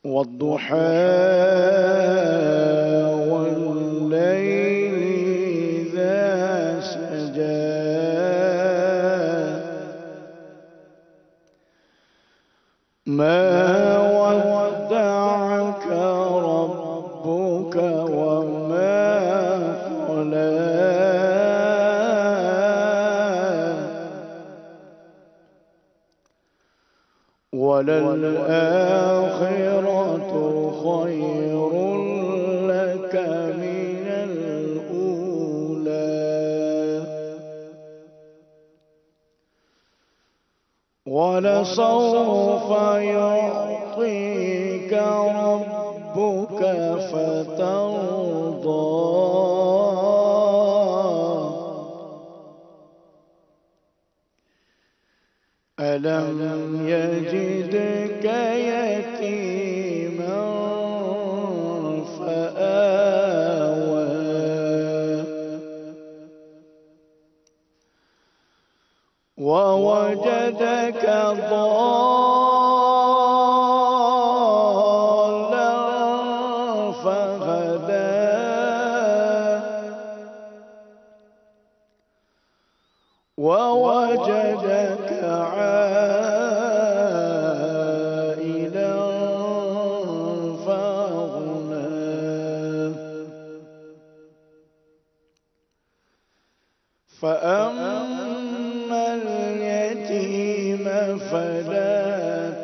والضحى والليل إذا سجى ما ودعك ربك وما قلى وللآخرة خير لك من الأولى ولسوف يعطيك ربك فترضى ألم يجدك يتيما فآوى ووجدك ضالا فهدى ووجدك عائلا فأغنى فأما اليتيم فلا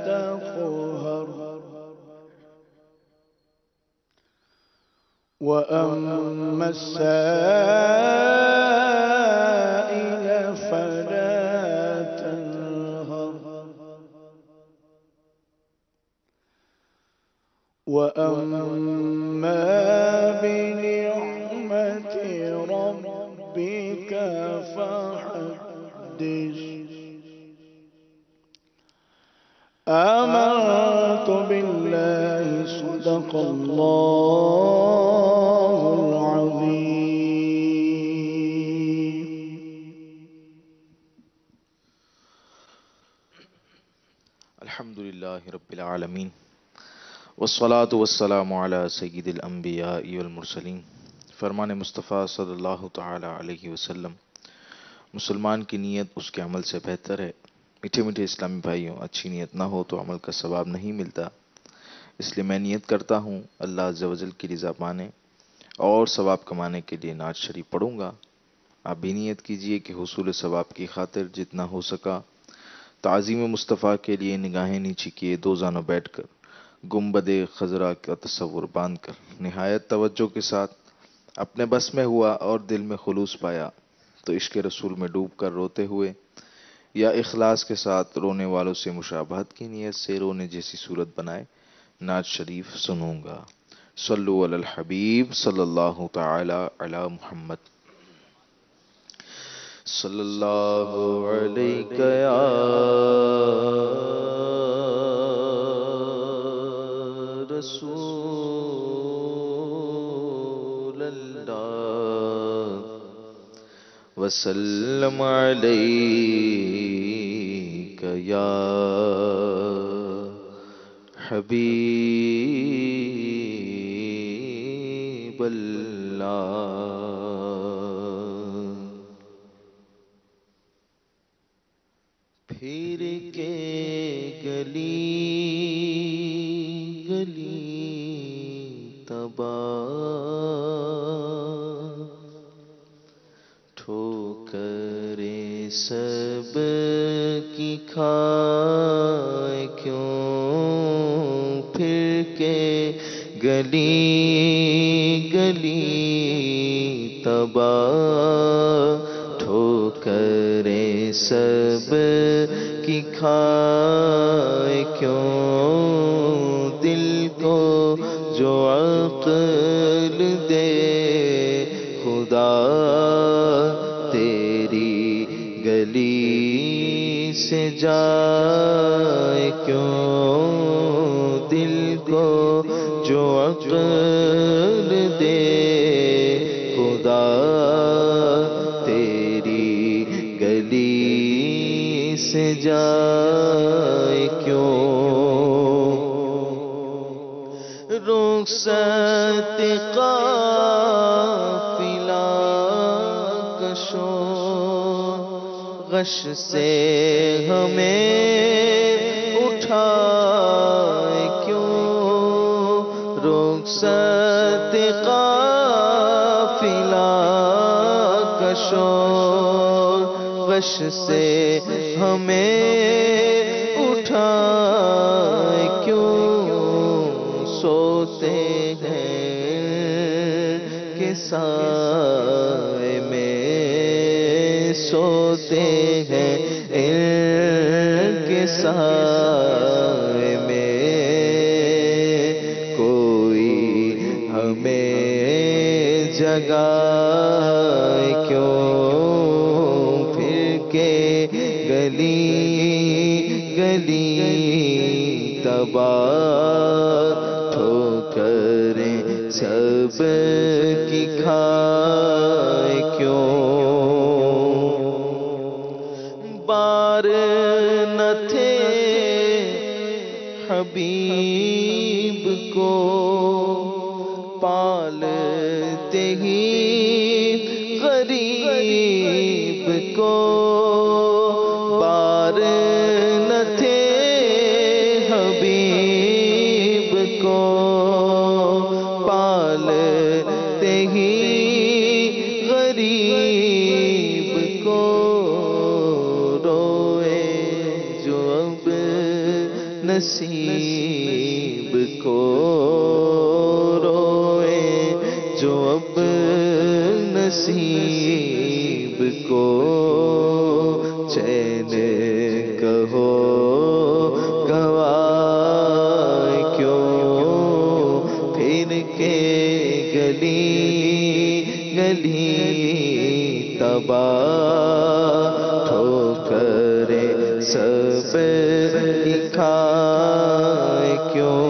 تقهر وأما السائل فلا تنهر وأما بنعمة ربك فحدث آمنت بالله صدق الله العظيم. الحمد لله رب العالمين والصلاة والسلام على سید الانبیاء والمرسلین. فرمان مصطفیٰ صلی اللہ تعالی علیہ وسلم: مسلمان کی نیت اس کے عمل سے بہتر ہے. میٹھے میٹھے اسلامی بھائیوں، اچھی نیت نہ ہو تو عمل کا ثواب نہیں ملتا. اس لیے میں نیت کرتا ہوں اللہ عز و جل کی رضا پانے اور ثواب کمانے کے لیے نعت شریف پڑھوں گا. آپ بھی نیت کیجئے کہ حصول ثواب کی خاطر جتنا ہو سکا تعظیم مصطفیٰ کے لیے نگاہیں نیچی کیے دو زانوں بیٹھ کر گنبد خضرا کا تصور باندھ کر نہایت توجہ کے ساتھ اپنے بس میں ہوا اور دل میں خلوص پایا تو عشق رسول میں ڈوب کر روتے ہوئے یا اخلاص کے ساتھ رونے والوں سے مشابہت کی نیت سے رونے جیسی صورت بنائے نعت شریف سنوں گا. صلو علی الحبیب صلی اللہ تعالی علی محمد. صلی اللہ علیہ یا رسول اللہ وسلم علیک یا حبیب اللہ. پھر کے گلی گلی تباہ ٹھوکریں سب کی کھائے کیوں پھر کے گلی گلی تباہ ٹھوکریں سب کی کھائے کیوں دل کو جو عقل دے خدا تیری گلی سے جائے کیوں دل کو جو عقل دے خدا تیری سے جائے کیوں رخصت قافلہ کشو غش سے ہمیں اٹھائے کیوں رخصت قافلہ کشو غش سے ہمیں اٹھائے کیوں سوتے ہیں کہ سائے میں سوتے ہیں کے سائے میں کوئی ہمیں جگائے کیوں پھر کے گلی گلی تباہ ٹھوکریں سب کی کھائے کیوں بار نہ تھے حبیب کو پالتے ہی غریب کو بار نہ تھے حبیب کو پالتے ہی غریب کو روئے جو اب نصیب کو روئے جو اب نصیب کو چین کہو گواہ کیوں پھر کے گلی گلی تباہ ٹھوکریں سب کی کھائے کیوں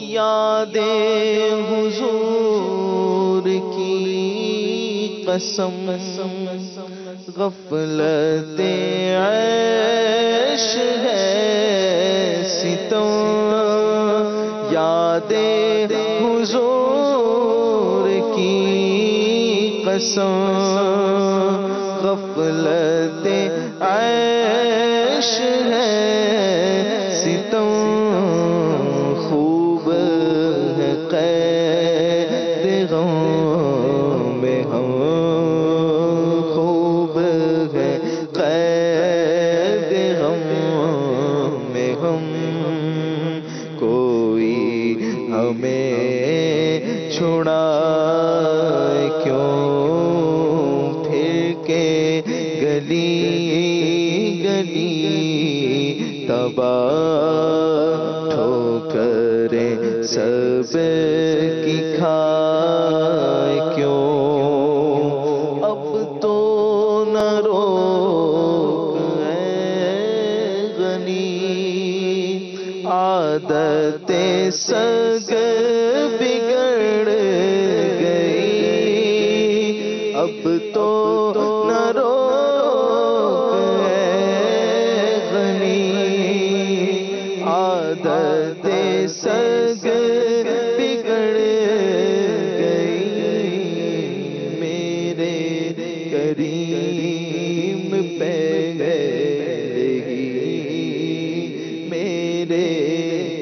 یادیں حضور کی قسم غفلت عیش ہے ستم یادیں حضور کی قسم غفلت عیش ہے ستم خوب ہے قید غم میں ہم خوب ہے قید غم میں ہم کوئی ہمیں چھڑائے کیوں پھر کے گلی گلی تباہ ٹھوکریں سب کی کھائے کیوں اب تو نہ روک اے غنی عادت سگ بگڑ گئی اب تو نہ روک اے غنی عادت سگ بگڑ گئی میرے کریم پہ گئی میرے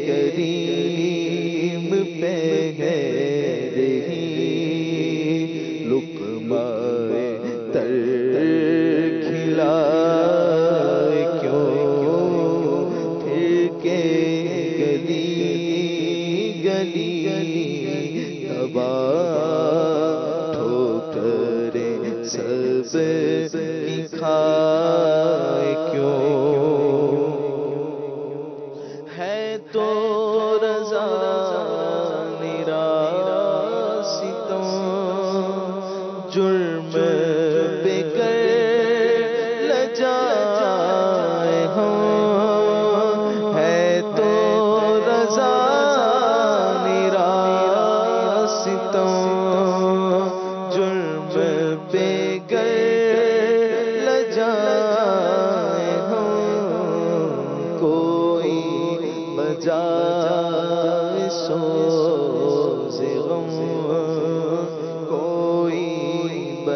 کریم پہ گئی لقمہ تر کھلائے کیوں پھر کے گلی گلی تباہ ٹھوکریں سب کی کھائے کیوں ہے تو رضا ستم جرم پہ کر لجائے ہم ہے تو رضا ستم جرم پہ کر لجائے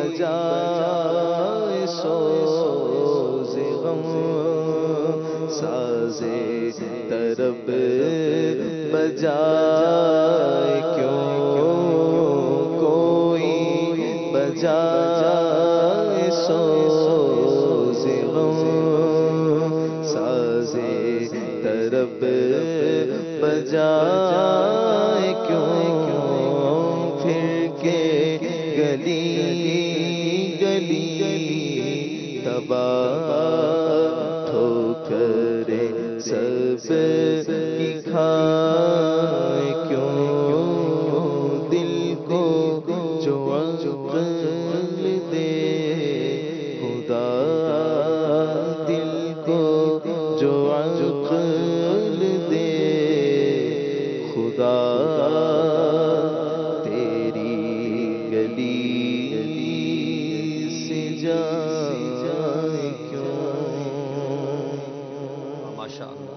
بجائے سوز غم سازے طرب بجائے کیوں کوئی بجائے سوز غم سازے طرب بجائے کیوں پھر کے گلی گلی تباہ ٹھوکرے سب کی کھائے کیوں دل کو جو عقل دے خدا دل کو جو عقل دے خدا تیری گلی سے جائے کیوں. ماشاءاللہ.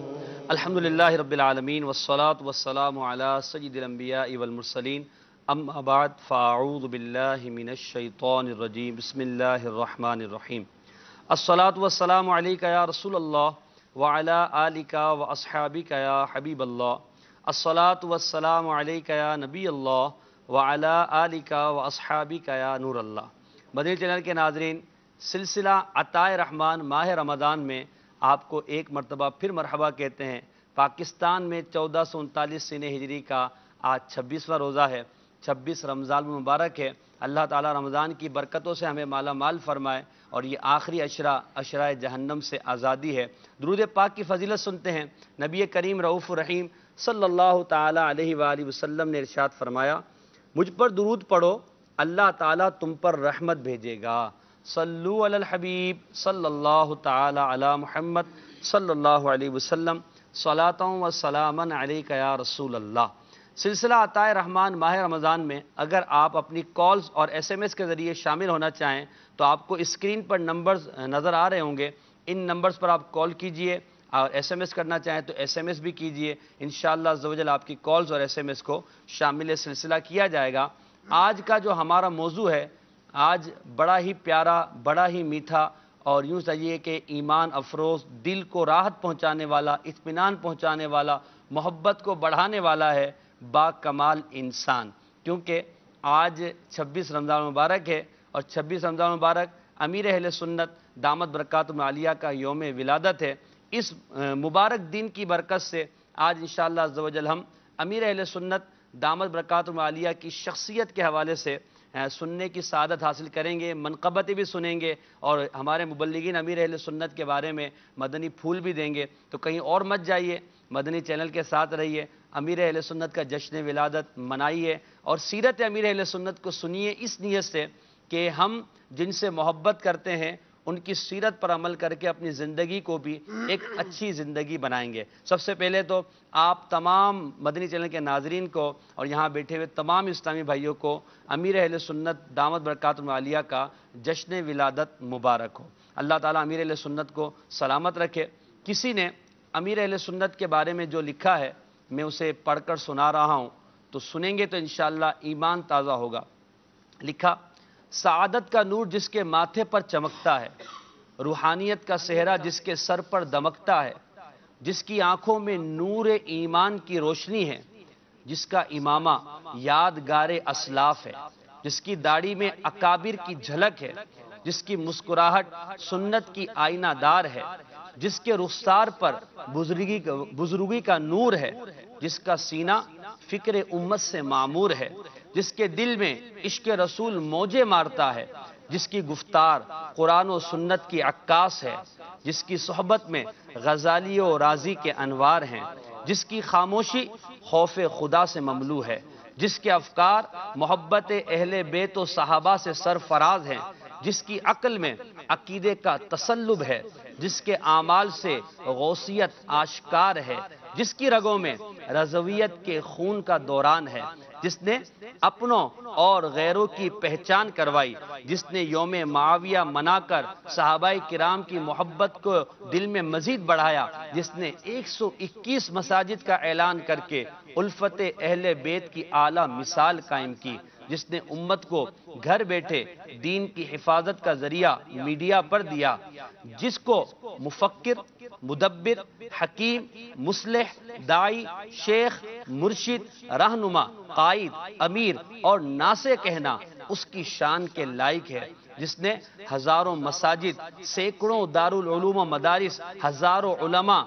الحمدللہ رب العالمین والصلاة والسلام علی سید الانبیاء والمرسلین اما بعد فاعوذ باللہ من الشیطان الرجیم بسم اللہ الرحمن الرحیم. الصلاة والسلام علیکہ یا رسول اللہ وعلی آلکہ واصحابکہ یا حبیب اللہ. الصلاة والسلام علیکہ یا نبی اللہ وعلی آلکہ واصحابکہ یا نور اللہ. مدنی چینل کے ناظرین، سلسلہ عطائے رحمان ماہ رمضان میں آپ کو ایک مرتبہ پھر مرحبا کہتے ہیں. پاکستان میں 1439 سنہ ہجری کا آج 26واں روزہ ہے. 26 رمضان مبارک ہے. اللہ تعالیٰ رمضان کی برکتوں سے ہمیں مالا مال فرمائے اور یہ آخری عشرہ جہنم سے آزادی ہے. درود پاک کی فضیلت سنتے ہیں. نبی کریم رؤوف الرحیم صلی اللہ تعالیٰ علیہ وآلہ وسلم نے ارشاد فرمایا، مجھ پر درود پڑھو اللہ تعالیٰ تم پر رحمت بھیجے گا. صلو علی الحبیب صلی اللہ تعالیٰ علی محمد صلی اللہ علیہ وسلم صلاۃ و سلاما علیک یا رسول اللہ. سلسلہ عطائے رحمان ماہ رمضان میں اگر آپ اپنی کالز اور ایس ایم ایس کے ذریعے شامل ہونا چاہیں تو آپ کو اسکرین پر نمبرز نظر آ رہے ہوں گے. ان نمبرز پر آپ کال کیجئے اور ایس ایم ایس کرنا چاہیں تو ایس ایم ایس بھی کیجئے. انشاءاللہ عز و جل آپ کی کالز اور ایس ایم ایس کو شامل سلسلہ کیا جائے گا. آج کا جو ہمارا موضوع ہے آج بڑا ہی پیارا، بڑا ہی میٹھا اور یوں سمجھیے کہ ایمان افروز، دل کو راحت پہنچانے والا، اطمینان پہنچانے والا، محبت کو بڑھانے والا ہے با کمال انسان. کیونکہ آج 26 رمضان مبارک ہے اور 26 رمضان مبارک امیر اہل سنت دامت برکاتہم عالیہ کا یوم ولادت ہے. اس مبارک دن کی برکت سے آج انشاءاللہ عز و جل ہم امیر اہل سنت دامت برکاتہم عالیہ کی شخصیت کے حوالے سے سننے کی سعادت حاصل کریں گے، منقبتیں بھی سنیں گے اور ہمارے مبلغین امیر اہل سنت کے بارے میں مدنی پھول بھی دیں گے. تو کہیں اور مت جائیے، مدنی چینل کے ساتھ رہیے، امیر اہل سنت کا جشن ولادت منائیے اور سیرت امیر اہل سنت کو سنیے اس نیت سے کہ ہم جن سے محبت کرتے ہیں ان کی سیرت پر عمل کر کے اپنی زندگی کو بھی ایک اچھی زندگی بنائیں گے. سب سے پہلے تو آپ تمام مدنی چینل کے ناظرین کو اور یہاں بیٹھے ہوئے تمام اسلامی بھائیوں کو امیر اہل سنت دامت برکاتہم عالیہ کا جشن ولادت مبارک ہو. اللہ تعالیٰ امیر اہل سنت کو سلامت رکھے. کسی نے امیر اہل سنت کے بارے میں جو لکھا ہے میں اسے پڑھ کر سنا رہا ہوں، تو سنیں گے تو انشاءاللہ ایمان تازہ ہوگا. لکھا، سعادت کا نور جس کے ماتھے پر چمکتا ہے، روحانیت کا صحرا جس کے سر پر دمکتا ہے، جس کی آنکھوں میں نور ایمان کی روشنی ہے، جس کا امامہ یادگار اسلاف ہے، جس کی داڑھی میں اکابر کی جھلک ہے، جس کی مسکراہٹ سنت کی آئینہ دار ہے، جس کے رخسار پر بزرگی کا نور ہے، جس کا سینہ فکر امت سے معمور ہے، جس کے دل میں عشق رسول موجے مارتا ہے، جس کی گفتار قرآن و سنت کی عکاس ہے، جس کی صحبت میں غزالی و رازی کے انوار ہیں، جس کی خاموشی خوف خدا سے مملو ہے، جس کے افکار محبت اہل بیت و صحابہ سے سرفراز ہیں، جس کی عقل میں عقیدے کا تسلب ہے، جس کے اعمال سے غوثیت آشکار ہے، جس کی رگوں میں رضویت کے خون کا دوران ہے، جس نے اپنوں اور غیروں کی پہچان کروائی، جس نے یوم معاویہ منا کر صحابہ کرام کی محبت کو دل میں مزید بڑھایا، جس نے 121 مساجد کا اعلان کر کے الفت اہل بیت کی اعلیٰ مثال قائم کی، جس نے امت کو گھر بیٹھے دین کی حفاظت کا ذریعہ میڈیا پر دیا، جس کو مفکر، مدبر، حکیم، مصلح، داعی، شیخ، مرشد، رہنما، قائد، امیر اور ناصح کہنا اس کی شان کے لائق ہے، جس نے ہزاروں مساجد، سینکڑوں دارالعلوم و مدارس، ہزاروں علماء،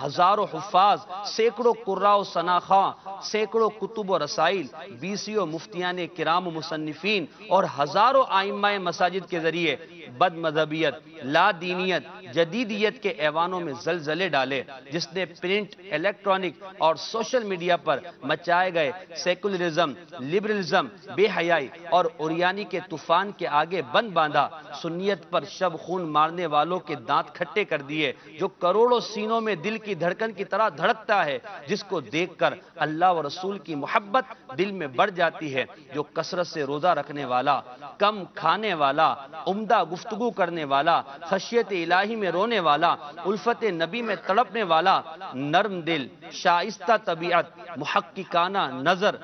ہزاروں حفاظ، سینکڑوں قراء و صناخواں، سینکڑوں کتب و رسائل، بیسیوں مفتیان کرام و مصنفین اور ہزاروں ائمہ مساجد کے ذریعے بد مذہبیت، لا دینیت، جدیدیت کے ایوانوں میں زلزلے ڈالے، جس نے پرنٹ، الیکٹرانک اور سوشل میڈیا پر مچائے گئے سیکولرزم، لبرلزم، بے حیائی اور اوریانی کے طوفان کے آگے بند باندھا، سنیت پر شب خون مارنے والوں کے دانت کھٹے کر دیے، جو کروڑوں سینوں میں دل کی دھڑکن کی طرح دھڑکتا ہے، جس کو دیکھ کر اللہ و رسول کی محبت دل میں بڑھ جاتی ہے، جو کثرت سے روزہ رکھنے والا، کم کھانے والا، عمدہ گفتگو کرنے والا، خشیت الہی میں رونے والا، الفت نبی میں تڑپنے والا، نرم دل، شائستہ طبیعت، محققانہ نظر،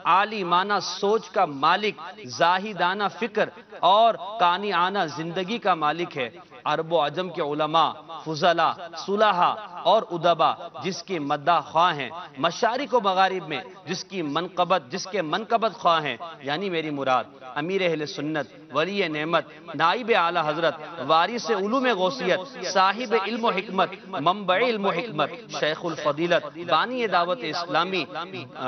عالمانہ سوچ کا مالک، زاہدانہ فکر اور قانعانہ زندگی کا مالک ہے، عرب و عجم کے علماء، فضلاء، صلحاء اور ادبا جس کے مداح خواہ ہیں، مشارق و مغارب میں جس کے منقبت خواہ ہیں، یعنی میری مراد امیر اہل سنت، ولی نعمت، نائب اعلیٰ حضرت، وارث علوم غوثیت، صاحب علم و حکمت، منبع علم و حکمت، شیخ الفضیلت، بانی دعوت اسلامی،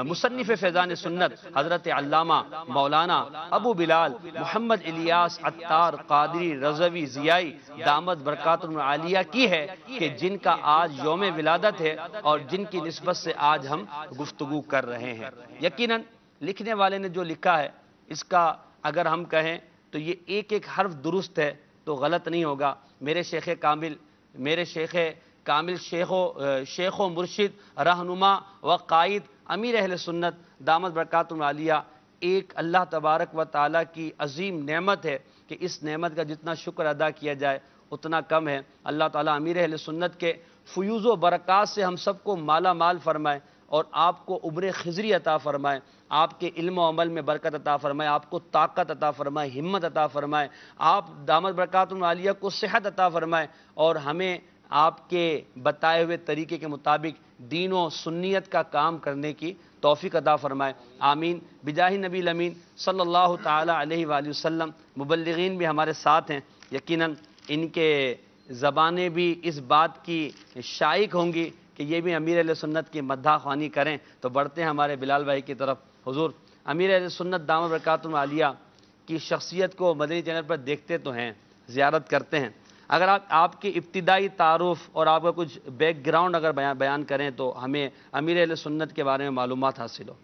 مصنف فیضان سنت، حضرت علامہ مولانا ابو بلال محمد الیاس عطار قادری رضوی ضیائی دامت برکاتہم العالیہ کی ہے، کہ جن کا آج یوم ولادت ہے اور جن کی نسبت سے آج ہم گفتگو کر رہے ہیں۔ یقیناً لکھنے والے نے جو لکھا ہے اس کا اگر ہم کہیں تو یہ ایک ایک حرف درست ہے تو غلط نہیں ہوگا۔ میرے شیخ کامل شیخ و مرشد، رہنما و قائد امیر اہل سنت دامت برکاتہم العالیہ ایک اللہ تبارک و تعالیٰ کی عظیم نعمت ہے کہ اس نعمت کا جتنا شکر ادا کیا جائے اتنا کم ہے۔ اللہ تعالیٰ امیر اہل سنت کے فیوز و برکات سے ہم سب کو مالا مال فرمائے اور آپ کو عمر خضری عطا فرمائے، آپ کے علم و عمل میں برکت عطا فرمائے، آپ کو طاقت عطا فرمائے، ہمت عطا فرمائے، آپ دامت برکاتہم العالیہ کو صحت عطا فرمائے اور ہمیں آپ کے بتائے ہوئے طریقے کے مطابق دین و سنیت کا کام کرنے کی توفیق عطا فرمائے، آمین بجاہ نبی الامین صلی اللہ تعالی علیہ وآلہ وسلم۔ مبلغین بھی ہمارے ساتھ ہیں، یقیناً ان کے زبانیں بھی اس بات کی شائق ہوں گی کہ یہ بھی امیر اہل سنت کی مداح خوانی کریں، تو بڑھتے ہیں ہمارے بلال بھائی کی طرف۔ حضور امیر اہل سنت دامت برکاتہم العالیہ کی شخصیت کو مدنی چینل پر دیکھتے تو ہیں، زیارت کرتے ہیں، اگر آپ کی ابتدائی تعارف اور آپ کا کچھ بیک گراؤنڈ اگر بیان کریں تو ہمیں امیر اہل سنت کے بارے میں معلومات حاصل ہو۔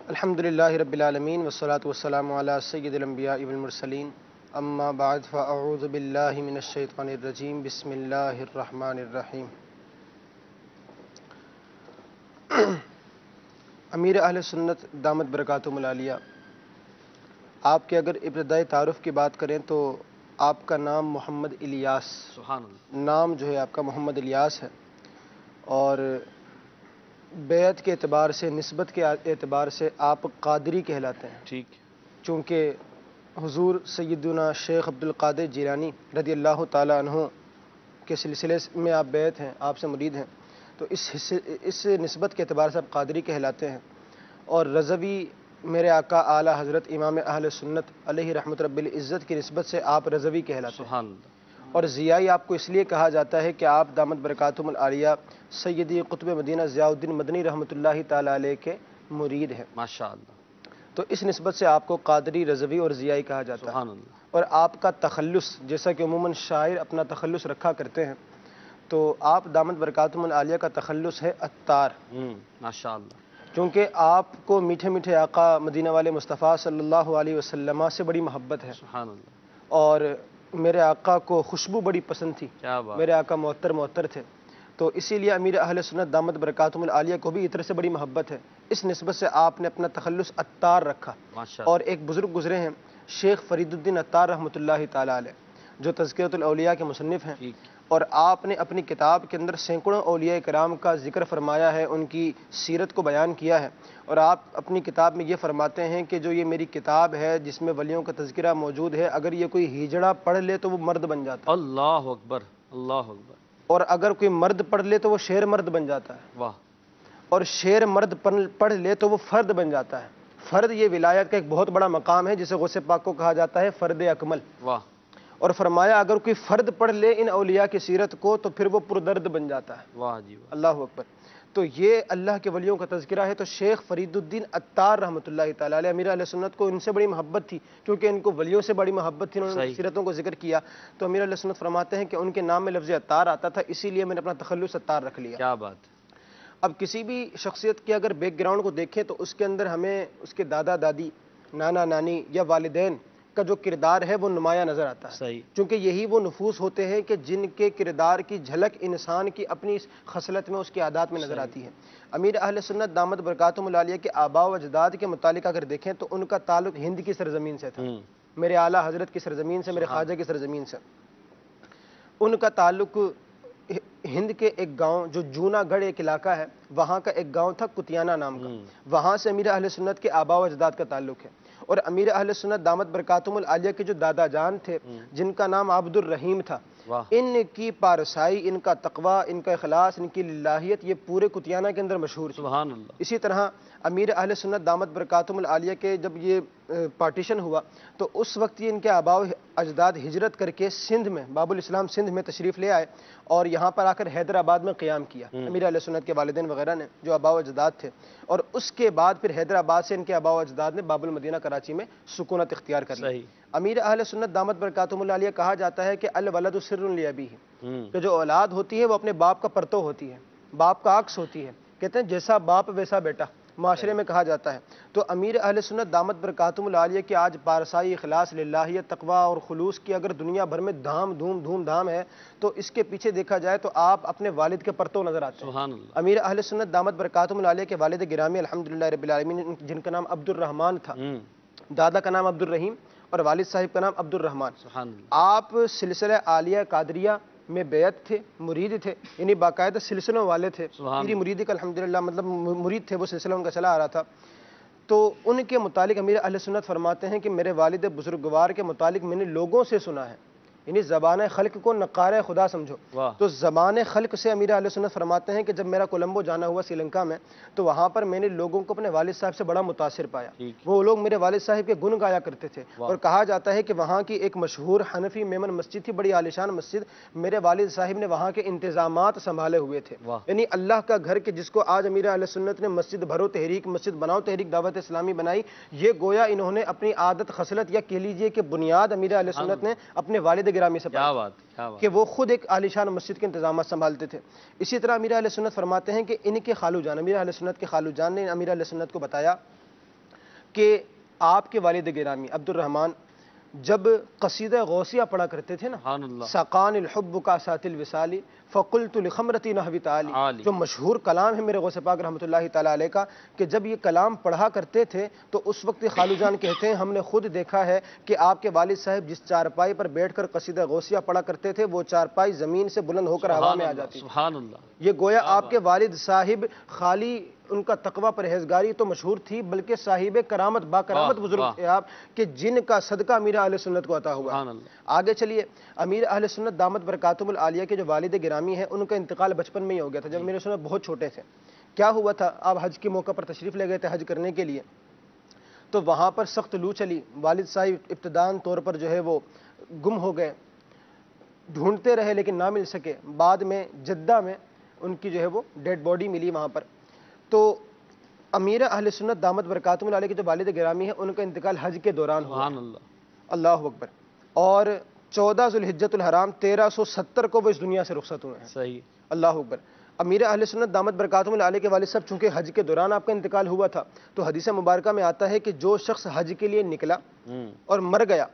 الحمدللہ رب العالمین والصلاة والسلام علی سید الانبیاء والمرسلین، اما بعد فاعوذ باللہ من الشیطان الرجیم، بسم اللہ الرحمن الرحیم۔ امیر اہل سنت دامت برکاتہم العالیہ، آپ کے اگر ابتدائی تعارف کی بات کریں تو آپ کا نام محمد الیاس، سبحان اللہ، نام جو ہے آپ کا محمد الیاس ہے، اور بیعت کے اعتبار سے، نسبت کے اعتبار سے آپ قادری کہلاتے ہیں، ٹھیک، چونکہ حضور سیدنا شیخ عبد القادر جیلانی رضی اللہ تعالی عنہ کے سلسلے میں آپ بیعت ہیں، آپ سے مرید ہیں، تو اس نسبت کے اعتبار سے آپ قادری کہلاتے ہیں۔ اور رضوی میرے آقا اعلیٰ حضرت امام اہل سنت علیہ رحمت رب العزت کی نسبت سے آپ رضوی کہلاتے ہیں۔ سبحان اللہ، اور ضیائی آپ کو اس لیے کہا جاتا ہے کہ آپ دامت برکاتہم العالیہ سیدی قطب مدینہ ضیاء الدین مدنی رحمۃ اللہ تعالی علیہ کے مرید ہیں، ماشاء اللہ، تو اس نسبت سے آپ کو قادری، رضوی اور ضیائی کہا جاتا ہے۔ سبحان اللہ، اور آپ کا تخلص، جیسا کہ عموماً شاعر اپنا تخلص رکھا کرتے ہیں، تو آپ دامت برکاتہم العالیہ کا تخلص ہے عطار، ماشاء اللہ، کیونکہ آپ کو میٹھے میٹھے آقا مدینہ والے مصطفیٰ صلی اللہ علیہ وسلم سے بڑی محبت ہے، سبحان اللہ، اور میرے آقا کو خوشبو بڑی پسند تھی، کیا بات، میرے آقا معطر تھے، تو اسی لیے امیر اہل سنت دامت برکاتہم العالیہ کو بھی عطر سے بڑی محبت ہے، اس نسبت سے آپ نے اپنا تخلص عطار رکھا۔ ماشاء اور ایک بزرگ گزرے ہیں شیخ فرید الدین عطار رحمۃ اللہ تعالی علیہ، جو تذکرۃ الاولیاء کے مصنف ہیں، ٹھیک۔ اور آپ نے اپنی کتاب کے اندر سینکڑوں اولیاء کرام کا ذکر فرمایا ہے، ان کی سیرت کو بیان کیا ہے، اور آپ اپنی کتاب میں یہ فرماتے ہیں کہ جو یہ میری کتاب ہے جس میں ولیوں کا تذکرہ موجود ہے، اگر یہ کوئی ہیجڑا پڑھ لے تو وہ مرد بن جاتا ہے، اللہ اکبر، اللہ اکبر، اور اگر کوئی مرد پڑھ لے تو وہ شیر مرد بن جاتا ہے، واہ، اور شیر مرد پڑھ لے تو وہ فرد بن جاتا ہے۔ فرد یہ ولایت کا ایک بہت بڑا مقام ہے جسے غوث پاک کو کہا جاتا ہے فرد اکمل، واہ، اور فرمایا اگر کوئی فرد پڑھ لے ان اولیاء کی سیرت کو تو پھر وہ پردرد بن جاتا ہے۔ واہ جی واہ، اللہ اکبر۔ تو یہ اللہ کے ولیوں کا تذکرہ ہے۔ تو شیخ فرید الدین عطار رحمۃ اللہ تعالیٰ علیہ، امیر اہل سنت کو ان سے بڑی محبت تھی، کیونکہ ان کو ولیوں سے بڑی محبت تھی، انہوں نے صحیح۔ سیرتوں کو ذکر کیا، تو امیر اہل سنت فرماتے ہیں کہ ان کے نام میں لفظ عطار آتا تھا، اسی لیے میں نے اپنا تخلص عطار رکھ لیا۔ کیا بات ہے، اب کسی بھی شخصیت کے اگر بیک گراؤنڈ کو دیکھیں تو اس کے اندر ہمیں اس کے دادا دادی، نانا نانی یا والدین کا جو کردار ہے وہ نمایاں نظر آتا ہے، صحیح، چونکہ یہی وہ نفوس ہوتے ہیں کہ جن کے کردار کی جھلک انسان کی اپنی خصلت میں، اس کی عادات میں نظر آتی ہے۔ امیر اہل سنت دامت برکاتہم العالیہ کے آباء و اجداد کے متعلق اگر دیکھیں تو ان کا تعلق ہند کی سرزمین سے تھا، میرے اعلیٰ حضرت کی سرزمین سے، میرے خواجہ کی سرزمین سے۔ ان کا تعلق ہند کے ایک گاؤں جو جونا گڑھ ایک علاقہ ہے، وہاں کا ایک گاؤں تھا کتیانہ نام کا، وہاں سے امیر اہل سنت کے آباء و اجداد کا تعلق ہے۔ اور امیر اہل سنت دامت برکاتہم العالیہ کے جو دادا جان تھے جن کا نام عبد الرحیم تھا، واہ، ان کی پارسائی، ان کا تقوی، ان کا اخلاص، ان کی للہیت یہ پورے کتیانہ کے اندر مشہور تھی۔ سبحان اللہ، اسی طرح امیر اہل سنت دامت برکاتہم العالیہ کے جب یہ پارٹیشن ہوا تو اس وقت یہ ان کے آباء و اجداد ہجرت کر کے سندھ میں، باب الاسلام سندھ میں تشریف لے آئے، اور یہاں پر آ کر حیدرآباد میں قیام کیا امیر اہل سنت کے والدین وغیرہ نے جو آباء و اجداد تھے، اور اس کے بعد پھر حیدرآباد سے ان کے آباء و اجداد نے باب المدینہ کراچی میں سکونت اختیار کر لی۔ صحیح، امیر اہل سنت دامت برکاتہم العالیہ کہا جاتا ہے کہ الولد سر لابیہ، کہ جو اولاد ہوتی ہے وہ اپنے باپ کا پرتو ہوتی ہے، باپ کا عکس ہوتی ہے، کہتے ہیں جیسا باپ ویسا بیٹا، معاشرے میں کہا جاتا ہے۔ تو امیر اہل سنت دامت برکاتہم العالیہ کی آج پارسائی، اخلاص، للہیت، تقوی اور خلوص کی اگر دنیا بھر میں دھوم دھام ہے تو اس کے پیچھے دیکھا جائے تو آپ اپنے والد کے پرتو نظر آتے ہیں۔ سبحان اللہ، امیر اہل سنت دامت برکاتہم العالیہ کے والد گرامی الحمدللہ رب العالمین، جن کا نام عبد الرحمن تھا، دادا کا نام عبد الرحیم اور والد صاحب کا نام عبد الرحمن، سبحان اللہ، آپ سلسلہ عالیہ قادریہ میں بیعت تھے، مرید تھے، یعنی باقاعدہ سلسلوں والے تھے، میری مریدی کا الحمدللہ مطلب مرید تھے، وہ سلسلہ ان کا چلا آ رہا تھا۔ تو ان کے متعلق امیر اہل سنت فرماتے ہیں کہ میرے والد بزرگوار کے متعلق میں نے لوگوں سے سنا ہے، یعنی زبان خلق کو نقار خدا سمجھو۔ واہ، تو زبان خلق سے امیر اہل سنت فرماتے ہیں کہ جب میرا کولمبو جانا ہوا سری لنکا میں تو وہاں پر میں نے لوگوں کو اپنے والد صاحب سے بڑا متاثر پایا، وہ لوگ میرے والد صاحب کے گن گایا کرتے تھے، اور کہا جاتا ہے کہ وہاں کی ایک مشہور حنفی میمن مسجد تھی، بڑی عالیشان مسجد، میرے والد صاحب نے وہاں کے انتظامات سنبھالے ہوئے تھے، یعنی اللہ کا گھر کے جس کو آج امیر اہل سنت نے مسجد بھرو تحریک، مسجد بناؤ تحریک دعوت اسلامی بنائی، یہ گویا انہوں نے اپنی عادت خصلت یا کہہ لیجیے کہ بنیاد امیر اہل سنت نے اپنے والد گرامی سے پائی کہ وہ خود ایک عالیشان مسجد کے انتظامات سنبھالتے تھے۔ اسی طرح امیر اہل سنت فرماتے ہیں کہ ان کے خالو جان، امیر اہل سنت کے خالو جان نے امیر اہل سنت کو بتایا کہ آپ کے والد گرامی عبد الرحمن جب قصیدہ غوثیہ پڑھا کرتے تھے نا، ساقان الحب کا سات الوصالی فقلت لخمرتی نحو تعالی، جو مشہور کلام ہے میرے غوث پاک رحمۃ اللہ تعالی علیہ کا، کہ جب یہ کلام پڑھا کرتے تھے تو اس وقت خالو جان کہتے ہیں ہم نے خود دیکھا ہے کہ آپ کے والد صاحب جس چارپائی پر بیٹھ کر قصیدہ غوثیہ پڑھا کرتے تھے وہ چارپائی زمین سے بلند ہو کر ہوا میں آ جاتی۔ سبحان اللہ، یہ گویا آپ کے والد صاحب خالی ان کا تقوی پرہیزگاری تو مشہور تھی بلکہ صاحب کرامت با کرامت بزرگ تھے آپ، کہ جن کا صدقہ امیر اہل سنت کو عطا ہوا۔ آگے چلیے، امیر اہل سنت دامت برکاتہم العالیہ کے جو والد گرامی ہیں ان کا انتقال بچپن میں ہی ہو گیا تھا، جب امیر سنت بہت چھوٹے تھے۔ کیا ہوا تھا، آپ حج کے موقع پر تشریف لے گئے تھے حج کرنے کے لیے، تو وہاں پر سخت لو چلی، والد صاحب ابتدان طور پر جو ہے وہ گم ہو گئے، ڈھونڈتے رہے لیکن نہ مل سکے، بعد میں جدہ میں ان کی جو ہے وہ ڈیڈ باڈی ملی وہاں پر۔ تو امیر اہل سنت دامت برکاتہم العالیہ کے جو والد گرامی ہیں ان کا انتقال حج کے دوران ہوا، اللہ اکبر، اور 14 ذوالحجۃ الحرام 1370 کو وہ اس دنیا سے رخصت ہوئے ہیں، صحیح، اللہ اکبر۔ امیر اہل سنت دامت برکاتہم العالیہ کے والد صاحب چونکہ حج کے دوران آپ کا انتقال ہوا تھا تو حدیث مبارکہ میں آتا ہے کہ جو شخص حج کے لیے نکلا اور مر گیا،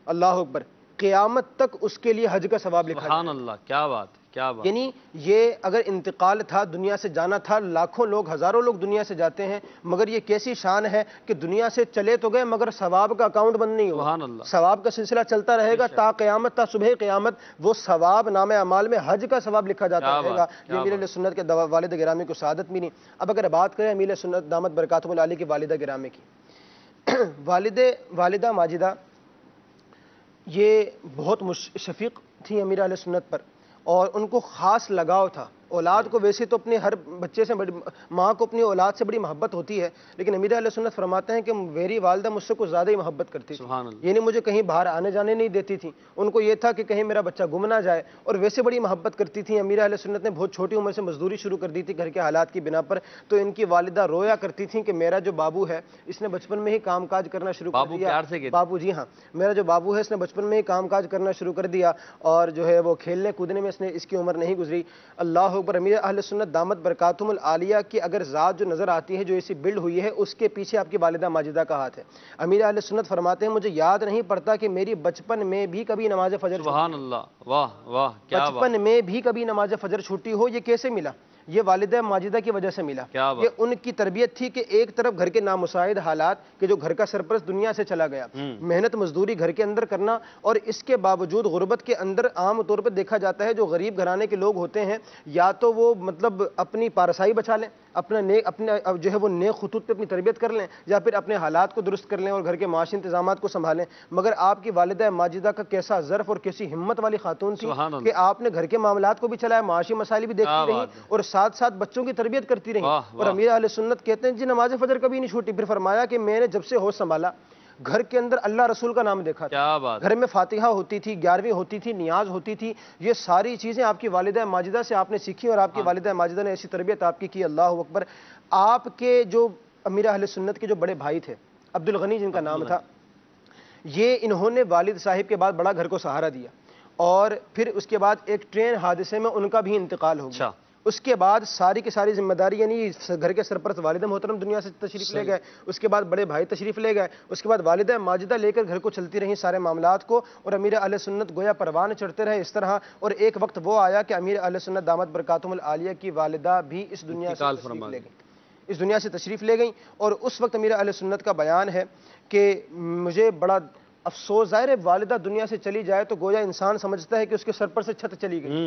اللہ اکبر، قیامت تک اس کے لیے حج کا ثواب لکھا جائے۔ سبحان اللہ، کیا بات ہے، کیا بات. یعنی یہ اگر انتقال تھا، دنیا سے جانا تھا، لاکھوں لوگ، ہزاروں لوگ دنیا سے جاتے ہیں، مگر یہ کیسی شان ہے کہ دنیا سے چلے تو گئے مگر ثواب کا اکاؤنٹ بند نہیں ہوا. سبحان اللہ. ثواب کا سلسلہ چلتا رہے گا تا قیامت، تا صبح قیامت. وہ ثواب نام اعمال میں حج کا ثواب لکھا جاتا رہے گا. یہ امیر علیہ سنت کے والد گرامی کو سعادت ملی. اب اگر بات کریں امیر علیہ سنت دامت برکاتہم العالی کی والدہ گرامی کی، والدہ ماجدہ یہ بہت شفیق تھی امیر علیہ سنت پر، اور ان کو خاص لگاؤ تھا. اولاد کو ویسے تو اپنے ہر بچے سے بڑی، ماں کو اپنی اولاد سے بڑی محبت ہوتی ہے، لیکن امیر علیہ سنت فرماتے ہیں کہ میری والدہ مجھ سے کچھ زیادہ ہی محبت کرتی تھی. سبحان اللہ. یعنی مجھے کہیں باہر آنے جانے نہیں دیتی تھی. ان کو یہ تھا کہ کہیں میرا بچہ گم نہ جائے، اور ویسے بڑی محبت کرتی تھی. امیر علیہ سنت نے بہت چھوٹی عمر سے مزدوری شروع کر دی تھی گھر کے حالات کی بنا پر. تو ان کی والدہ رویا کرتی تھیں کہ میرا جو بابو ہے اس نے بچپن میں ہی کام کاج کرنا شروع کر دیا. بابو، جی ہاں، میرا جو بابو ہے اس نے بچپن میں ہی کام کاج کرنا شروع کر دیا، اور جو ہے وہ کھیلنے کودنے میں اس کی عمر نہیں گزری. اللہ اکبر. امیر اہل سنت دامت برکاتہم العالیہ کی اگر ذات جو نظر آتی ہے، جو ایسی بلڈ ہوئی ہے، اس کے پیچھے آپ کی والدہ ماجدہ کا ہاتھ ہے. امیر اہل سنت فرماتے ہیں مجھے یاد نہیں پڑتا کہ میری بچپن میں بھی کبھی نماز فجر، سبحان اللہ، واہ واہ، کیا بات. بچپن میں بھی کبھی نماز فجر چھوٹی ہو. یہ کیسے ملا؟ یہ والدہ ماجدہ کی وجہ سے ملا. یہ ان کی تربیت تھی کہ ایک طرف گھر کے نامساعد حالات کہ جو گھر کا سرپرست دنیا سے چلا گیا، محنت مزدوری گھر کے اندر کرنا، اور اس کے باوجود غربت کے اندر عام طور پر دیکھا جاتا ہے جو غریب گھرانے کے لوگ ہوتے ہیں، یا تو وہ مطلب اپنی پارسائی بچا لیں، اپنا جو ہے وہ نیک خطوط پہ اپنی تربیت کر لیں، یا پھر اپنے حالات کو درست کر لیں اور گھر کے معاشی انتظامات کو سنبھالیں. مگر آپ کی والدہ ماجدہ کا کیسا ظرف اور کیسی ہمت والی خاتون تھی کہ آپ نے گھر کے معاملات کو بھی چلایا، معاشی مسائل بھی دیکھتی رہی، اور ساتھ ساتھ بچوں کی تربیت کرتی رہی. اور امیر اہل سنت کہتے ہیں جی نماز فجر کبھی نہیں چھوٹی. پھر فرمایا کہ میں نے جب سے ہوش سنبھالا گھر کے اندر اللہ رسول کا نام دیکھا تھا. گھر میں فاتحہ ہوتی تھی، 11ویں ہوتی تھی، نیاز ہوتی تھی. یہ ساری چیزیں آپ کی والدہ ماجدہ سے آپ نے سیکھی، اور آپ کی والدہ ماجدہ نے ایسی تربیت آپ کی. اللہ اکبر. آپ کے جو امیر اہل سنت کے جو بڑے بھائی تھے، عبد الغنی جن کا نام تھا، یہ انہوں نے والد صاحب کے بعد بڑا گھر کو سہارا دیا، اور پھر اس کے بعد ایک ٹرین حادثے میں ان کا بھی انتقال ہو گیا. اس کے بعد ساری کی ساری ذمہ داری، یعنی گھر کے سرپرست والد محترم دنیا سے تشریف لے گئے، اس کے بعد بڑے بھائی تشریف لے گئے، اس کے بعد والدہ ماجدہ لے کر گھر کو چلتی رہیں سارے معاملات کو، اور امیر اہل سنت گویا پروان چڑھتے رہے اس طرح. اور ایک وقت وہ آیا کہ امیر اہل سنت دامت برکاتہم العالیہ کی والدہ بھی اس دنیا سے تشریف لے گئیں. اس دنیا سے تشریف لے گئیں. اور اس وقت امیر اہل سنت کا بیان ہے کہ مجھے بڑا افسوس، ظاہر ہے والدہ دنیا سے چلی جائے تو گویا انسان سمجھتا ہے کہ اس کے سر پر سے چھت چلی گئی.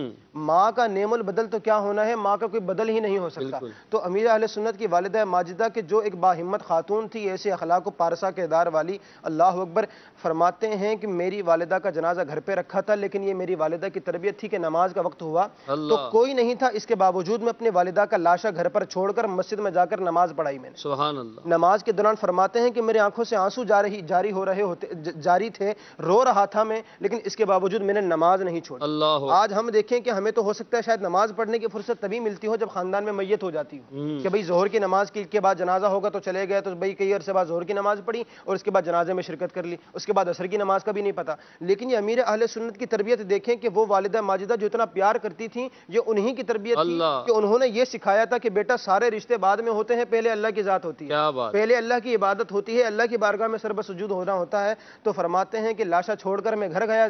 ماں کا نعم البدل تو کیا ہونا ہے، ماں کا کوئی بدل ہی نہیں ہو سکتا. تو امیر اہل سنت کی والدہ ماجدہ کے جو ایک باہمت خاتون تھی، ایسے اخلاق و پارسا کردار والی، اللہ اکبر، فرماتے ہیں کہ میری والدہ کا جنازہ گھر پہ رکھا تھا، لیکن یہ میری والدہ کی تربیت تھی کہ نماز کا وقت ہوا تو کوئی نہیں تھا، اس کے باوجود میں اپنے والدہ کا لاشا گھر پر چھوڑ کر مسجد میں جا کر نماز پڑھائی میں نے. سبحان اللہ. نماز کے دوران فرماتے ہیں کہ میرے آنکھوں سے آنسو جاری تھے، رو رہا تھا میں، لیکن اس کے باوجود میں نے نماز نہیں چھوڑی. آج ہم دیکھیں کہ ہمیں تو ہو سکتا ہے شاید نماز پڑھنے کی فرصت تبھی ملتی ہو جب خاندان میں میت ہو جاتی ہو، کہ بھئی ظہر کی نماز کے بعد جنازہ ہوگا تو چلے گئے، تو بھئی کئی عرصے بعد ظہر کی نماز پڑھی اور اس کے بعد جنازے میں شرکت کر لی، اس کے بعد عصر کی نماز کا بھی نہیں پتا. لیکن یہ امیر اہل سنت کی تربیت دیکھیں کہ وہ والدہ ماجدہ جو اتنا پیار کرتی تھیں، یہ انہی کی تربیت تھی کہ انہوں نے یہ سکھایا تھا کہ بیٹا سارے رشتے بعد میں ہوتے ہیں، پہلے اللہ کی ذات ہوتی ہے، پہلے اللہ کی عبادت ہوتی ہے، اللہ کی بارگاہ میں سر بسجود ہونا ہوتا ہے. تو فرماتے ہیں کہ لاشا چھوڑ کر میں گھر گیا،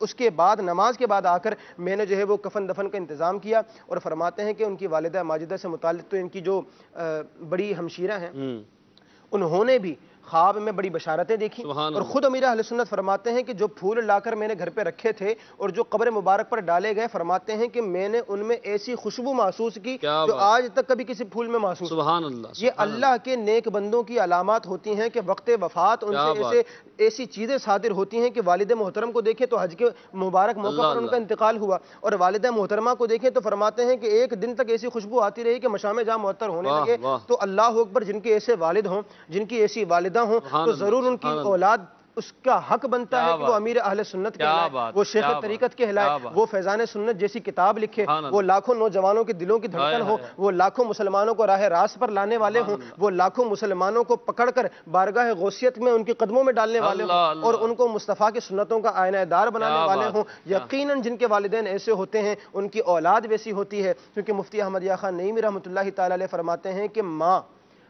اس کے بعد نماز کے بعد آ کر میں نے جو ہے وہ کفن دفن کا انتظام کیا. اور فرماتے ہیں کہ ان کی والدہ ماجدہ سے متعلق تو ان کی جو بڑی ہمشیرہ ہیں، انہوں نے بھی خواب میں بڑی بشارتیں دیکھی. اور خود امیر اہل سنت فرماتے ہیں کہ جو پھول لا کر میں نے گھر پہ رکھے تھے اور جو قبر مبارک پر ڈالے گئے، فرماتے ہیں کہ میں نے ان میں ایسی خوشبو محسوس کی جو آج تک کبھی کسی پھول میں محسوس. سبحان اللہ. یہ اللہ کے نیک بندوں کی علامات ہوتی ہیں کہ وقت وفات ان سے ایسی چیزیں صادر ہوتی ہیں کہ والد محترم کو دیکھیں تو حج کے مبارک موقع پر ان کا انتقال ہوا، اور والدہ محترمہ کو دیکھیں تو فرماتے ہیں کہ ایک دن تک ایسی خوشبو آتی رہی کہ مشام جاں معطر ہونے لگے. تو اللہ اکبر، جن کے ایسے والد ہوں، جن کی ایسی والدہ ہوں، تو ضرور ان کی اولاد اس کا حق بنتا ہے کہ وہ امیر اہل سنت کہلائے، وہ شیخ طریقت کہلائے، وہ فیضان سنت جیسی کتاب لکھے، وہ لاکھوں نوجوانوں کے دلوں کی دھڑکن ہو، وہ لاکھوں مسلمانوں کو راہ راست پر لانے والے ہوں، وہ لاکھوں مسلمانوں کو پکڑ کر بارگاہ غوثیت میں ان کے قدموں میں ڈالنے والے ہوں، اور ان کو مصطفیٰ کی سنتوں کا آئینہ دار بنانے والے ہوں. یقیناً جن کے والدین ایسے ہوتے ہیں ان کی اولاد ویسی ہوتی ہے. کیونکہ مفتی احمد یا خان نعیمی رحمۃ اللہ تعالی علیہ فرماتے ہیں کہ ماں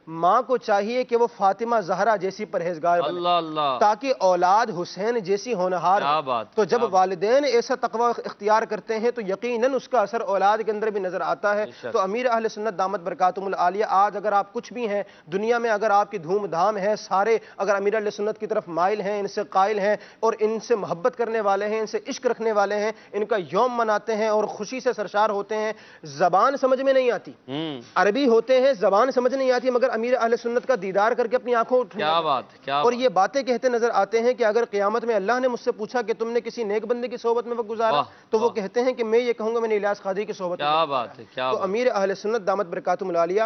ماں کو چاہیے کہ وہ فاطمہ زہرا جیسی پرہیزگار بنے اللہ اللہ، تاکہ اولاد حسین جیسی ہونہار کیا ہو۔ بات، تو جب کیا بات، والدین ایسا تقوی اختیار کرتے ہیں تو یقیناً اس کا اثر اولاد کے اندر بھی نظر آتا ہے۔ بے شک۔ تو امیر اہل سنت دامت برکاتہم العالیہ، آج اگر آپ کچھ بھی ہیں دنیا میں، اگر آپ کی دھوم دھام ہے، سارے اگر امیر اہل سنت کی طرف مائل ہیں، ان سے قائل ہیں اور ان سے محبت کرنے والے ہیں، ان سے عشق رکھنے والے ہیں، ان کا یوم مناتے ہیں اور خوشی سے سرشار ہوتے ہیں، زبان سمجھ میں نہیں آتی، عربی ہوتے ہیں، زبان سمجھ نہیں آتی، مگر امیر اہل سنت کا دیدار کر کے اپنی آنکھوں کیا بات، کیا اور بات، یہ باتیں کہتے نظر آتے ہیں کہ اگر قیامت میں اللہ نے مجھ سے پوچھا کہ تم نے کسی نیک بندے کی صحبت میں وقت گزارا، واہ، تو وہ واہ، کہتے ہیں کہ میں یہ کہوں گا میں نے الیاس قادری کی صحبت میں کیا وقت بات گزارا۔ ہے، کیا تو بات، امیر اہل سنت دامت برکاتہم العالیہ،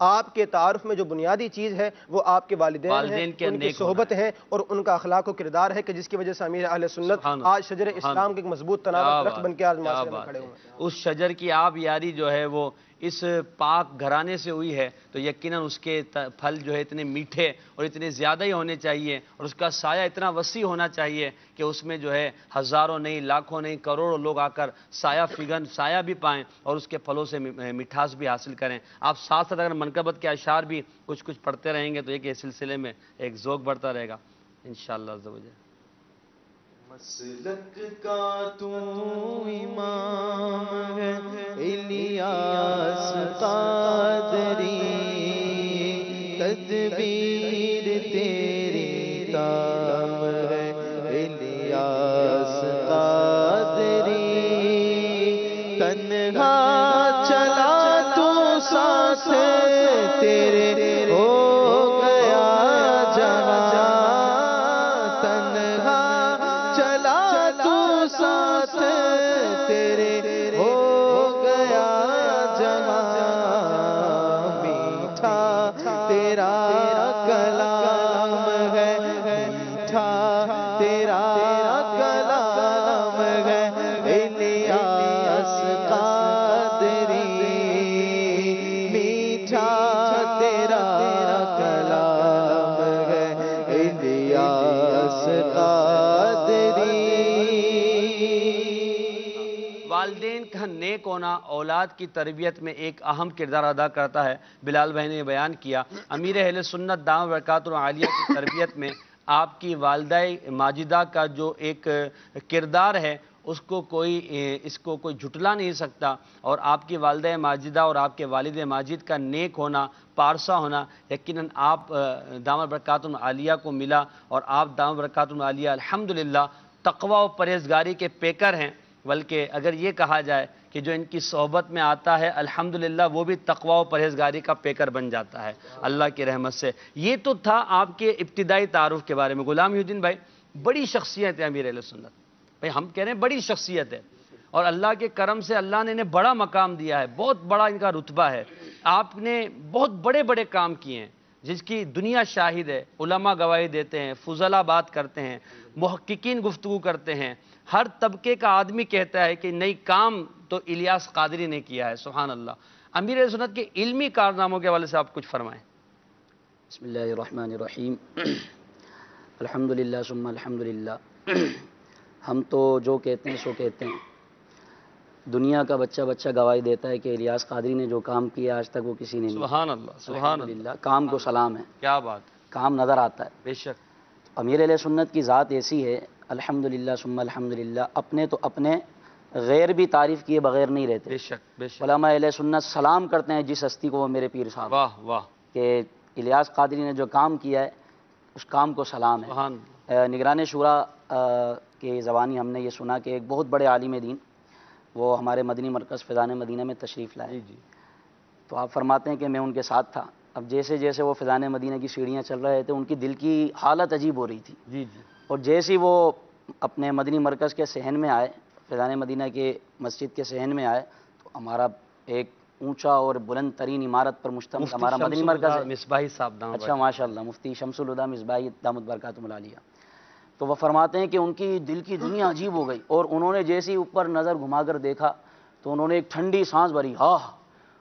آپ کے تعارف میں جو بنیادی چیز ہے وہ آپ کے والدین ہیں، والدین کے ان کی نیک ہونا صحبت ہے اور ان کا اخلاق و کردار ہے کہ جس کی وجہ سے امیر اہل سنت سبحان اللہ، آج شجر سبحان اسلام اللہ، کے ایک مضبوط کیا تناور درخت بات، بن کے آج کیا معاشرے میں بات کھڑے ہے، ہوئے ہیں۔ اس شجر کی آب یاری جو ہے وہ اس پاک گھرانے سے ہوئی ہے تو یقیناً اس کے پھل جو ہے اتنے میٹھے اور اتنے زیادہ ہی ہونے چاہیے اور اس کا سایہ اتنا وسیع ہونا چاہیے کہ اس میں جو ہے ہزاروں نہیں، لاکھوں نہیں، کروڑوں لوگ آ کر سایہ بھی پائیں اور اس کے پھلوں سے مٹھاس بھی حاصل کریں۔ آپ ساتھ ساتھ اگر منقبت کے اشعار بھی کچھ پڑھتے رہیں گے تو ایک سلسلے میں ایک ذوق بڑھتا رہے گا انشاءاللہ عز و جل۔ مسلک کا تو امام ہے الیاس قادری، تدبیر تیری کام ہے الیاس قادری، تنہا چلا تو ساتھ تیرے ہو گیا جہاں، تنہا چلا تو ساتھ تیرے ہو گیا جہاں، میٹھا تیرا کلام ہے، میٹھا تیرا کلام ہے الیاس قادری، میٹھا تیرا کلام ہے الیاس قادری۔ والدین کا نیک ہونا اولاد کی تربیت میں ایک اہم کردار ادا کرتا ہے۔ بلال بھائی نے بیان کیا امیر اہل سنت دامت برکاتہ العالیہ کی تربیت میں آپ کی والدہ ماجدہ کا جو ایک کردار ہے اس کو کوئی جھٹلا نہیں سکتا، اور آپ کی والدہ ماجدہ اور آپ کے والد ماجد کا نیک ہونا، پارسا ہونا یقیناً آپ دامت برکاتہ العالیہ کو ملا، اور آپ دامت برکاتہ العالیہ الحمدللہ تقوی و پرہیزگاری کے پیکر ہیں، بلکہ اگر یہ کہا جائے کہ جو ان کی صحبت میں آتا ہے الحمدللہ وہ بھی تقوی و پرہیزگاری کا پیکر بن جاتا ہے اللہ کی رحمت سے۔ یہ تو تھا آپ کے ابتدائی تعارف کے بارے میں۔ غلام محی الدین بھائی بڑی شخصیت ہے امیر اہل سنت، بھائی ہم کہہ رہے ہیں بڑی شخصیت ہے، اور اللہ کے کرم سے اللہ نے انہیں بڑا مقام دیا ہے، بہت بڑا ان کا رتبہ ہے۔ آپ نے بہت بڑے بڑے کام کیے ہیں جس کی دنیا شاہد ہے، علماء گواہی دیتے ہیں، فضلاء بات کرتے ہیں، محققین گفتگو کرتے ہیں، ہر طبقے کا آدمی کہتا ہے کہ نئی کام تو الیاس قادری نے کیا ہے، سبحان اللہ۔ امیر اہل سنت کے علمی کارناموں کے حوالے سے آپ کچھ فرمائیں۔ بسم اللہ الرحمن الرحیم، الحمدللہ ثم الحمدللہ۔ ہم تو جو کہتے ہیں سو کہتے ہیں، دنیا کا بچہ گواہی دیتا ہے کہ الیاس قادری نے جو کام کیا آج تک وہ کسی نے نہیں۔ سبحان اللہ، سبحان اللہ، الحمدللہ، کام کو سلام ہے، کیا بات ہے، کام نظر آتا ہے۔ بے شک، امیر اہل سنت کی ذات ایسی ہے الحمدللہ ثم الحمدللہ، اپنے تو اپنے، غیر بھی تعریف کیے بغیر نہیں رہتے۔ بے شک، بے شک، علماء اہل سنت سلام کرتے ہیں جس ہستی کو وہ میرے پیر صاحب، واہ واہ، کہ الیاس قادری نے جو کام کیا ہے اس کام کو سلام ہے۔ سبحان، نگران شورا کی زبانی ہم نے یہ سنا کہ ایک بہت بڑے عالم دین وہ ہمارے مدنی مرکز فیضان مدینہ میں تشریف لائے، جی جی، تو آپ فرماتے ہیں کہ میں ان کے ساتھ تھا۔ اب جیسے جیسے وہ فیضان مدینہ کی سیڑھیاں چل رہے تھے ان کی دل کی حالت عجیب ہو رہی تھی، جی جی، اور جیسے ہی وہ اپنے مدنی مرکز کے صحن میں آئے، فیضان مدینہ کے مسجد کے صحن میں آئے، تو ہمارا ایک اونچا اور بلند ترین عمارت پر مشتمل مفتی ہمارا مدنی شمس مرکز الہدیٰ ہے۔ مصباحی صاحب دامت اچھا ماشاء اللہ، مفتی شمس الہدیٰ مصباحی دامت برکاتہم العالیہ، تو وہ فرماتے ہیں کہ ان کی دل کی دنیا عجیب ہو گئی، اور انہوں نے جیسے ہی اوپر نظر گھما کر دیکھا تو انہوں نے ایک ٹھنڈی سانس بھری، ہاں،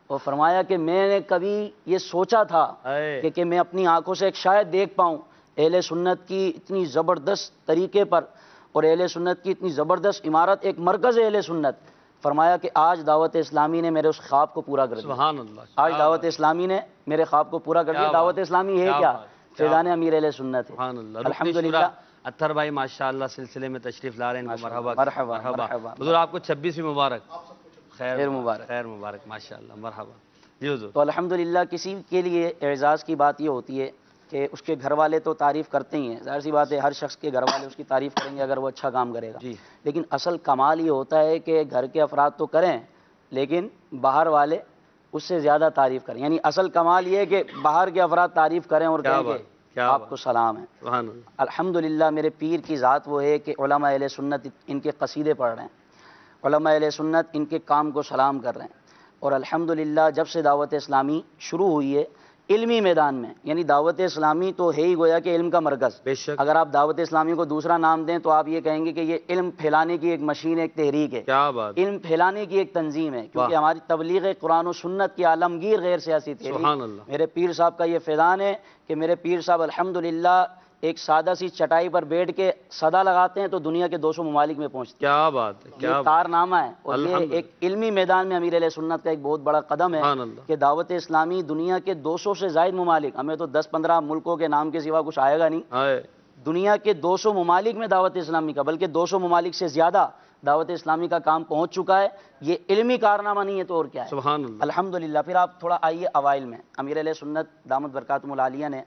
اور فرمایا کہ میں نے کبھی یہ سوچا تھا اے، کہ میں اپنی آنکھوں سے ایک شاید دیکھ پاؤں اہل سنت کی اتنی زبردست طریقے پر، اور اہل سنت کی اتنی زبردست عمارت، ایک مرکز اہل سنت فرمایا کہ آج دعوت اسلامی نے میرے اس خواب کو پورا کر دیا. سبحان اللہ. آج دعوت اسلامی نے میرے خواب کو پورا کر دیا. دعوت اسلامی ہے کیا؟ فیضان امیر علیہ سنت ہے. سبحان اللہ. الحمدللہ. اطہر بھائی ماشاءاللہ سلسلے میں تشریف لا رہے ہیں. مرحبا مرحبا مرحبا. حضور آپ کو 26ویں مبارک. خیر مبارک. خیر مبارک ماشاءاللہ. مرحبا. جی حضور. تو الحمدللہ کسی کے لیے اعزاز کی بات یہ ہوتی ہے کہ اس کے گھر والے تو تعریف کرتے ہی ہیں. ظاہر سی بات ہے ہر شخص کے گھر والے اس کی تعریف کریں گے اگر وہ اچھا کام کرے گا. جی. لیکن اصل کمال یہ ہوتا ہے کہ گھر کے افراد تو کریں لیکن باہر والے اس سے زیادہ تعریف کریں. یعنی اصل کمال یہ ہے کہ باہر کے افراد تعریف کریں اور کہیں کہ آپ کو سلام ہے. سبحان اللہ. الحمدللہ میرے پیر کی ذات وہ ہے کہ علماء اہل سنت ان کے قصیدے پڑھ رہے ہیں. علماء اہل سنت ان کے کام کو سلام کر رہے ہیں. اور الحمدللہ جب سے دعوت اسلامی شروع ہوئی ہے علمی میدان میں، یعنی دعوت اسلامی تو ہے ہی گویا کہ علم کا مرکز. بے شک. اگر آپ دعوت اسلامی کو دوسرا نام دیں تو آپ یہ کہیں گے کہ یہ علم پھیلانے کی ایک مشین، ایک تحریک ہے. کیا بات. علم پھیلانے کی ایک تنظیم ہے کیونکہ ہماری تبلیغ قرآن و سنت کی عالمگیر غیر سیاسی تحریک. سبحان اللہ. میرے پیر صاحب کا یہ فیضان ہے کہ میرے پیر صاحب الحمدللہ ایک سادہ سی چٹائی پر بیٹھ کے صدا لگاتے ہیں تو دنیا کے 200 ممالک میں پہنچتے ہیں. کیا بات ہے. یہ کارنامہ ہے اور یہ ایک علمی میدان میں امیر علیہ سنت کا ایک بہت بڑا قدم ہے کہ دعوت اسلامی دنیا کے 200 سے زائد ممالک، ہمیں تو 10-15 ملکوں کے نام کے سوا کچھ آئے گا نہیں، دنیا کے 200 ممالک میں دعوت اسلامی کا، بلکہ 200 ممالک سے زیادہ دعوت اسلامی کا کام پہنچ چکا ہے. یہ علمی کارنامہ نہیں ہے تو اور کیا ہے. سبحان اللہ. الحمدللہ. پھر آپ تھوڑا آئیے اوائل میں. امیر علیہ سنت دامت برکاتہم العالیہ نے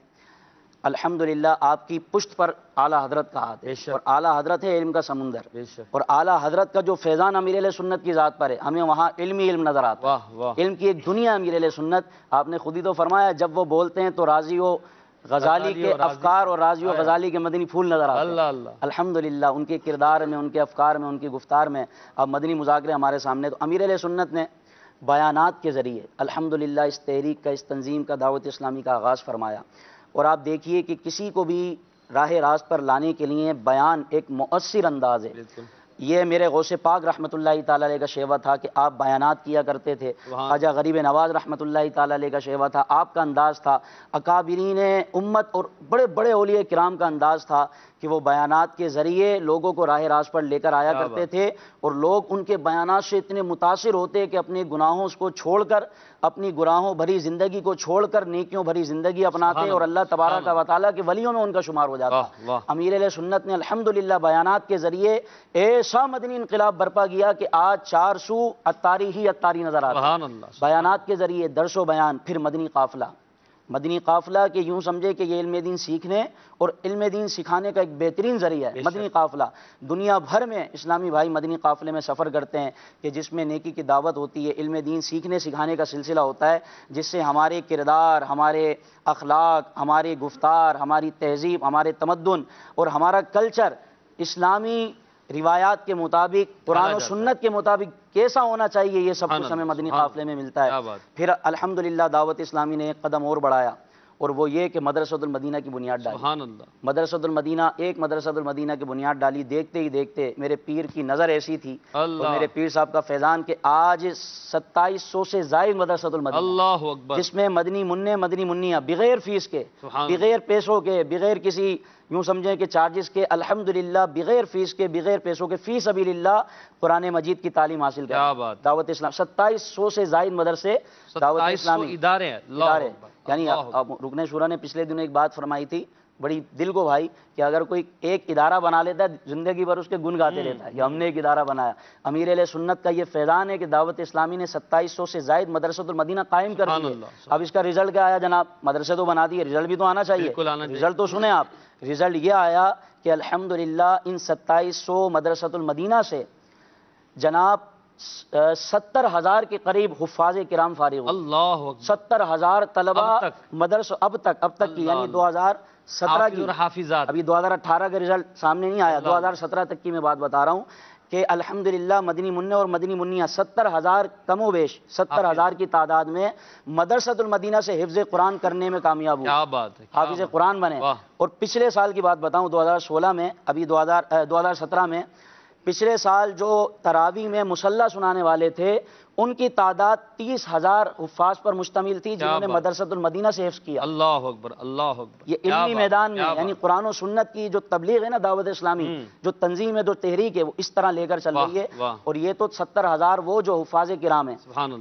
الحمدللہ آپ کی پشت پر اعلیٰ حضرت کا ہاتھ ہے اور اعلیٰ حضرت ہے علم کا سمندر. اور اعلیٰ حضرت کا جو فیضان امیر علیہ سنت کی ذات پر ہے ہمیں وہاں علمی علم نظر آتا ہے. علم کی ایک دنیا امیر علیہ سنت. آپ نے خود ہی تو فرمایا جب وہ بولتے ہیں تو راضی و غزالی کے افکار اور راضی و غزالی کے مدنی پھول نظر آتے ہیں. الحمدللہ ان کے کردار میں، ان کے افکار میں، ان کی گفتار میں. اب مدنی مذاکرے ہمارے سامنے. تو امیر علیہ سنت نے بیانات کے ذریعے الحمدللہ اس تحریک کا، اس تنظیم کا، دعوت اسلامی کا آغاز فرمایا. اور آپ دیکھیے کہ کسی کو بھی راہ راست پر لانے کے لیے بیان ایک مؤثر انداز ہے. یہ میرے غوث پاک رحمۃ اللہ تعالی علیہ کا شیوا تھا کہ آپ بیانات کیا کرتے تھے. خواجہ غریب نواز رحمۃ اللہ تعالی علیہ کا شیوا تھا، آپ کا انداز تھا. اکابرین امت اور بڑے بڑے اولیاء کرام کا انداز تھا کہ وہ بیانات کے ذریعے لوگوں کو راہ راست پر لے کر آیا کرتے تھے اور لوگ ان کے بیانات سے اتنے متاثر ہوتے کہ اپنے گناہوں کو چھوڑ کر، اپنی گناہوں بھری زندگی کو چھوڑ کر نیکیوں بھری زندگی اپناتے اور اللہ تبارک و تعالیٰ کے ولیوں میں ان کا شمار ہو جاتا. امیر علیہ سنت نے الحمدللہ بیانات کے ذریعے ایسا مدنی انقلاب برپا کیا کہ آج 400 اتاری ہی اتاری نظر آتا ہے. بیانات کے ذریعے درس و بیان. پھر مدنی قافلہ. مدنی قافلہ کہ یوں سمجھے کہ یہ علم دین سیکھنے اور علم دین سکھانے کا ایک بہترین ذریعہ ہے مدنی قافلہ. دنیا بھر میں اسلامی بھائی مدنی قافلے میں سفر کرتے ہیں کہ جس میں نیکی کی دعوت ہوتی ہے، علم دین سیکھنے سکھانے کا سلسلہ ہوتا ہے، جس سے ہمارے کردار، ہمارے اخلاق، ہمارے گفتار، ہماری تہذیب، ہمارے تمدن اور ہمارا کلچر اسلامی روایات کے مطابق، قرآن و سنت کے مطابق کیسا ہونا چاہیے، یہ سب کچھ ہمیں مدنی قافلے میں ملتا ہے. پھر الحمدللہ دعوت اسلامی نے ایک قدم اور بڑھایا اور وہ یہ کہ مدرسۃ المدینہ کی بنیاد ڈالی. سبحان اللہ. مدرسۃ المدینہ، ایک مدرسۃ المدینہ کی بنیاد ڈالی. دیکھتے ہی دیکھتے میرے پیر کی نظر ایسی تھی اور میرے پیر صاحب کا فیضان کہ آج 2700 سے زائد مدرسۃ المدینہ، اللہ اکبر، جس میں مدنی منع، مدنی منیاں بغیر فیس کے، بغیر پیسوں کے، بغیر کسی یوں سمجھیں کہ چارجز کے، الحمدللہ بغیر فیس کے، بغیر پیسوں کے، فی سبیل اللہ قرآن مجید کی تعلیم حاصل کریں. دعوت اسلام 2700 سے زائد مدرسے، دعوت اسلامی ادارے. یعنی رکن شورا نے پچھلے دنوں ایک بات فرمائی تھی بڑی دل کو بھائی کہ اگر کوئی ایک ادارہ بنا لیتا ہے زندگی بھر اس کے گن گاتے رہتا ہے کہ ہم نے ایک ادارہ بنایا. امیر علیہ سنت کا یہ فیضان ہے کہ دعوت اسلامی نے 2700 سے زائد مدرسۃ المدینہ قائم کر دی. اب اس کا رزلٹ کیا آیا جناب؟ مدرسے تو بنا دیے، رزلٹ بھی تو آنا چاہیے. رزلٹ تو سنیں آپ. رزلٹ یہ آیا کہ الحمدللہ ان 2700 مدرسۃ المدینہ سے جناب 70,000 کے قریب حفاظ کرام فارغ ہوئے. اللہ اکبر. 70,000 طلبہ مدرسہ اب تک کی، یعنی 2017 کی حافظات. ابھی 2018 کا رزلٹ سامنے نہیں آیا، 2017 تک کی میں بات بتا رہا ہوں کہ الحمدللہ مدنی منع اور مدنی منیہ 70,000 کم و بیش 70,000 کی تعداد میں مدرسۃ المدینہ سے حفظ قرآن کرنے میں کامیاب ہوئے. کیا بات ہے. حافظ قرآن بنے. اور پچھلے سال کی بات بتاؤں 2016 میں، ابھی 2017 میں پچھلے سال جو تراویح میں مصلی سنانے والے تھے ان کی تعداد 30,000 حفاظ پر مشتمل تھی جنہوں نے مدرسۃ المدینہ سے حفظ کیا. اللہ اکبر، اللہ اکبر. یہ علمی میدان میں یعنی قرآن و سنت کی جو تبلیغ ہے نا، دعوت اسلامی جو تنظیم ہے، جو تحریک ہے، وہ اس طرح لے کر چل رہی ہے. اور یہ تو 70,000 وہ جو حفاظ کرام ہیں،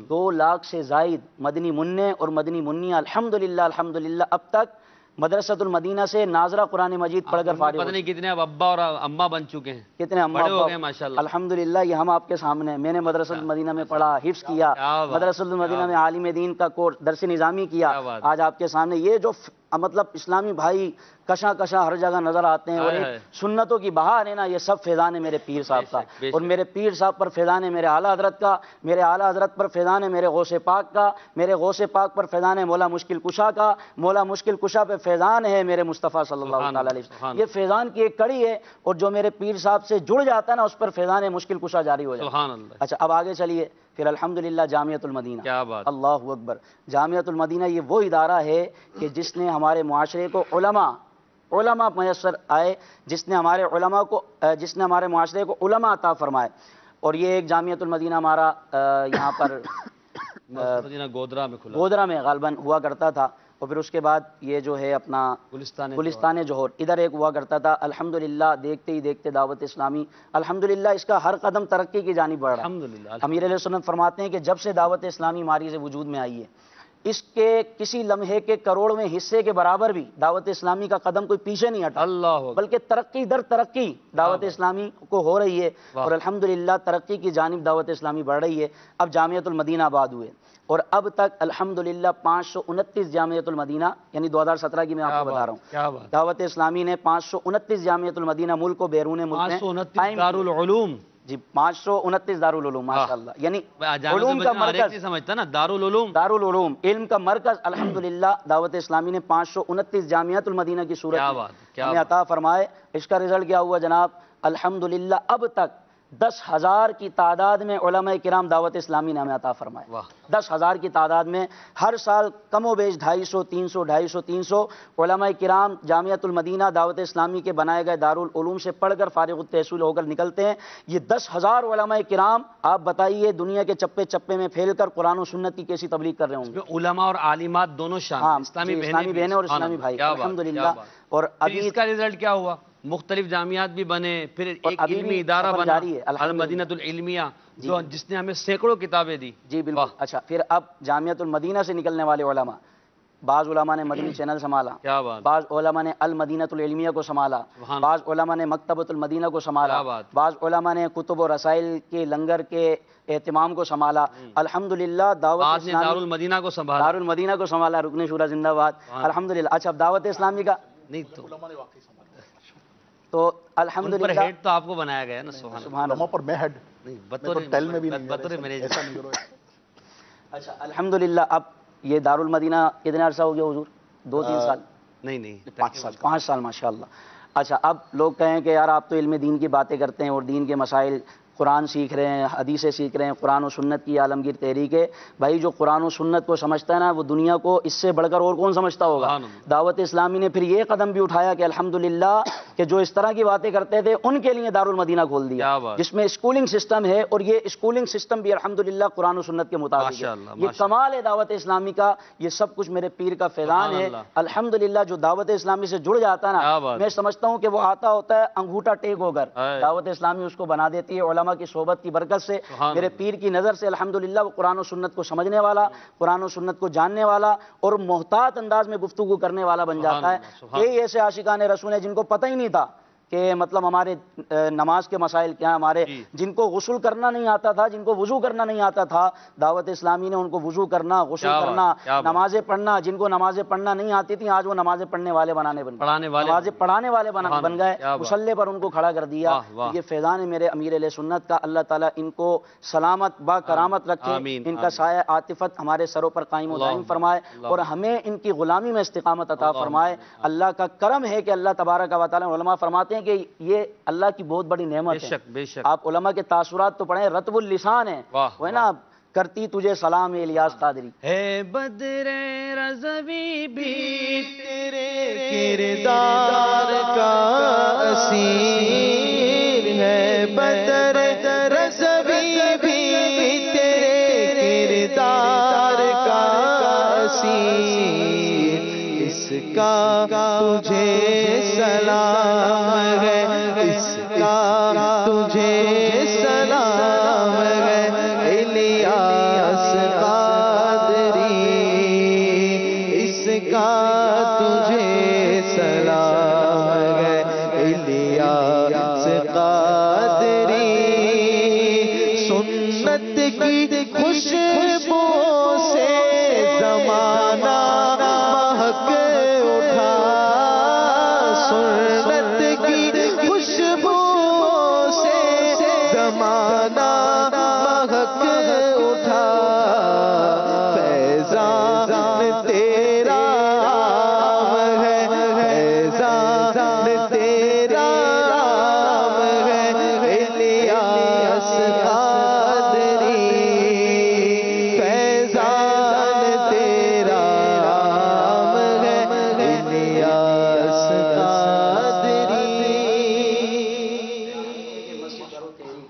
2 لاکھ سے زائد مدنی منع اور مدنی منیہ الحمدللہ اب تک مدرسۃ المدینہ سے ناظرہ قرآن مجید پڑھ کر فارغ. پتہ نہیں کتنے اب ابا اور اماں بن چکے ہیں، کتنے اماں بڑے ہو گئے ماشاءاللہ. الحمدللہ یہ ہم آپ کے سامنے، میں نے مدرسۃ المدینہ میں پڑھا، حفظ کیا، مدرسۃ المدینہ میں عالم دین کا کورس درس نظامی کیا. آج آپ کے سامنے یہ جو مطلب اسلامی بھائی کشاں کشاں ہر جگہ نظر آتے ہیں اور سنتوں کی بہار ہے نا، یہ سب فیضان ہے میرے پیر صاحب کا. اور میرے پیر صاحب پر فیضان ہے میرے اعلیٰ حضرت کا، میرے اعلیٰ حضرت پر فیضان ہے میرے غوث پاک کا، میرے غوث پاک پر فیضان ہے مولا مشکل کشا کا، مولا مشکل کشا پہ فیضان ہے میرے مصطفیٰ صلی اللہ تعالیٰ علیہ وسلم. یہ فیضان کی ایک کڑی ہے اور جو میرے پیر صاحب سے جڑ جاتا ہے نا، اس پر فیضان مشکل کشا جاری ہو جاتا ہے. سبحان اللہ. اچھا اب آگے چلیے پھر الحمدللہ جامعۃ المدینہ. کیا بات. اللہ اکبر. جامعۃ المدینہ یہ وہ ادارہ ہے کہ جس نے ہمارے معاشرے کو علماء میسر آئے، جس نے ہمارے معاشرے کو علماء عطا فرمائے. اور یہ ایک جامعۃ المدینہ ہمارا یہاں پر مدینہ گودرا میں غالباً ہوا کرتا تھا. اور پھر اس کے بعد یہ جو ہے اپنا گلستان جوہر ادھر ایک ہوا کرتا تھا. الحمدللہ دیکھتے ہی دیکھتے دعوت اسلامی الحمدللہ اس کا ہر قدم ترقی کی جانب بڑھ رہا ہے. امیر علیہ سنت فرماتے ہیں کہ جب سے دعوت اسلامی ہماری سے وجود میں آئی ہے، اس کے کسی لمحے کے کروڑویں حصے کے برابر بھی دعوت اسلامی کا قدم کوئی پیچھے نہیں ہٹا، بلکہ ترقی در ترقی دعوت اسلامی کو ہو رہی ہے. اور الحمدللہ ترقی کی جانب دعوت اسلامی بڑھ رہی ہے. اب جامعۃ المدینہ آباد ہوئے اور اب تک الحمدللہ 529 جامعۃ المدینہ، یعنی 2017 کی میں آپ کو بتا رہا ہوں، دعوت اسلامی نے 529 جامعۃ المدینہ ملک و بیرون ملک میں دارالعلوم. جی 529 دارالعلوم ماشاءاللہ، یعنی علوم کا مرکز. سمجھتا نا دارالعلوم علم کا مرکز. الحمدللہ دعوت اسلامی نے 529 جامعۃ المدینہ کی صورت میں ہمیں عطا فرمائے. اس کا رزلٹ کیا ہوا جناب؟ الحمدللہ اب تک 10,000 کی تعداد میں علماء کرام دعوت اسلامی نے ہمیں عطا فرمائے. 10,000 کی تعداد میں ہر سال کم و بیش 250 علماء کرام جامعۃ المدینہ دعوت اسلامی کے بنائے گئے دارالعلوم سے پڑھ کر فارغ التحصیل ہو کر نکلتے ہیں. یہ 10,000 علماء کرام آپ بتائیے دنیا کے چپے چپے میں پھیل کر قرآن و سنت کی کیسی تبلیغ کر رہے ہوں گے. علماء اور عالمات دونوں شامل، اسلامی بہنیں اور اسلامی بھائی الحمدللہ. اور ابھی اس کا رزلٹ کیا ہوا؟ مختلف جامعات بھی بنے، پھر ایک علمی ادارہ بنا المدینہ العلمیہ جس نے ہمیں سینکڑوں کتابیں دی. جی بالکل. اچھا پھر اب جامعۃ المدینہ سے نکلنے والے علماء، بعض علماء نے مدنی چینل سنبھالا، بعض علماء نے المدینہ العلمیہ کو سنبھالا، بعض علماء نے مکتبۃ المدینہ کو سنبھالا، بعض علماء نے کتب و رسائل کے لنگر کے اہتمام کو سنبھالا. الحمدللہ دعوت دارالمدینہ کو سنبھالا، رکن شورا زندہ باد الحمدللہ. اچھا اب دعوت اسلامی کا نہیں تو الحمدللہ ہیڈ تو آپ کو بنایا گیا نا. سبحان اللہ. پر میں ہیڈ نہیں بطور مینیجر. اچھا الحمدللہ اب یہ دارالمدینہ کتنے عرصہ ہو گیا حضور؟ 2-3 سال؟ نہیں 5 سال ماشاءاللہ. اچھا اب لوگ کہیں کہ یار آپ تو علم دین کی باتیں کرتے ہیں اور دین کے مسائل، قرآن سیکھ رہے ہیں، حدیثیں سیکھ رہے ہیں، قرآن و سنت کی عالمگیر تحریک ہے. بھائی جو قرآن و سنت کو سمجھتا ہے نا، وہ دنیا کو اس سے بڑھ کر اور کون سمجھتا ہوگا. دعوت اسلامی نے پھر یہ قدم بھی اٹھایا کہ الحمدللہ کہ جو اس طرح کی باتیں کرتے تھے ان کے لیے دارالمدینہ کھول دیا، جس میں اسکولنگ سسٹم ہے. اور یہ اسکولنگ سسٹم بھی الحمدللہ قرآن و سنت کے مطابق ہے. یہ کمال ہے دعوت اسلامی کا. یہ سب کچھ میرے پیر کا فیضان ہے. الحمدللہ جو دعوت اسلامی سے جڑ جاتا ہے نا، میں سمجھتا ہوں کہ وہ آتا ہوتا ہے انگوٹھا ٹیک ہو کر، دعوت اسلامی اس کو بنا دیتی ہے. علماء کی صحبت کی برکت سے، میرے پیر کی نظر سے الحمدللہ وہ قرآن و سنت کو سمجھنے والا، قرآن و سنت کو جاننے والا اور محتاط انداز میں گفتگو کرنے والا بن جاتا ہے. کئی ایسے عاشقان رسول ہیں جن کو پتہ ہی نہیں تھا کہ مطلب ہمارے نماز کے مسائل کیا ہیں، ہمارے جن کو غسل کرنا نہیں آتا تھا، جن کو وضو کرنا نہیں آتا تھا، دعوت اسلامی نے ان کو وضو کرنا، غسل کرنا، نمازیں پڑھنا، جن کو نمازیں پڑھنا نہیں آتی تھیں آج وہ نمازیں پڑھنے والے نمازیں پڑھانے والے بن گئے. مصلی پر ان کو کھڑا کر دیا. یہ فیضان ہے میرے امیر علیہ سنت کا. اللہ تعالیٰ ان کو سلامت با کرامت رکھے، ان کا سایہ عاطفت ہمارے سروں پر قائم و دائم فرمائے اور ہمیں ان کی غلامی میں استقامت عطا فرمائے. اللہ کا کرم ہے کہ اللہ تبارک و تعالیٰ علماء فرماتے ہیں کہ یہ اللہ کی بہت بڑی نعمت ہے. آپ علماء کے تاثرات تو پڑھیں، رطب اللسان ہے وہ ہے نا، کرتی تجھے سلام الیاس قادری. ہے بدر رضوی بھی تیرے کردار کا اسیر ہے بدر کی خوشبو سے زمانہ مہک اٹھا، سنت کی خوشبو سے زمانہ مہک اٹھا، فیضان تیرا عام ہے، فیضان تیرا عام ہے، الیاس قادری، فیضان تیرا عام ہے، الیاس قادری۔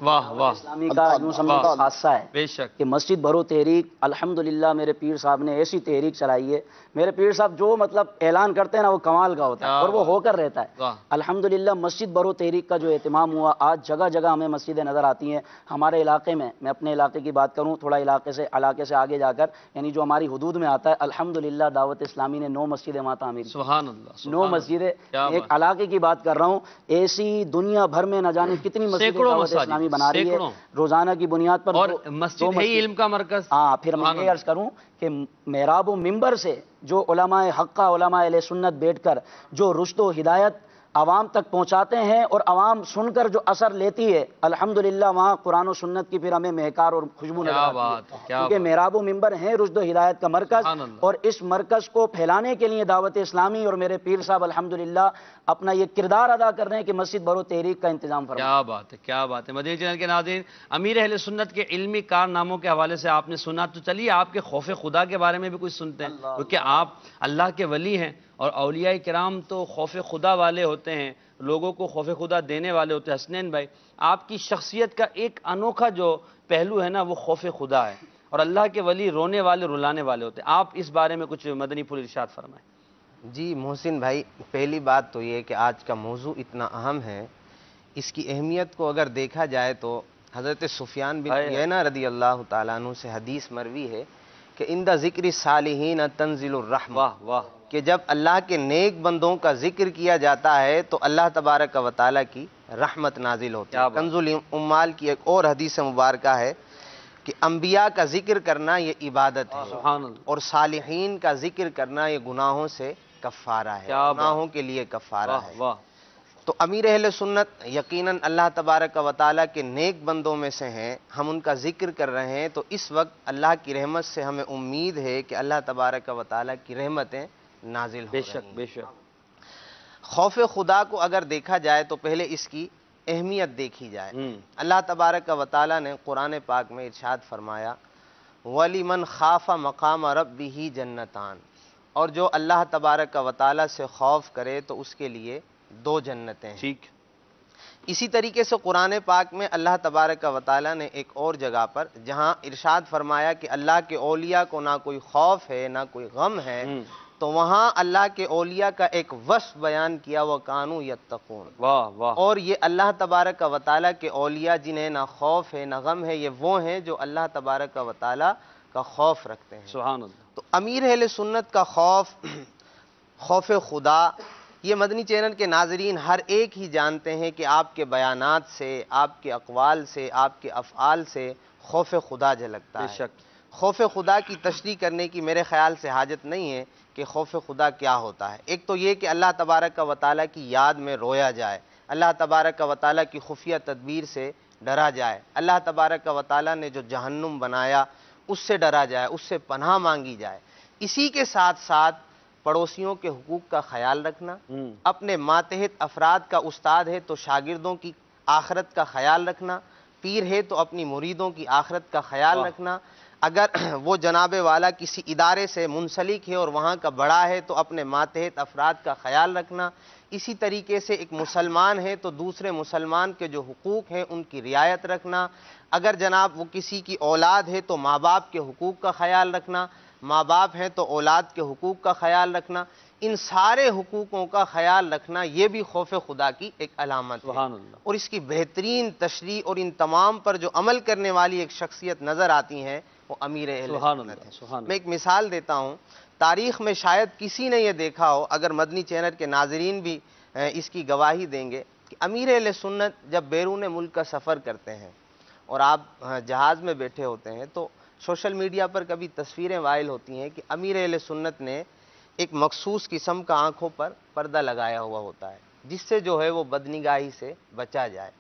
واہ واہ، اسلامی کا یوں سمجھو واہ، خاصہ ہے بے شک، کہ مسجد بھرو تحریک الحمدللہ میرے پیر صاحب نے ایسی تحریک چلائی ہے، میرے پیر صاحب جو مطلب اعلان کرتے ہیں نا وہ کمال کا ہوتا ہے کیا اور وہ بات، ہو کر رہتا ہے۔ واہ، الحمدللہ مسجد بھرو تحریک کا جو اہتمام ہوا، آج جگہ جگہ ہمیں مسجدیں نظر آتی ہیں۔ ہمارے علاقے میں، میں اپنے علاقے کی بات کروں، تھوڑا علاقے سے آگے جا کر یعنی جو ہماری حدود میں آتا ہے، الحمدللہ دعوت اسلامی نے 9 مسجدیں وہاں تعمیر کی، سبحان اللہ، 9 سبحان اللہ، مسجدیں۔ کیا ایک بات، علاقے کی بات کر رہا ہوں، ایسی دنیا بھر میں نہ جانے کتنی مسجدیں سینکڑوں دعوت مساجد، اسلامی بنا رہی ہے سینکڑوں، روزانہ کی بنیاد پر۔ اور دو مسجد ہے ہی علم کا مرکز۔ ہاں، پھر میں سبحان یہ اللہ، عرض کروں کہ محراب و منبر سے جو علماء حقہ، علماء اہل سنت بیٹھ کر جو رشد و ہدایت عوام تک پہنچاتے ہیں اور عوام سن کر جو اثر لیتی ہے، الحمدللہ وہاں قرآن و سنت کی پھر ہمیں مہکار اور خوشبو نظر کیا آتی بات ہے، ہے، کیا کیونکہ بات، محراب و منبر ہیں رشد و ہدایت کا مرکز، سبحان اللہ، اور اس مرکز کو پھیلانے کے لیے دعوت اسلامی اور میرے پیر صاحب الحمدللہ اپنا یہ کردار ادا کر رہے ہیں کہ مسجد بھرو تحریک کا انتظام فرمائیں۔ کیا بات ہے، کیا بات ہے۔ مدنی چینل کے ناظرین، امیر اہل سنت کے علمی کارناموں کے حوالے سے آپ نے سنا، تو چلیے آپ کے خوف خدا کے بارے میں بھی کچھ سنتے ہیں، کیونکہ آپ اللہ کے ولی ہیں اور اولیاء کرام تو خوف خدا والے ہوتے ہیں، لوگوں کو خوف خدا دینے والے ہوتے ہیں۔ حسنین بھائی، آپ کی شخصیت کا ایک انوکھا جو پہلو ہے نا وہ خوف خدا ہے، اور اللہ کے ولی رونے والے رلانے والے ہوتے ہیں۔ آپ اس بارے میں کچھ مدنی پھول ارشاد فرمائیں۔ جی محسن بھائی، پہلی بات تو یہ کہ آج کا موضوع اتنا اہم ہے، اس کی اہمیت کو اگر دیکھا جائے تو حضرت سفیان بن عیینہ رضی اللہ تعالیٰ عنہ سے حدیث مروی ہے کہ عند ذکر صالحین تنزل الرحمہ، واہ واہ، کہ جب اللہ کے نیک بندوں کا ذکر کیا جاتا ہے تو اللہ تبارک و تعالیٰ کی رحمت نازل ہوتی کیا ہے۔ بات، کنز الامال کی ایک اور حدیث مبارکہ ہے کہ انبیاء کا ذکر کرنا یہ عبادت ہے، سبحان اللہ، اور صالحین کا ذکر کرنا یہ گناہوں سے کفارہ ہے، کیا بات، گناہوں کے لیے کفارہ واہ ہے۔ واہ، تو امیر اہل سنت یقیناً اللہ تبارک و تعالیٰ کے نیک بندوں میں سے ہیں، ہم ان کا ذکر کر رہے ہیں، تو اس وقت اللہ کی رحمت سے ہمیں امید ہے کہ اللہ تبارک و تعالیٰ کی رحمتیں نازل ہو بے رہی شک ہیں۔ بے شک، خوف خدا کو اگر دیکھا جائے تو پہلے اس کی اہمیت دیکھی جائے۔ اللہ تبارک و تعالیٰ نے قرآن پاک میں ارشاد فرمایا وَلِمَنْ خَافَ مَقَامَ رَبِّهِ جَنَّتَانِ، اور جو اللہ تبارک و تعالیٰ سے خوف کرے تو اس کے لیے 2 جنتیں ہیں۔ ٹھیک، اسی طریقے سے قرآن پاک میں اللہ تبارک و تعالیٰ نے ایک اور جگہ پر جہاں ارشاد فرمایا کہ اللہ کے اولیاء کو نہ کوئی خوف ہے نہ کوئی غم ہے، تو وہاں اللہ کے اولیاء کا ایک وصف بیان کیا وَكَانُوا يَتَّقُونَ، واہ واہ، اور یہ اللہ تبارک و تعالیٰ کے اولیاء جنہیں نہ خوف ہے نہ غم ہے، یہ وہ ہیں جو اللہ تبارک و تعالیٰ کا خوف رکھتے ہیں۔ سبحان اللہ، تو امیر اہل سنت کا خوف خدا، یہ مدنی چینل کے ناظرین ہر ایک ہی جانتے ہیں کہ آپ کے بیانات سے، آپ کے اقوال سے، آپ کے افعال سے خوف خدا جھلکتا بے ہے۔ شک، خوف خدا کی تشریح کرنے کی میرے خیال سے حاجت نہیں ہے کہ خوف خدا کیا ہوتا ہے۔ ایک تو یہ کہ اللہ تبارک و تعالیٰ کی یاد میں رویا جائے، اللہ تبارک و تعالیٰ کی خفیہ تدبیر سے ڈرا جائے، اللہ تبارک و تعالیٰ نے جو جہنم بنایا اس سے ڈرا جائے، اس سے پناہ مانگی جائے۔ اسی کے ساتھ ساتھ پڑوسیوں کے حقوق کا خیال رکھنا، اپنے ماتحت افراد کا استاد ہے تو شاگردوں کی آخرت کا خیال رکھنا، پیر ہے تو اپنی مریدوں کی آخرت کا خیال رکھنا، اگر وہ جناب والا کسی ادارے سے منسلک ہے اور وہاں کا بڑا ہے تو اپنے ماتحت افراد کا خیال رکھنا، اسی طریقے سے ایک مسلمان ہے تو دوسرے مسلمان کے جو حقوق ہیں ان کی رعایت رکھنا، اگر جناب وہ کسی کی اولاد ہے تو ماں باپ کے حقوق کا خیال رکھنا، ماں باپ ہیں تو اولاد کے حقوق کا خیال رکھنا، ان سارے حقوقوں کا خیال رکھنا یہ بھی خوف خدا کی ایک علامت ہے۔ سبحان اللہ، اور اس کی بہترین تشریح اور ان تمام پر جو عمل کرنے والی ایک شخصیت نظر آتی ہے وہ امیر اہل سبحان سنت اللہ، ہے۔ سبحان میں اللہ، ایک مثال دیتا ہوں، تاریخ میں شاید کسی نے یہ دیکھا ہو، اگر مدنی چینل کے ناظرین بھی اس کی گواہی دیں گے کہ امیر اہل سنت جب بیرون ملک کا سفر کرتے ہیں اور آپ جہاز میں بیٹھے ہوتے ہیں تو سوشل میڈیا پر کبھی تصویریں وائرل ہوتی ہیں کہ امیر اہل سنت نے ایک مخصوص قسم کا آنکھوں پر پردہ لگایا ہوا ہوتا ہے جس سے جو ہے وہ بدنگاہی سے بچا جائے.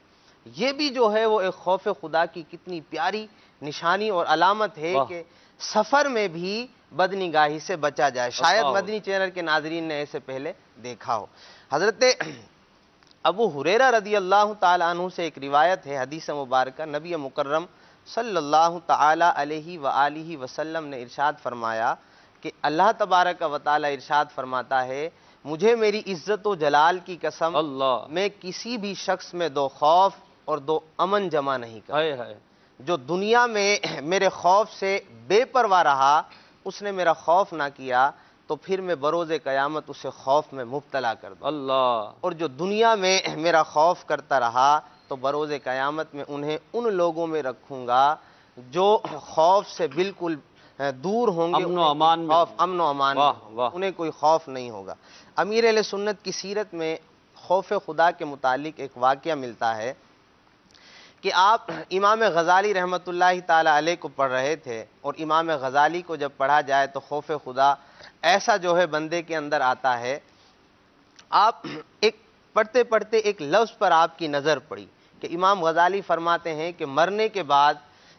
یہ بھی جو ہے وہ ایک خوف خدا کی کتنی پیاری نشانی اور علامت ہے کہ سفر میں بھی بدنگاہی سے بچا جائے. شاید مدنی چینل کے ناظرین نے ایسے پہلے دیکھا ہو. حضرت ابو ہریرہ رضی اللہ تعالیٰ عنہ سے ایک روایت ہے، حدیث مبارکہ، نبی مکرم صلی اللہ تعالیٰ علیہ وآلہ وسلم نے ارشاد فرمایا کہ اللہ تبارک و تعالیٰ ارشاد فرماتا ہے مجھے میری عزت و جلال کی قسم میں کسی بھی شخص میں دو خوف اور دو امن جمع نہیں کرتا. جو دنیا میں میرے خوف سے بے پرواہ رہا، اس نے میرا خوف نہ کیا تو پھر میں بروز قیامت اسے خوف میں مبتلا کر دوں. اور جو دنیا میں میرا خوف کرتا رہا تو بروز قیامت میں انہیں ان لوگوں میں رکھوں گا جو خوف سے بالکل دور ہوں گے، امن و امان میں انہیں کوئی خوف نہیں ہوگا. امیر اہل سنت کی سیرت میں خوف خدا کے متعلق ایک واقعہ ملتا ہے کہ آپ امام غزالی رحمۃ اللہ تعالی علیہ کو پڑھ رہے تھے، اور امام غزالی کو جب پڑھا جائے تو خوف خدا ایسا جو ہے بندے کے اندر آتا ہے. آپ ایک پڑھتے پڑھتے ایک لفظ پر آپ کی نظر پڑی کہ امام غزالی فرماتے ہیں کہ مرنے کے بعد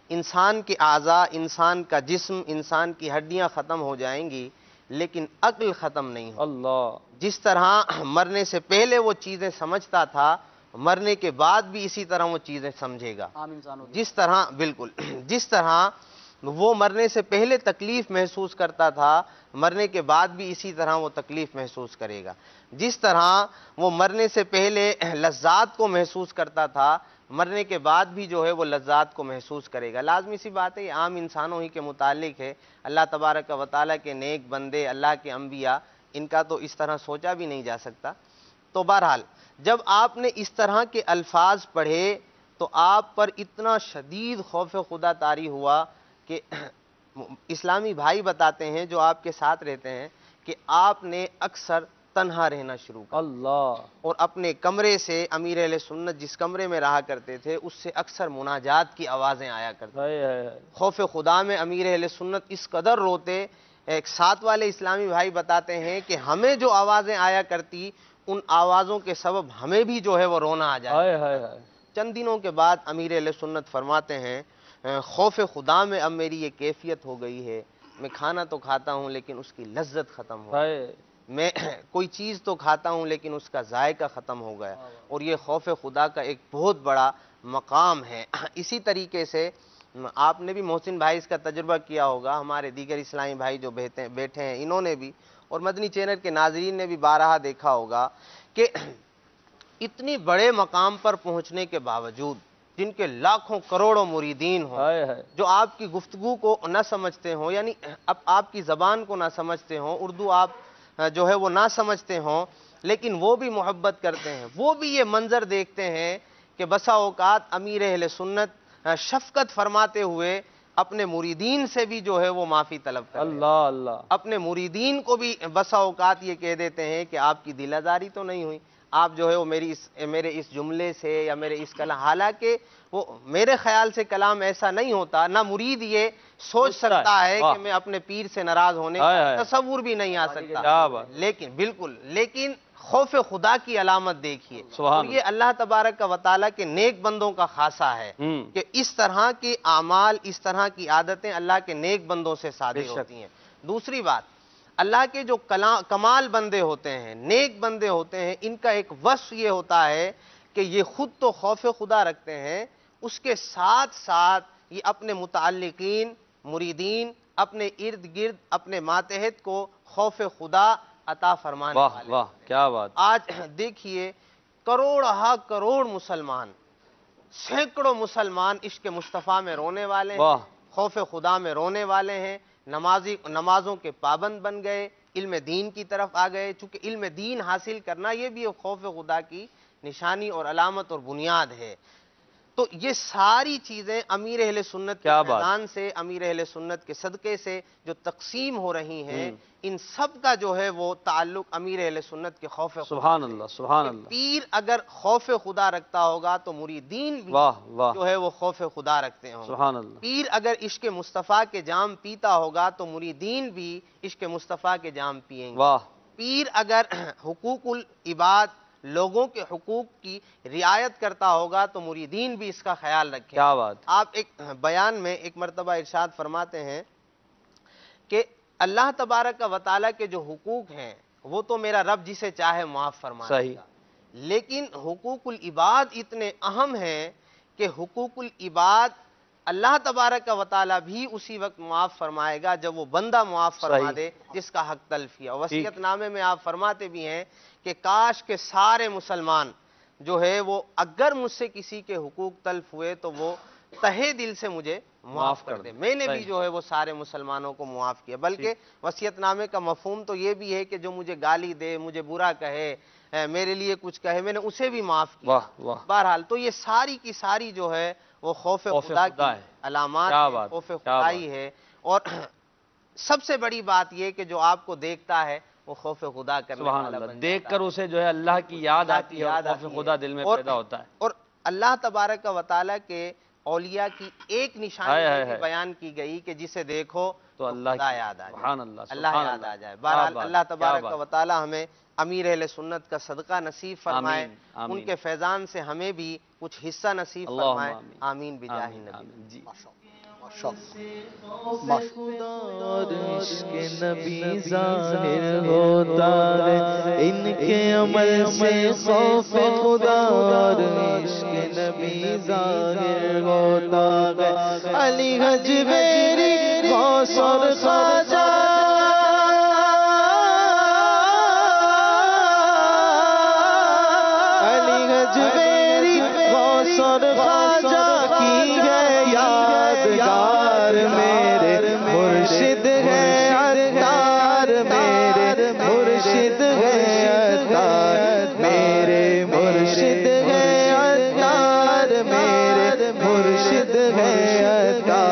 انسان کے اعضاء، انسان کا جسم، انسان کی ہڈیاں ختم ہو جائیں گی لیکن عقل ختم نہیں ہو. جس طرح مرنے سے پہلے وہ چیزیں سمجھتا تھا، مرنے کے بعد بھی اسی طرح وہ چیزیں سمجھے گا. جس طرح بالکل جس طرح وہ مرنے سے پہلے تکلیف محسوس کرتا تھا، مرنے کے بعد بھی اسی طرح وہ تکلیف محسوس کرے گا. جس طرح وہ مرنے سے پہلے لذات کو محسوس کرتا تھا، مرنے کے بعد بھی جو ہے وہ لذات کو محسوس کرے گا. لازمی سی بات ہے، یہ عام انسانوں ہی کے متعلق ہے. اللہ تبارک و تعالیٰ کے نیک بندے، اللہ کے انبیاء، ان کا تو اس طرح سوچا بھی نہیں جا سکتا. تو بہرحال جب آپ نے اس طرح کے الفاظ پڑھے تو آپ پر اتنا شدید خوف خدا طاری ہوا کہ اسلامی بھائی بتاتے ہیں جو آپ کے ساتھ رہتے ہیں کہ آپ نے اکثر تنہا رہنا شروع کیا اور اپنے کمرے سے، امیر اہل سنت جس کمرے میں رہا کرتے تھے اس سے اکثر مناجات کی آوازیں آیا کرتی. خوف خدا میں امیر اہل سنت اس قدر روتے. ایک ساتھ والے اسلامی بھائی بتاتے ہیں کہ ہمیں جو آوازیں آیا کرتی ان آوازوں کے سبب ہمیں بھی جو ہے وہ رونا آ جائے. چند دنوں کے بعد امیر اہل سنت فرماتے ہیں خوف خدا میں اب میری یہ کیفیت ہو گئی ہے، میں کھانا تو کھاتا ہوں لیکن اس کی لذت ختم ہو گئی، میں کوئی چیز تو کھاتا ہوں لیکن اس کا ذائقہ ختم ہو گیا. اور یہ خوف خدا کا ایک بہت بڑا مقام ہے. اسی طریقے سے آپ نے بھی محسن بھائی اس کا تجربہ کیا ہوگا، ہمارے دیگر اسلامی بھائی جو بیٹھے ہیں انہوں نے بھی، اور مدنی چینل کے ناظرین نے بھی بارہا دیکھا ہوگا کہ اتنی بڑے مقام پر پہنچنے کے باوجود جن کے لاکھوں کروڑوں مریدین ہوں، جو آپ کی گفتگو کو نہ سمجھتے ہوں، یعنی اب آپ کی زبان کو نہ سمجھتے ہوں، اردو آپ جو ہے وہ نہ سمجھتے ہوں، لیکن وہ بھی محبت کرتے ہیں، وہ بھی یہ منظر دیکھتے ہیں کہ بسا اوقات امیر اہل سنت شفقت فرماتے ہوئے اپنے مریدین سے بھی جو ہے وہ معافی طلب کرتے ہیں. اپنے مریدین کو بھی بسا اوقات یہ کہہ دیتے ہیں کہ آپ کی دل آزاری تو نہیں ہوئی، آپ جو ہے وہ میرے اس جملے سے یا میرے اس کلام، حالانکہ وہ میرے خیال سے کلام ایسا نہیں ہوتا، نہ مرید یہ سوچ سکتا ہے کہ میں اپنے پیر سے ناراض ہونے کا تصور بھی نہیں آ سکتا. لیکن خوف خدا کی علامت دیکھیے، اور یہ اللہ تبارک و تعالیٰ کے نیک بندوں کا خاصہ ہے کہ اس طرح کے اعمال، اس طرح کی عادتیں اللہ کے نیک بندوں سے صادر ہوتی ہیں. دوسری بات، اللہ کے جو کمال بندے ہوتے ہیں، نیک بندے ہوتے ہیں، ان کا ایک وصف یہ ہوتا ہے کہ یہ خود تو خوف خدا رکھتے ہیں، اس کے ساتھ ساتھ یہ اپنے متعلقین، مریدین، اپنے ارد گرد، اپنے ماتحت کو خوف خدا عطا فرمانے والے. واہ کیا بات. آج دیکھیے کروڑ مسلمان، سینکڑوں مسلمان عشق مصطفیٰ میں رونے والے ہیں، خوف خدا میں رونے والے ہیں، نمازوں کے پابند بن گئے، علم دین کی طرف آ گئے. چونکہ علم دین حاصل کرنا یہ بھی خوف خدا کی نشانی اور علامت اور بنیاد ہے. تو یہ ساری چیزیں امیر اہل سنت کے کیا بات۔ فیضان سے، امیر اہل سنت کے صدقے سے جو تقسیم ہو رہی ہیں، ان سب کا جو ہے وہ تعلق امیر اہل سنت کے خوف خدا سبحان سے۔ اللہ، سبحان کہ اللہ، پیر اگر خوف خدا رکھتا ہوگا تو مریدین بھی واہ واہ، جو ہے وہ خوف خدا رکھتے ہوں گے۔ سبحان اللہ، پیر اگر عشق مصطفیٰ کے جام پیتا ہوگا تو مریدین بھی عشق مصطفیٰ کے جام پیئیں گے۔ واہ، پیر اگر حقوق العباد، لوگوں کے حقوق کی رعایت کرتا ہوگا تو مریدین بھی اس کا خیال رکھیں۔ کیا بات، آپ ایک بیان میں ایک مرتبہ ارشاد فرماتے ہیں کہ اللہ تبارک و تعالیٰ کے جو حقوق ہیں وہ تو میرا رب جسے چاہے معاف فرما دے صحیح، گا، لیکن حقوق العباد اتنے اہم ہیں کہ حقوق العباد اللہ تبارک و تعالیٰ بھی اسی وقت معاف فرمائے گا جب وہ بندہ معاف فرما صحیح۔ دے جس کا حق تلف کیا۔ وصیت نامے میں آپ فرماتے بھی ہیں کہ کاش کے سارے مسلمان جو ہے وہ اگر مجھ سے کسی کے حقوق تلف ہوئے تو وہ تہے دل سے مجھے معاف کر دے۔ میں نے بھی صحیح۔ جو ہے وہ سارے مسلمانوں کو معاف کیا، بلکہ وصیت نامے کا مفہوم تو یہ بھی ہے کہ جو مجھے گالی دے، مجھے برا کہے، میرے لیے کچھ کہے، میں نے اسے بھی معاف کیا۔ واہ واہ، بہرحال تو یہ ساری کی ساری جو ہے وہ خوف خوف خدا خدا کی ہے۔ علامات کیا ہیں، بات، خوف کیا خدائی بات۔ ہے۔ اور سب سے بڑی بات یہ کہ جو آپ کو دیکھتا ہے وہ خوف خدا کرنے سبحان والا اللہ، بن دیکھ جاتا کر ہے۔ اسے جو ہے اللہ کی یاد اللہ آتی کی ہے یاد اور آتی خوف ہے۔ خدا دل میں اور- پیدا ہوتا ہے۔ اور اللہ تبارک و تعالیٰ کے اولیاء کی ایک نشانی ہائے ہائے یہ بھی ہائے۔ بیان کی گئی کہ جسے دیکھو تو اللہ خدا کی- یاد آ جائے، سبحان اللہ، اللہ سبحان یاد اللہ۔ آ جائے۔ کیا بہرحال بات، اللہ کیا تبارک بات۔ و تعالیٰ ہمیں امیر اہل سنت کا صدقہ نصیب فرمائے، آمین، آمین۔ ان کے فیضان سے ہمیں بھی کچھ حصہ نصیب اللہم فرمائے۔ آمین، آمین بجاہ آمین، النبی۔ آمین، جی۔ خدا اور عشق نبی ظاہر ہوتا ہے، ان کے عمل سے خوف خدا اور عشق نبی ظاہر ہوتا ہے۔ علی حجویری غوث اور خواجہ علی حجویری غوث اور خواجہ کی ہے یادگار، میرے مرشد ہے عطار، میرے مرشد ہے عطار، میرے مرشد ہے عطار، میرے مرشد ہے عطار۔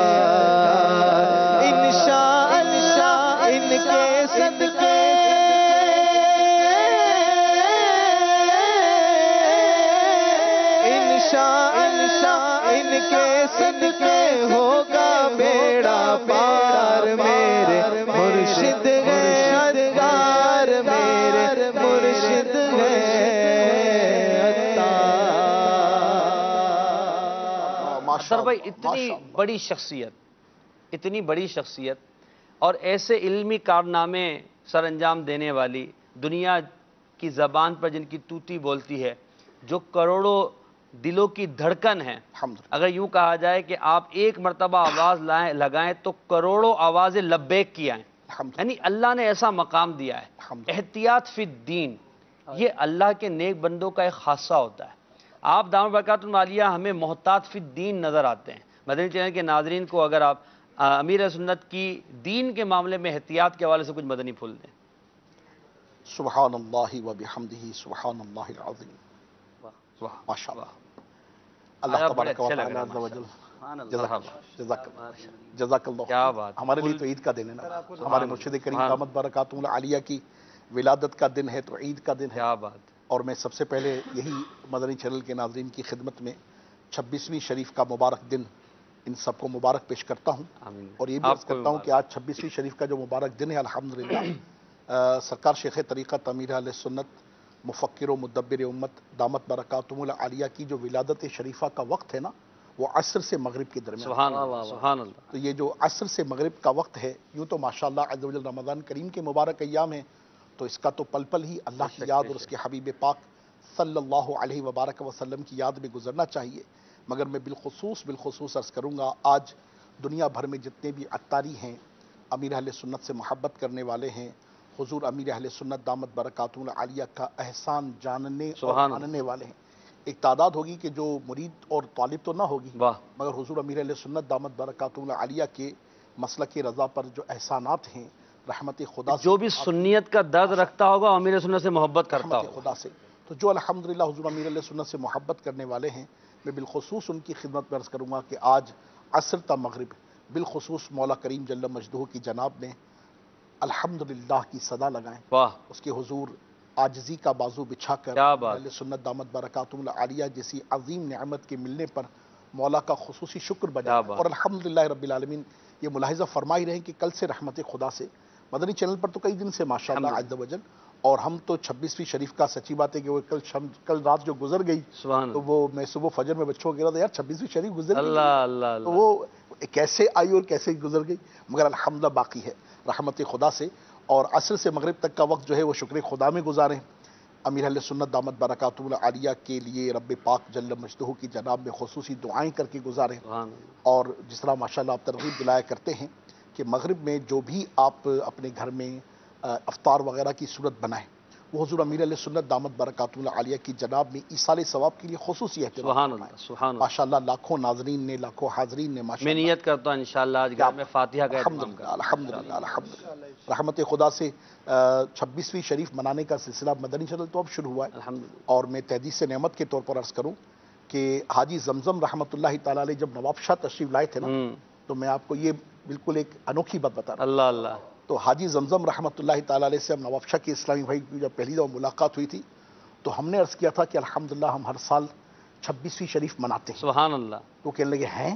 انشاءاللہ ان کے صدقے انشاءاللہ ان کے صدقے ہوگا بیڑا پار، میرے مرشد ہے عطار، میرے مرشد ہے عطار۔ اختر بھائی، اتنی بڑی شخصیت، اتنی بڑی شخصیت اور ایسے علمی کارنامے سر انجام دینے والی، دنیا کی زبان پر جن کی توتی بولتی ہے، جو کروڑوں دلوں کی دھڑکن ہے، اگر یوں کہا جائے کہ آپ ایک مرتبہ آواز لگائیں تو کروڑوں آوازیں لبیک کی آئیں، یعنی اللہ نے ایسا مقام دیا ہے۔ احتیاط فی الدین، یہ اللہ کے نیک بندوں کا ایک خاصہ ہوتا ہے۔ آپ دامت برکاتہ عالیہ ہمیں محتاط فی الدین نظر آتے ہیں۔ مدنی چینل کے ناظرین کو اگر آپ امیر سنت کی دین کے معاملے میں احتیاط کے حوالے سے کچھ مدنی پھول دیں۔ سبحان اللہ و بحمدہ، سبحان اللہ العظیم۔ واہ، ماشاءاللہ، واہ، اللہ بڑے تبارک و اچھے لگ تعالی رہے عز و ہیں، جل سبحان اللہ۔ جزاک اللہ، جزاک اللہ۔ کیا بات، ہمارے لیے تو عید کا دن ہے نا، ہمارے مرشد کریم دامت برکاتہ العالیہ کی ولادت کا دن ہے تو عید کا دن ہے۔ کیا بات، اور میں سب سے پہلے یہی مدنی چینل کے ناظرین کی خدمت میں 26ویں شریف کا مبارک دن ان سب کو مبارک پیش کرتا ہوں، آمین۔ اور یہ بھی آپ عرض کو کرتا ہوں مبارک۔ کہ آج 26ویں شریف کا جو مبارک دن ہے الحمدللہ سرکار شیخ طریقت امیر اہل سنت مفکر و مدبر امت دامت برکاتہم العالیہ کی جو ولادت شریفہ کا وقت ہے نا، وہ عصر سے مغرب کے درمیان، سبحان اللہ، سبحان اللہ۔ تو یہ جو عصر سے مغرب کا وقت ہے، یوں تو ماشاءاللہ عز و جل رمضان کریم کے مبارک ایام ہیں، تو اس کا تو پل پل ہی اللہ کی یاد اور اس کے حبیب پاک صلی اللہ علیہ وبارک وسلم کی یاد میں گزرنا چاہیے۔ مگر میں بالخصوص عرض کروں گا، آج دنیا بھر میں جتنے بھی عطاری ہیں، امیر اہل سنت سے محبت کرنے والے ہیں، حضور امیر اہل سنت دامت برکاتہ العالیہ کا احسان جاننے اور سبحان اللہ۔ ماننے والے ہیں، ایک تعداد ہوگی کہ جو مرید اور طالب تو نہ ہوگی، واہ، مگر حضور امیر اہل سنت دامت برکاتہ العالیہ کے مسلک رضا پر جو احسانات ہیں رحمت خدا سے، جو بھی سنیت کا درد رکھتا ہوگا امیر سنت سے محبت کرتا رحمت ہوگا۔ خدا سے، تو جو الحمدللہ حضور امیر علیہ سنت سے محبت کرنے والے ہیں، میں بالخصوص ان کی خدمت میں عرض کروں گا کہ آج عصر تا مغرب بالخصوص مولا کریم جل مجدہ کی جناب نے الحمدللہ کی صدا لگائیں، واہ اس کے حضور عاجزی کا بازو بچھا کر کیا بات۔ اہل سنت دامت برکاتہم العالیہ جیسی عظیم نعمت کے ملنے پر مولا کا خصوصی شکر کیا بجائے، بات۔ اور الحمدللہ رب العالمین یہ ملاحظہ فرمائی رہے کہ کل سے رحمت خدا سے مدنی چینل پر تو کئی دن سے ماشاءاللہ عز و جل، اور ہم تو 26ویں شریف کا سچی بات ہے کہ وہ کل رات جو گزر گئی سبحان تو اللہ، وہ میں صبح فجر میں بچوں کو کہہ رہا تھا یار 26ویں شریف گزر گئی، اللہ اللہ تو اللہ، وہ کیسے آئی اور کیسے گزر گئی، مگر الحمدللہ باقی ہے رحمت خدا سے، اور عصر سے مغرب تک کا وقت جو ہے وہ شکر خدا میں گزاریں، امیر اہل سنت دامت برکاتہم العالیہ کے لیے رب پاک جل مجدہ کی جناب میں خصوصی دعائیں کر کے گزاریں، سبحان اللہ، اور جس طرح ماشاءاللہ آپ ترغیب دلایا کرتے ہیں کہ مغرب میں جو بھی آپ اپنے گھر میں افطار وغیرہ کی صورت بنائیں وہ حضور امیر علیہ سنت دامت برکاتہم العالیہ کی جناب میں ایصال ثواب کے لیے خصوصی اہتمام سبحان فرمائیں۔ اللہ، سبحان اللہ۔ ماشاءاللہ لاکھوں ناظرین نے، لاکھوں حاضرین نے میں ماشاءاللہ نیت کرتا ہوں انشاءاللہ آج گھر میں فاتحہ کا اہتمام الحمدللہ کروں الحمدللہ الحمدللہ رحمت خدا سے 26ویں شریف منانے کا سلسلہ مدنی چینل تو اب شروع ہوا ہے، الحمدللہ، اور میں تحدیث نعمت کے طور پر عرض کروں کہ حاجی زمزم رحمۃ اللہ تعالیٰ علیہ جب نواب شاہ تشریف لائے تھے نا، تو میں آپ کو یہ بالکل ایک انوکھی بات بتا رہا ہوں، اللہ اللہ، تو حاجی زمزم رحمۃ اللہ تعالیٰ علیہ سے ہم نواب شاہ کے اسلامی بھائی کی جب پہلی دفعہ ملاقات ہوئی تھی تو ہم نے عرض کیا تھا کہ الحمدللہ ہم ہر سال 26ویں شریف مناتے ہیں، سبحان اللہ، تو کہنے لگے ہیں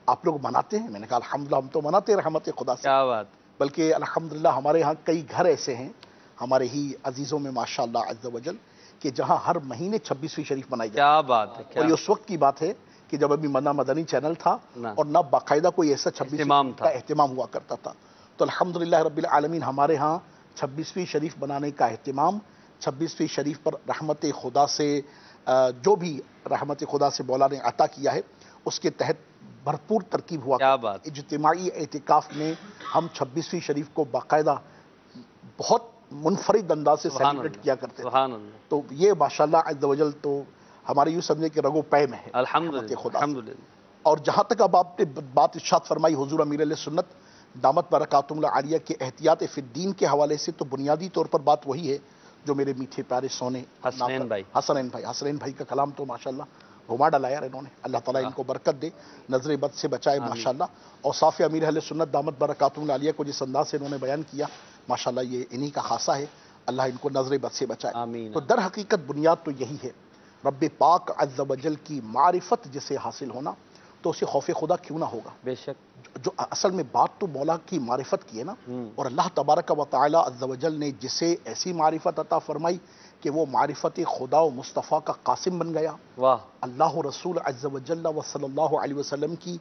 آپ لوگ مناتے ہیں؟ میں نے کہا الحمدللہ ہم تو مناتے ہیں رحمت خدا سے، کیا بات، بلکہ الحمدللہ ہمارے ہاں کئی گھر ایسے ہیں ہمارے ہی عزیزوں میں ماشاءاللہ عز و جل کہ جہاں ہر مہینے 26ویں شریف منائی جاتی ہے، کیا بات ہے، کیا اور یہ اس وقت کی بات ہے کہ جب ابھی مدنی چینل تھا نہ۔ اور نہ باقاعدہ کوئی ایسا 26ویں اہتمام شریف تھا۔ کا اہتمام ہوا کرتا تھا، تو الحمدللہ رب العالمین ہمارے ہاں 26ویں شریف بنانے کا اہتمام 26ویں شریف پر رحمت خدا سے جو بھی رحمت خدا سے مولا نے عطا کیا ہے اس کے تحت بھرپور ترکیب ہوا کیا کرتی ہے۔ بات۔ اجتماعی اعتکاف میں ہم 26ویں شریف کو باقاعدہ بہت منفرد انداز سے سبحان سیلیبریٹ اللہ، کیا کرتے تھے، سبحان اللہ، تو یہ ماشاءاللہ عز و جل تو ہمارے یوں سمجھے کہ رگو پے میں ہے الحمدللہ، رحمت خدا سے۔ الحمدللہ، اور جہاں تک اب آپ نے بات ارشاد فرمائی حضور امیر علیہ سنت دامت برکاتہم العالیہ کے احتیاط فی الدین کے حوالے سے، تو بنیادی طور پر بات وہی ہے جو میرے میٹھے پیارے سونے حسنین بھائی، حسنین بھائی کا کلام تو ماشاءاللہ گھما ڈالا یار انہوں نے، اللہ تعالیٰ ان کو برکت دے، نظر بد سے بچائے ماشاءاللہ، اور صاف امیر اہل سنت دامت برکاتہم العالیہ کو جس انداز سے انہوں نے بیان کیا ماشاءاللہ یہ انہی کا خاصہ ہے، اللہ ان کو نظر بد سے بچائے۔ آمین۔ تو در حقیقت بنیاد تو یہی ہے، رب پاک عز و جل کی معرفت جسے حاصل ہونا تو اسے خوف خدا کیوں نہ ہوگا، بے شک، جو اصل میں بات تو مولا کی معرفت کی ہے نا، اور اللہ تبارک و تعالی عز و جل نے جسے ایسی معرفت عطا فرمائی کہ وہ معرفت خدا و مصطفیٰ کا قاسم بن گیا، واہ، اللہ رسول عز و جل و صلی اللہ علیہ وسلم کی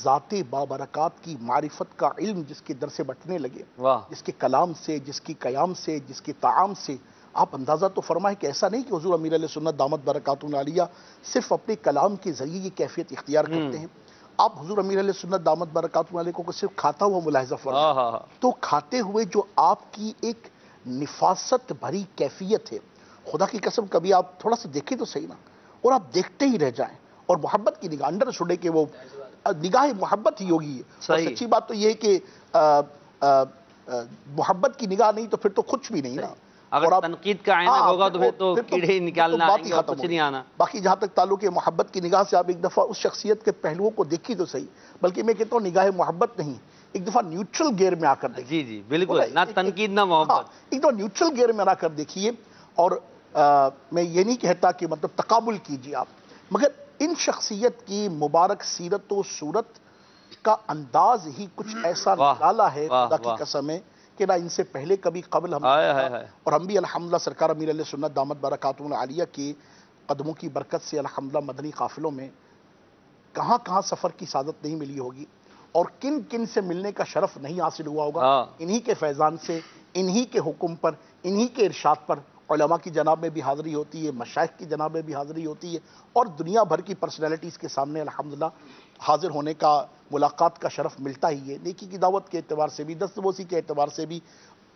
ذات بابرکات کی معرفت کا علم جس کے در سے بٹنے لگے، واہ، جس کے کلام سے، جس کی قیام سے، جس کے طعام سے، آپ اندازہ تو فرمائیں کہ ایسا نہیں کہ حضور امیر علیہ سنت دامت برکاتہم العالیہ صرف اپنے کلام کے ذریعے یہ کیفیت اختیار کرتے ہیں، آپ حضور امیر علیہ سنت دامت برکاتہم العالیہ کو صرف کھاتا ہوا ملاحظہ فرمائیں، ہاں، تو کھاتے ہوئے جو آپ کی ایک نفاست بھری کیفیت ہے، خدا کی قسم کبھی آپ تھوڑا سا دیکھیں تو صحیح نا، اور آپ دیکھتے ہی رہ جائیں، اور محبت کی نگاہ انڈر چھوڑے کہ وہ نگاہ محبت ہی ہوگی، اور صحیح۔ سچی بات تو یہ ہے کہ محبت کی نگاہ نہیں تو پھر تو کچھ بھی نہیں نا، اگر اور آپ تنقید کا عینک ہوگا تو پھر تو کیڑے ہی نکالنا بات آئیں گے اور کچھ نہیں آنا۔ باقی جہاں تک تعلق ہے محبت کی نگاہ سے، آپ ایک دفعہ اس شخصیت کے پہلوؤں کو دیکھی تو صحیح، بلکہ میں کہتا ہوں نگاہ محبت نہیں، ایک دفعہ نیوٹرل گیئر میں آ کر دیکھیے، جی جی بالکل، نہ تنقید نہ محبت، ایک دفعہ نیوٹرل گیئر میں آ کر دیکھیے، اور میں یہ نہیں کہتا کہ مطلب تقابل کیجیے آپ، مگر ان شخصیت کی مبارک سیرت و صورت کا انداز ہی کچھ ایسا نرالا ہے، خدا کی قسم ہے کہ نہ ان سے پہلے کبھی قبل ہم، اور ہم بھی الحمدللہ سرکار امیر علیہ سنت دامت برکاتہم العالیہ کی قدموں کی برکت سے الحمدللہ مدنی قافلوں میں کہاں کہاں سفر کی سعادت نہیں ملی ہوگی، اور کن کن سے ملنے کا شرف نہیں حاصل ہوا ہوگا، انہی کے فیضان سے، انہی کے حکم پر، انہی کے ارشاد پر علماء کی جناب میں بھی حاضری ہوتی ہے، مشائخ کی جناب میں بھی حاضری ہوتی ہے، اور دنیا بھر کی پرسنالٹیز کے سامنے الحمدللہ حاضر ہونے کا، ملاقات کا شرف ملتا ہی ہے، نیکی کی دعوت کے اعتبار سے بھی، دستبوسی کے اعتبار سے بھی،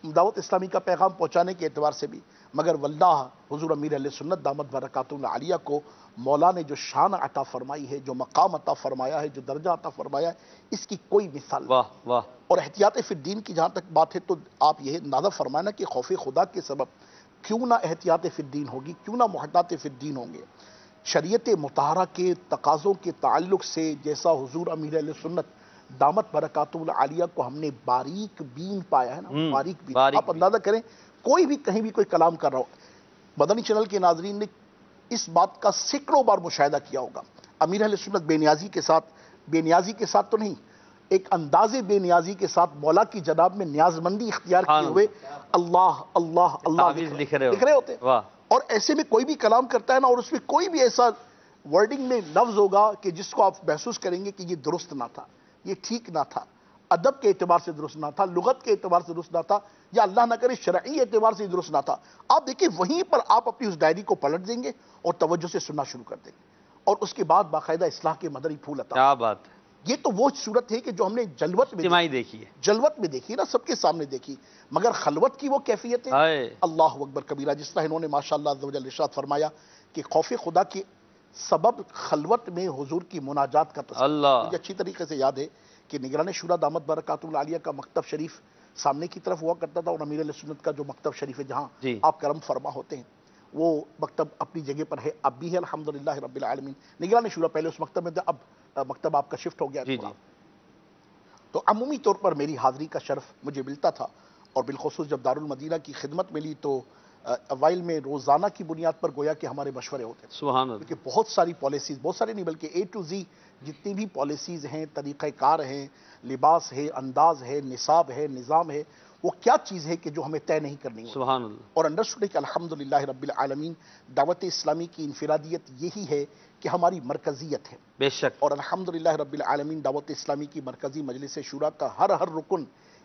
دعوت اسلامی کا پیغام پہنچانے کے اعتبار سے بھی، مگر واللہ حضور امیر علیہ سنت دامت برکاتہم العالیہ کو مولا نے جو شان عطا فرمائی ہے، جو مقام عطا فرمایا ہے، جو درجہ عطا فرمایا ہے، اس کی کوئی مثال نہیں۔ واہ واہ، اور احتیاط فی الدین کی جہاں تک بات ہے تو آپ یہ اندازہ فرمائیں کہ خوف خدا کے سبب کیوں نہ احتیاط فی الدین ہوگی، کیوں نہ محتاط فی الدین ہوں گے۔ شریعت مطہرہ کے تقاضوں کے تعلق سے جیسا حضور امیر اہل سنت دامت برکاتہ العالیہ کو ہم نے باریک بین پایا ہے نا، باریک بین، آپ اندازہ کریں کوئی بھی کہیں بھی کوئی کلام کر رہا ہو، مدنی چینل کے ناظرین نے اس بات کا سینکڑوں بار مشاہدہ کیا ہوگا، امیر اہل سنت بے نیازی کے ساتھ تو نہیں، ایک انداز بے نیازی کے ساتھ مولا کی جناب میں نیاز مندی اختیار کیے ہوئے اللہ اللہ اللہ لکھ رہے ہوتے ہیں، اور ایسے میں کوئی بھی کلام کرتا ہے نا، اور اس میں کوئی بھی ایسا ورڈنگ میں لفظ ہوگا کہ جس کو آپ محسوس کریں گے کہ یہ درست نہ تھا، یہ ٹھیک نہ تھا، ادب کے اعتبار سے درست نہ تھا، لغت کے اعتبار سے درست نہ تھا، یا اللہ نہ کرے شرعی اعتبار سے درست نہ تھا، آپ دیکھیں وہیں پر آپ اپنی اس ڈائری کو پلٹ دیں گے اور توجہ سے سننا شروع کر دیں گے، اور اس کے بعد باقاعدہ اصلاح کے مدنی پھول عطا۔ کیا بات ہے، یہ تو وہ صورت ہے کہ جو ہم نے جلوت میں دیکھی نا، سب کے سامنے دیکھی، مگر خلوت کی وہ کیفیت ہے، اللہ اکبر کبیرہ، جس طرح انہوں نے ماشاءاللہ عز و جل ارشاد فرمایا کہ خوف خدا کے سبب خلوت میں حضور کی مناجات کا تذکرہ، مجھے اچھی طریقے سے یاد ہے کہ نگران شورا دامت برکاتہ العالیہ کا مکتب شریف سامنے کی طرف ہوا کرتا تھا، اور امیر اہل سنت کا جو مکتب شریف ہے جہاں آپ کرم فرما ہوتے ہیں، وہ مکتب اپنی جگہ پر ہے، اب بھی ہے الحمدللہ رب العالمین۔ نگران شورا پہلے اس مکتب میں تھا، اب مکتب آپ کا شفٹ ہو گیا تھوڑا، تو عمومی طور پر میری حاضری کا شرف مجھے ملتا تھا، اور بالخصوص جب دارالمدینہ کی خدمت ملی تو اوائل میں روزانہ کی بنیاد پر گویا کہ ہمارے مشورے ہوتے تھے، سبحان اللہ، کیونکہ بہت ساری پالیسیز، بہت ساری نہیں بلکہ اے ٹو زی جتنی بھی پالیسیز ہیں، طریقہ کار ہیں، لباس ہے، انداز ہے، نصاب ہے، نظام ہے، وہ کیا چیز ہے کہ جو ہمیں طے نہیں کرنی ہوتی، سبحان اللہ، اور انڈرسٹوڈ ہے کہ الحمدللہ رب العالمین دعوت اسلامی کی انفرادیت یہی ہے کہ ہماری مرکزیت ہے، بے شک، اور الحمدللہ رب العالمین دعوت اسلامی کی مرکزی مجلس شورا کا ہر رکن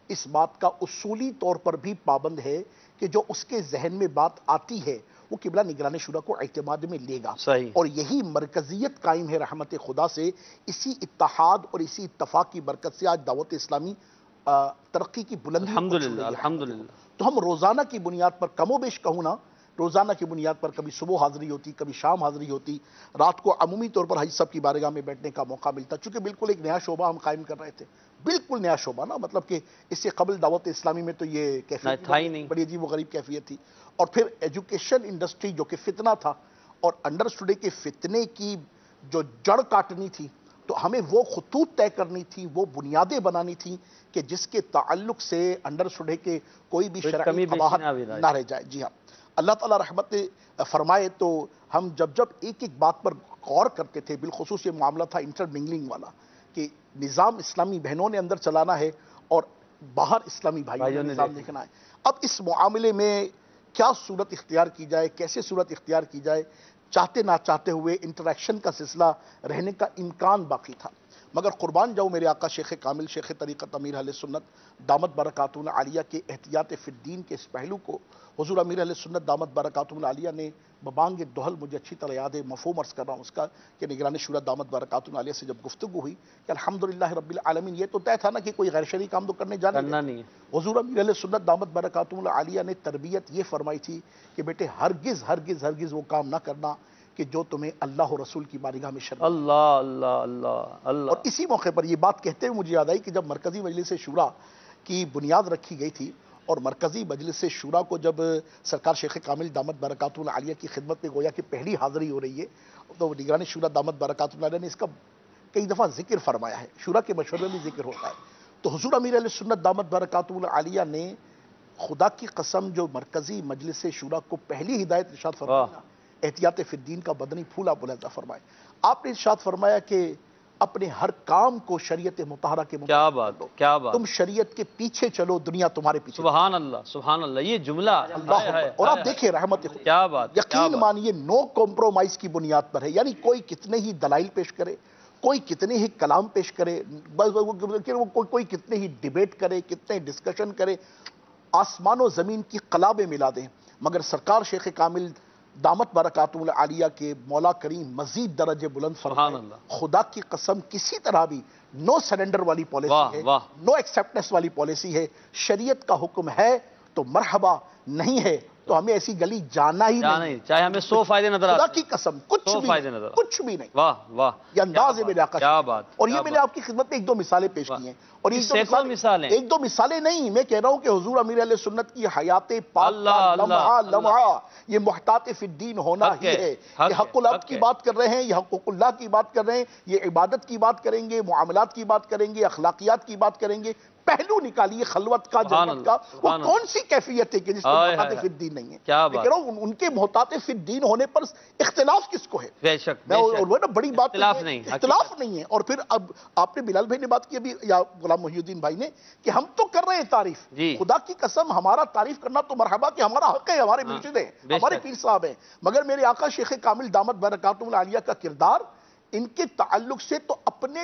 اس بات کا اصولی طور پر بھی پابند ہے کہ جو اس کے ذہن میں بات آتی ہے وہ قبلہ نگران شورا کو اعتماد میں لے گا، صحیح، اور یہی مرکزیت قائم ہے رحمت خدا سے، اسی اتحاد اور اسی اتفاق کی برکت سے آج دعوت اسلامی ترقی کی بلندی الحمدللہ الحمدللہ، تو ہم روزانہ کی بنیاد پر کم و بیش کہوں نا، روزانہ کی بنیاد پر کبھی صبح حاضری ہوتی، کبھی شام حاضری ہوتی، رات کو عمومی طور پر حاجی صاحب کی بارگاہ میں بیٹھنے کا موقع ملتا، چونکہ بالکل ایک نیا شعبہ ہم قائم کر رہے تھے، بالکل نیا شعبہ نا، مطلب کہ اس سے قبل دعوت اسلامی میں تو یہ کیفیت تھا ہی نہیں، بڑی عجیب و غریب کیفیت تھی، اور پھر ایجوکیشن انڈسٹری جو کہ فتنہ تھا، اور انڈرسٹوڈے کے فتنے کی جو جڑ کاٹنی تھی، تو ہمیں وہ خطوط طے کرنی تھی، وہ بنیادیں بنانی تھیں کہ جس کے تعلق سے انڈرسٹوڈے کے کوئی بھی شرعی قباحت نہ رہ جائے۔ جی ہاں، اللہ تعالیٰ رحمت فرمائے تو ہم جب ایک بات پر غور کرتے تھے، بالخصوص یہ معاملہ تھا انٹر منگلنگ والا، کہ نظام اسلامی بہنوں نے اندر چلانا ہے اور باہر اسلامی بھائیوں نے نظام دیکھنا ہے، اب اس معاملے میں کیا صورت اختیار کی جائے، کیسے صورت اختیار کی جائے، چاہتے نہ چاہتے ہوئے انٹریکشن کا سلسلہ رہنے کا امکان باقی تھا، مگر قربان جاؤ میرے آقا شیخ کامل شیخ طریقت امیر اہل سنت دامت برکاتہ العالیہ کے احتیاط فی الدین کے اس پہلو کو حضور امیر اہل سنت دامت برکاتہ العالیہ نے ببانگ دہل، مجھے اچھی طرح یاد ہے، مفہوم عرض کر رہا ہوں اس کا، کہ نگران شورا دامت برکاتہ العالیہ سے جب گفتگو ہوئی کہ الحمدللہ رب العالمین، یہ تو طے تھا نا کہ کوئی غیر شرعی کام تو کرنے جانا نہیں، حضور امیر اہل سنت دامت برکاتہ العالیہ نے تربیت یہ فرمائی تھی کہ بیٹے ہرگز ہرگز ہرگز وہ کام نہ کرنا کہ جو تمہیں اللہ و رسول کی بارگاہ میں شرم، اللہ اللہ اللہ اللہ، اور اسی موقع پر یہ بات کہتے ہوئے مجھے یاد آئی کہ جب مرکزی مجلس شورا کی بنیاد رکھی گئی تھی، اور مرکزی مجلس شورا کو جب سرکار شیخ کامل دامت برکاتہ العالیہ کی خدمت میں گویا کہ پہلی حاضری ہو رہی ہے، تو نگران شورا دامت برکاتہ العالیہ نے اس کا کئی دفعہ ذکر فرمایا ہے، شورا کے مشورے میں بھی ذکر ہوتا ہے، تو حضور امیر اہل سنت دامت برکاتہ العالیہ نے خدا کی قسم جو مرکزی مجلس شورا کو پہلی ہدایت ارشاد فرمایا، احتیاط فی الدین کا بدنی پھولا بلندہ فرمائے، آپ نے ارشاد فرمایا کہ اپنے ہر کام کو شریعت مطہرہ کے کیا بات، کیا بات، تم شریعت کے پیچھے چلو، دنیا تمہارے پیچھے، سبحان اللہ سبحان اللہ، یہ جملہ اللہ، اور آپ دیکھیں رحمت خدا، کیا بات، یقین مانیے نو کمپرومائز کی بنیاد پر ہے، یعنی کوئی کتنے ہی دلائل پیش کرے، کوئی کتنے ہی کلام پیش کرے، کوئی کتنے ہی ڈیبیٹ کرے، کتنے ڈسکشن کرے، آسمان و زمین کی قلابیں ملا دیں، مگر سرکار شیخ کامل دامت برکاتہ العالیہ کے مولا کریم مزید درجے بلند فرمائے، خدا کی قسم کسی طرح بھی نو سرنڈر والی پالیسی ہے، نو ایکسیپٹنس والی پالیسی ہے، شریعت کا حکم ہے تو مرحبا، نہیں ہے تو ہمیں ایسی گلی جانا ہی نہیں، چاہے ہمیں 100 فائدے نظر خدا آتے کی قسم کچھ 100 بھی فائدے نہیں، نظر آتے۔ کچھ بھی نہیں۔ واہ واہ، یہ انداز ہے میرے آقا کیا صلی اللہ علیہ بات، وسلم۔ اور کیا یہ میں نے آپ کی خدمت میں ایک دو مثالیں پیش کی ہیں، اور یہ سینکڑوں مثالیں۔ ایک دو مثالیں نہیں، میں کہہ رہا ہوں کہ حضور امیر اہل سنت کی حیات پاک اللہ، کا اللہ، لمحہ اللہ۔ لمحہ یہ محتاط فی الدین ہونا حق ہی ہے، ہے۔ حق یہ حق ہے، العبد حق کی ہے۔ بات کر رہے ہیں، یہ حقوق اللہ کی بات کر رہے ہیں، یہ عبادت کی بات کریں گے، معاملات کی بات کریں گے، اخلاقیات کی بات کریں گے۔ پہلو نکالیے خلوت کا، سبحان جنت کا، اللہ، وہ سبحان کون سی کیفیت ہے کہ جس میں ہائے محتاط ہائے فی الدین نہیں ہے؟ کیا میں بات۔ کہہ رہا ہوں ان کے محتاط فی الدین ہونے پر اختلاف کس کو ہے؟ بے شک، میں بے اور شک، وہ نا بڑی بات اختلاف یہ- نہیں، اختلاف نہیں ہے۔ اور پھر اب آپ نے بلال بھائی نے بات کی ابھی، یا غلام محی الدین بھائی نے، کہ ہم تو کر رہے ہیں تعریف، جی۔ خدا کی قسم ہمارا تعریف کرنا تو مرحبا کہ ہمارا حق ہے، ہمارے مرشد ہیں، بے ہمارے شک۔ پیر صاحب ہیں، مگر میرے آقا شیخ کامل دامت برکاتہم العالیہ کا کردار، ان کے تعلق سے تو اپنے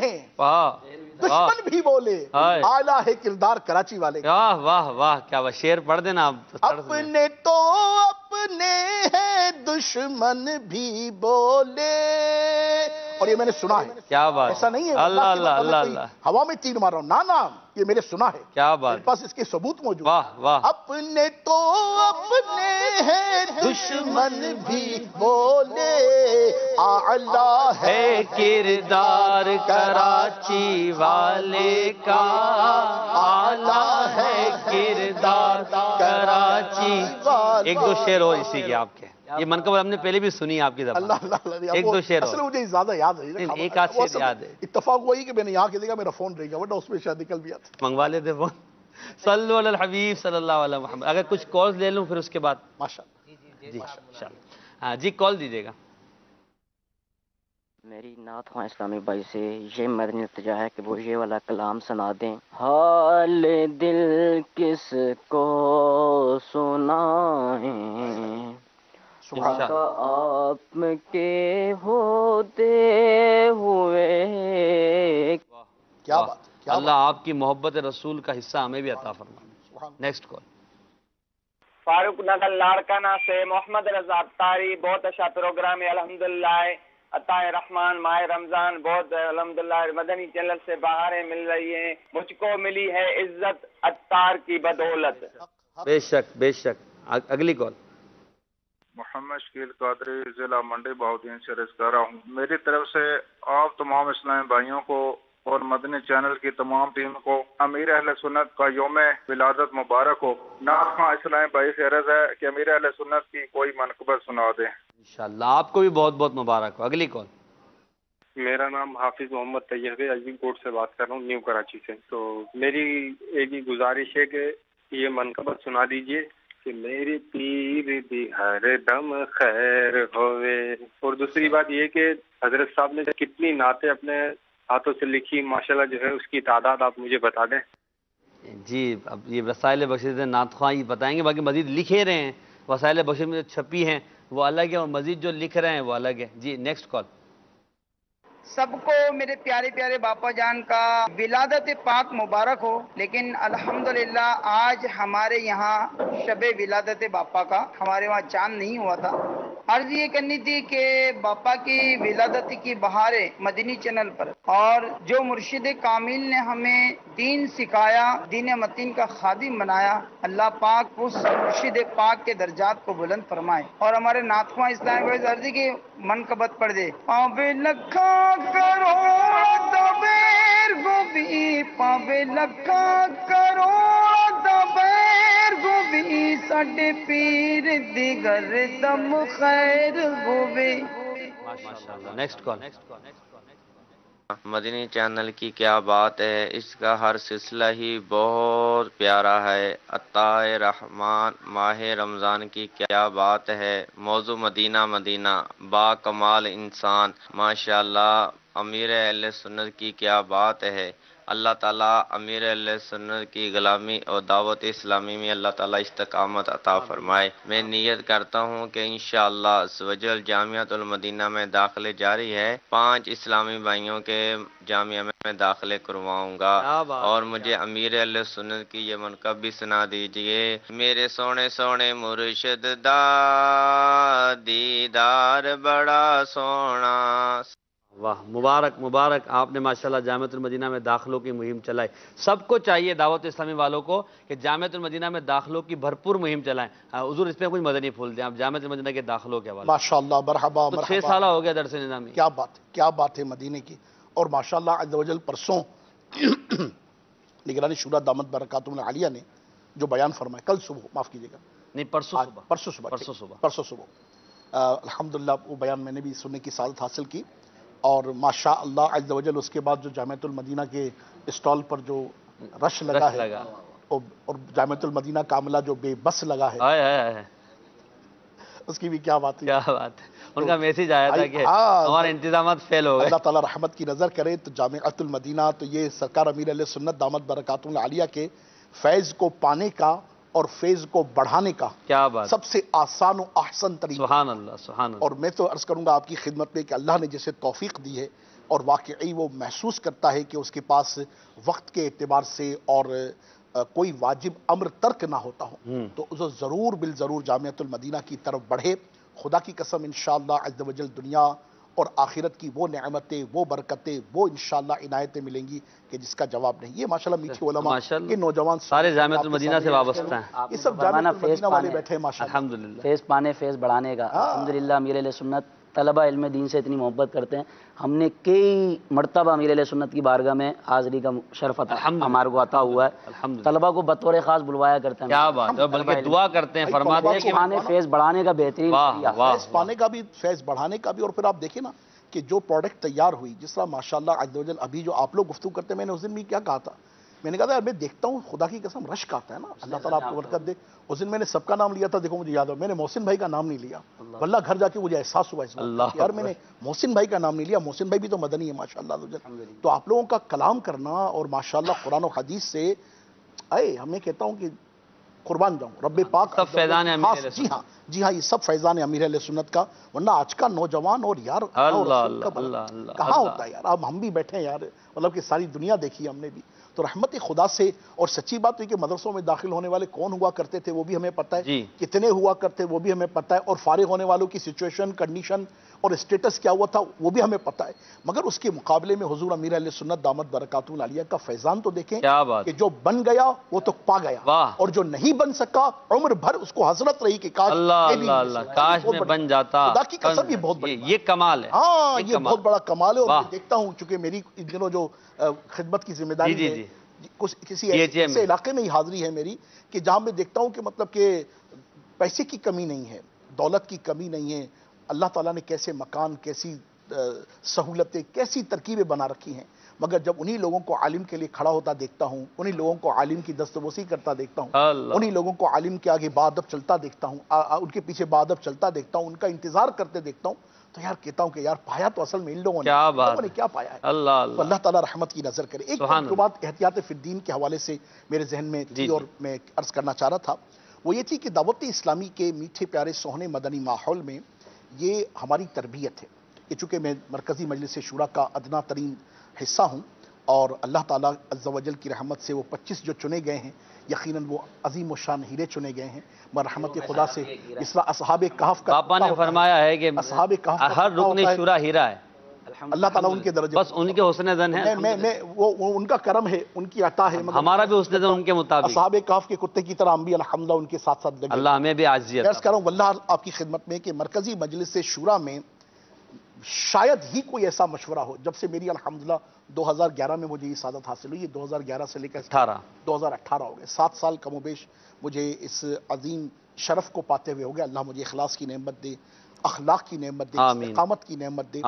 ہیں، واہ واہ، دشمن بھی بولے ہائے۔ اعلیٰ ہے کردار کراچی والے کا۔ واہ واہ واہ، کیا وہ شعر پڑھ دینا آپ۔ اپنے تو اپنے ہیں دشمن بھی بولے، اور یہ میں نے سنا ہے، کیا بات، ایسا نہیں ہے اللہ کے اللہ مطلب اللہ کوئی اللہ، ہوا میں تیر مار رہا ہوں، نا یہ میں نے سنا ہے، کیا بات، میرے پاس اس کے ثبوت موجود ہیں۔ واہ واہ، اپنے تو اپنے ہیں دشمن بھی بولے اعلیٰ ہے کردار کراچی والے کا، اعلیٰ ہے کردار کراچی۔ ایک دو شعر اور اسی کے آپ کے، یہ منقبت ہم نے پہلے بھی سنی آپ کی زبان۔ اللہ اللہ، ایک دو شعر اور۔ اصل مجھے زیادہ یاد ہے، نہیں، ایک آدھ شعر یاد ہے۔ اتفاق وہی کہ میں نے یہاں کے دیکھا، میرا فون رہ گیا، ورنہ اس میں شاید نکل بھی آتا۔ منگوا لیتے فون۔ صلو علی الحبیب صلی اللہ علیہ محمد۔ اگر کچھ کالز لے لوں پھر اس کے بعد ماشاء اللہ۔ جی انشاءاللہ۔ ہاں جی، کال دیجیے گا۔ میری نعت خواں اسلامی بھائی سے یہ مدنی التجا ہے کہ وہ یہ والا کلام سنا دیں۔ حال دل کس کو سنائیں، سبحان کا آپ کے ہوتے ہوئے۔ کیا بات، کیا اللہ آپ کی محبت رسول کا حصہ ہمیں بھی عطا فرمائے۔ بات۔ Next call. فاروق نگر لاڑکانہ سے محمد رضا اختاری، بہت اچھا پروگرام ہے الحمدللہ۔ عطا رحمان ماہ رمضان، بہت الحمدللہ مدنی چینل سے بہاریں مل رہی ہیں، مجھ کو ملی ہے عزت عطار کی بدولت۔ بے شک بے شک۔ اگلی کال۔ محمد شکیل قادری، ضلع منڈی بہاؤدین سے عرض کر رہا ہوں، میری طرف سے آپ تمام اسلامی بھائیوں کو اور مدنی چینل کی تمام ٹیم کو امیر اہل سنت کا یوم ولادت مبارک ہو۔ نعت خواں اسلامی بھائی سے عرض ہے کہ امیر اہل سنت کی کوئی منقبت سنا دیں۔ انشاءاللہ آپ کو بھی بہت بہت مبارک ہو۔ اگلی کال۔ میرا نام حافظ محمد طیب ہے، عظیم کوٹ سے بات کر رہا ہوں، نیو کراچی سے۔ تو میری ایک ہی گزارش ہے کہ یہ منقبت سنا دیجئے کہ میری پیر دی ہر دم خیر ہوئے۔ اور دوسری بات یہ کہ حضرت صاحب نے کتنی نعتیں اپنے ہاتھوں سے لکھی، ماشاءاللہ جو ہے اس کی تعداد آپ مجھے بتا دیں۔ جی اب یہ وسائل بخش نعت خواں ہی بتائیں گے، باقی مزید لکھے رہے ہیں، وسائل بخش میں جو چھپی ہیں وہ الگ ہے، اور مزید جو لکھ رہے ہیں وہ الگ ہے۔ جی نیکسٹ کال۔ سب کو میرے پیارے پیارے باپا جان کا ولادت پاک مبارک ہو۔ لیکن الحمدللہ آج ہمارے یہاں شب ولادت باپا کا ہمارے وہاں چاند نہیں ہوا تھا۔ عرض یہ کرنی تھی کہ باپا کی ولادت کی بہاریں مدنی چینل پر، اور جو مرشد کامل نے ہمیں دین سکھایا، دین متین کا خادم بنایا، اللہ پاک اس مرشد پاک کے درجات کو بلند فرمائے، اور ہمارے نعت خواں اسلام کو عرضی کی منقبت پڑھ دے۔ پاوے لکھا کروڑ دبیر گوبی، پاوے لکھا کروڑ دبیر گوبی، ساڈے پیر دی گردم خیر ہووے۔ ماشاءاللہ۔ Next call. مدنی چینل کی کیا بات ہے، اس کا ہر سلسلہ ہی بہت پیارا ہے۔ عطا رحمان ماہ رمضان کی کیا بات ہے، موضوع مدینہ مدینہ، با کمال انسان، ماشاءاللہ امیر اہل سنت کی کیا بات ہے۔ اللہ تعالیٰ امیر اہل سنت کی غلامی اور دعوت اسلامی میں اللہ تعالیٰ استقامت عطا فرمائے۔ میں نیت کرتا ہوں کہ انشاءاللہ سوجل جامعۃ المدینہ میں داخلے جاری ہے، 5 اسلامی بھائیوں کے جامعہ میں داخلے کرواؤں گا، اور مجھے امیر اہل سنت کی یہ منقب بھی سنا دیجئے۔ میرے سونے سونے مرشد دا دیدار بڑا سونا۔ واہ، مبارک مبارک، آپ نے ماشاءاللہ جامعۃ المدینہ میں داخلوں کی مہم چلائی. سب کو چاہیے دعوت اسلامی والوں کو کہ جامعۃ المدینہ میں داخلوں کی بھرپور مہم چلائیں. حضور اس پہ کچھ مدنی پھول دیں آپ جامعۃ المدینہ کے داخلوں کے حوالے. ماشاءاللہ، مرحبا تو 6 سالہ ہو گیا درس نظامی. کیا بات ہے، کیا بات ہے مدینے کی. اور ماشاءاللہ عز و جل پرسوں نگرانی شورا دامت برکاتہم العالیہ نے جو بیان فرمایا کل صبح، معاف کیجیے گا، نہیں پرسوں صبح پرسوں صبح الحمدللہ وہ بیان میں نے بھی سننے کی سعادت حاصل کی. اور ماشاءاللہ عز و جل اس کے بعد جو جامعۃ المدینہ کے اسٹال پر جو رش لگا ہے اور جامعۃ المدینہ کا عملہ جو بے بس لگا ہے، اس کی بھی کیا بات ہے. کیا بات ہے، ان کا میسیج آیا تھا کہ ہمارے انتظامات فیل ہو گئے. اللہ تعالیٰ رحمت کی نظر کرے تو جامعۃ المدینہ تو یہ سرکار امیر علیہ سنت دامت برکاتہم العالیہ کے فیض کو پانے کا اور فیض کو بڑھانے کا کیا بات، سب سے آسان و احسن طریقہ. سبحان اللہ سبحان اللہ. اور میں تو عرض کروں گا آپ کی خدمت میں کہ اللہ نے جسے توفیق دی ہے اور واقعی وہ محسوس کرتا ہے کہ اس کے پاس وقت کے اعتبار سے اور کوئی واجب امر ترک نہ ہوتا ہو تو اسے ضرور بالضرور جامعۃ المدینہ کی طرف بڑھے. خدا کی قسم انشاءاللہ عز و جل دنیا اور آخرت کی وہ نعمتیں، وہ برکتیں، وہ انشاءاللہ عنایتیں ملیں گی کہ جس کا جواب نہیں. یہ ماشاءاللہ میٹھے علماء کے نوجوان سارے جامعۃ المدینہ سے وابستہ ہیں. یہ سب جامعۃ المدینہ والے بیٹھے ہیں ماشاءاللہ. الحمدللہ فیض پانے، فیض بڑھانے کا. الحمدللہ امیر علیہ سنت طلبہ علم دین سے اتنی محبت کرتے ہیں. ہم نے کئی مرتبہ امیر علیہ سنت کی بارگاہ میں حاضری کا شرف ہمارے کو عطا ہوا ہے. طلبہ کو بطور خاص بلوایا کرتے ہیں. کیا بات ہے، بلکہ دعا کرتے ہیں، فرماتے ہیں کہ فیض بڑھانے کا بہترین فیض پانے کا بھی، فیض بڑھانے کا بھی. اور پھر آپ دیکھیں نا کہ جو پروڈکٹ تیار ہوئی، جس طرح ماشاءاللہ عز و جل ابھی جو آپ لوگ گفتگو کرتے ہیں، میں نے اس دن بھی کیا کہا تھا، میں نے کہا تھا یار میں دیکھتا ہوں خدا کی قسم رشک آتا ہے نا. اللہ تعالیٰ آپ کو برکت دے. اس دن میں نے سب کا نام لیا تھا، دیکھو مجھے یاد ہو میں نے محسن بھائی کا نام نہیں لیا. واللہ گھر جا کے مجھے احساس ہوا اس بات یار میں نے محسن بھائی کا نام نہیں لیا. محسن بھائی بھی تو مدنی ہے ماشاءاللہ عز و جل. تو آپ لوگوں کا کلام کرنا اور ماشاءاللہ قرآن و حدیث سے میں کہتا ہوں کہ قربان جاؤں رب پاک. سب فیضان امیر. جی ہاں یہ سب فیضان امیر علیہ سنت کا. ورنہ آج کا نوجوان اور یار کہاں ہوتا ہے یار. اب ہم بھی بیٹھے ہیں یار، مطلب کہ ساری دنیا دیکھی ہم نے بھی. تو رحمت خدا سے. اور سچی بات ہے کہ مدرسوں میں داخل ہونے والے کون ہوا کرتے تھے وہ بھی ہمیں پتہ ہے، کتنے ہوا کرتے وہ بھی ہمیں پتہ ہے، اور فارغ ہونے والوں کی سچویشن، کنڈیشن اور اسٹیٹس کیا ہوا تھا وہ بھی ہمیں پتہ ہے. مگر اس کے مقابلے میں حضور امیر علیہ سنت دامت برکاتہم العالیہ کا فیضان تو دیکھیں کہ جو بن گیا وہ تو پا گیا، اور جو نہیں بن سکا عمر بھر اس کو حسرت رہی کہ کاش میں بن جاتا. خدا کی قسم یہ بہت بڑی یہ کمال ہے. ہاں یہ بہت بڑا کمال ہے. اور میں دیکھتا ہوں چونکہ میری ان دنوں جو خدمت کی ذمہ داری ہے کسی ایسے علاقے میں ہی حاضری ہے میری کہ جہاں میں دیکھتا ہوں کہ مطلب کہ پیسے کی کمی نہیں ہے، دولت کی کمی نہیں ہے. اللہ تعالیٰ نے کیسے مکان، کیسی سہولتیں، کیسی ترکیبیں بنا رکھی ہیں. مگر جب انہی لوگوں کو عالم کے لیے کھڑا ہوتا دیکھتا ہوں، انہی لوگوں کو عالم کی دستبوسی کرتا دیکھتا ہوں، انہی لوگوں کو عالم کے آگے باادب چلتا دیکھتا ہوں، ان کے پیچھے باادب چلتا دیکھتا ہوں، ان کا انتظار کرتے دیکھتا ہوں، تو یار کہتا ہوں کہ یار پایا تو اصل میں ان لوگوں نے کیا پایا ہے. اللہ تعالیٰ رحمت کی نظر کرے. ایک بات احتیاط فی الدین کے حوالے سے میرے ذہن میں تھی اور میں عرض کرنا چاہ رہا تھا، وہ یہ تھی کہ دعوت اسلامی کے میٹھے پیارے سوہنے مدنی ماحول میں یہ ہماری تربیت ہے کہ چونکہ میں مرکزی مجلس شورا کا ادنا ترین حصہ ہوں اور اللہ تعالیٰ عز و جل کی رحمت سے وہ 25 جو چنے گئے ہیں یقیناً وہ عظیم و شان ہیرے چنے گئے ہیں. رحمت خدا سے اس طرح اصحاب کہف کا پاپا نے فرمایا ہے کہ اصحاب کہف ہر رکن شورا ہیرا ہے. اللہ تعالیٰ ان کے درجے بس ان کے حسن ظن ہے، وہ ان کا کرم ہے، ان کی عطا ہے. ہمارا بھی حسن ظن ان کے مطابق. اصحاب کہف کے کتے کی طرح ہم بھی الحمدللہ ان کے ساتھ ساتھ لگے. اللہ ہمیں بھی عاجزی عطا. عرض کر رہا ہوں واللہ آپ کی خدمت میں کہ مرکزی مجلس شورا میں شاید ہی کوئی ایسا مشورہ ہو جب سے میری الحمدللہ 2011 میں مجھے یہ سعادت حاصل ہوئی. 2011 سے لے کر 2018 ہو گئے، 7 سال کم و بیش مجھے اس عظیم شرف کو پاتے ہوئے ہو گیا. اللہ مجھے اخلاص کی نعمت دے، اخلاق کی نعمت دے، استقامت کی نعمت دے.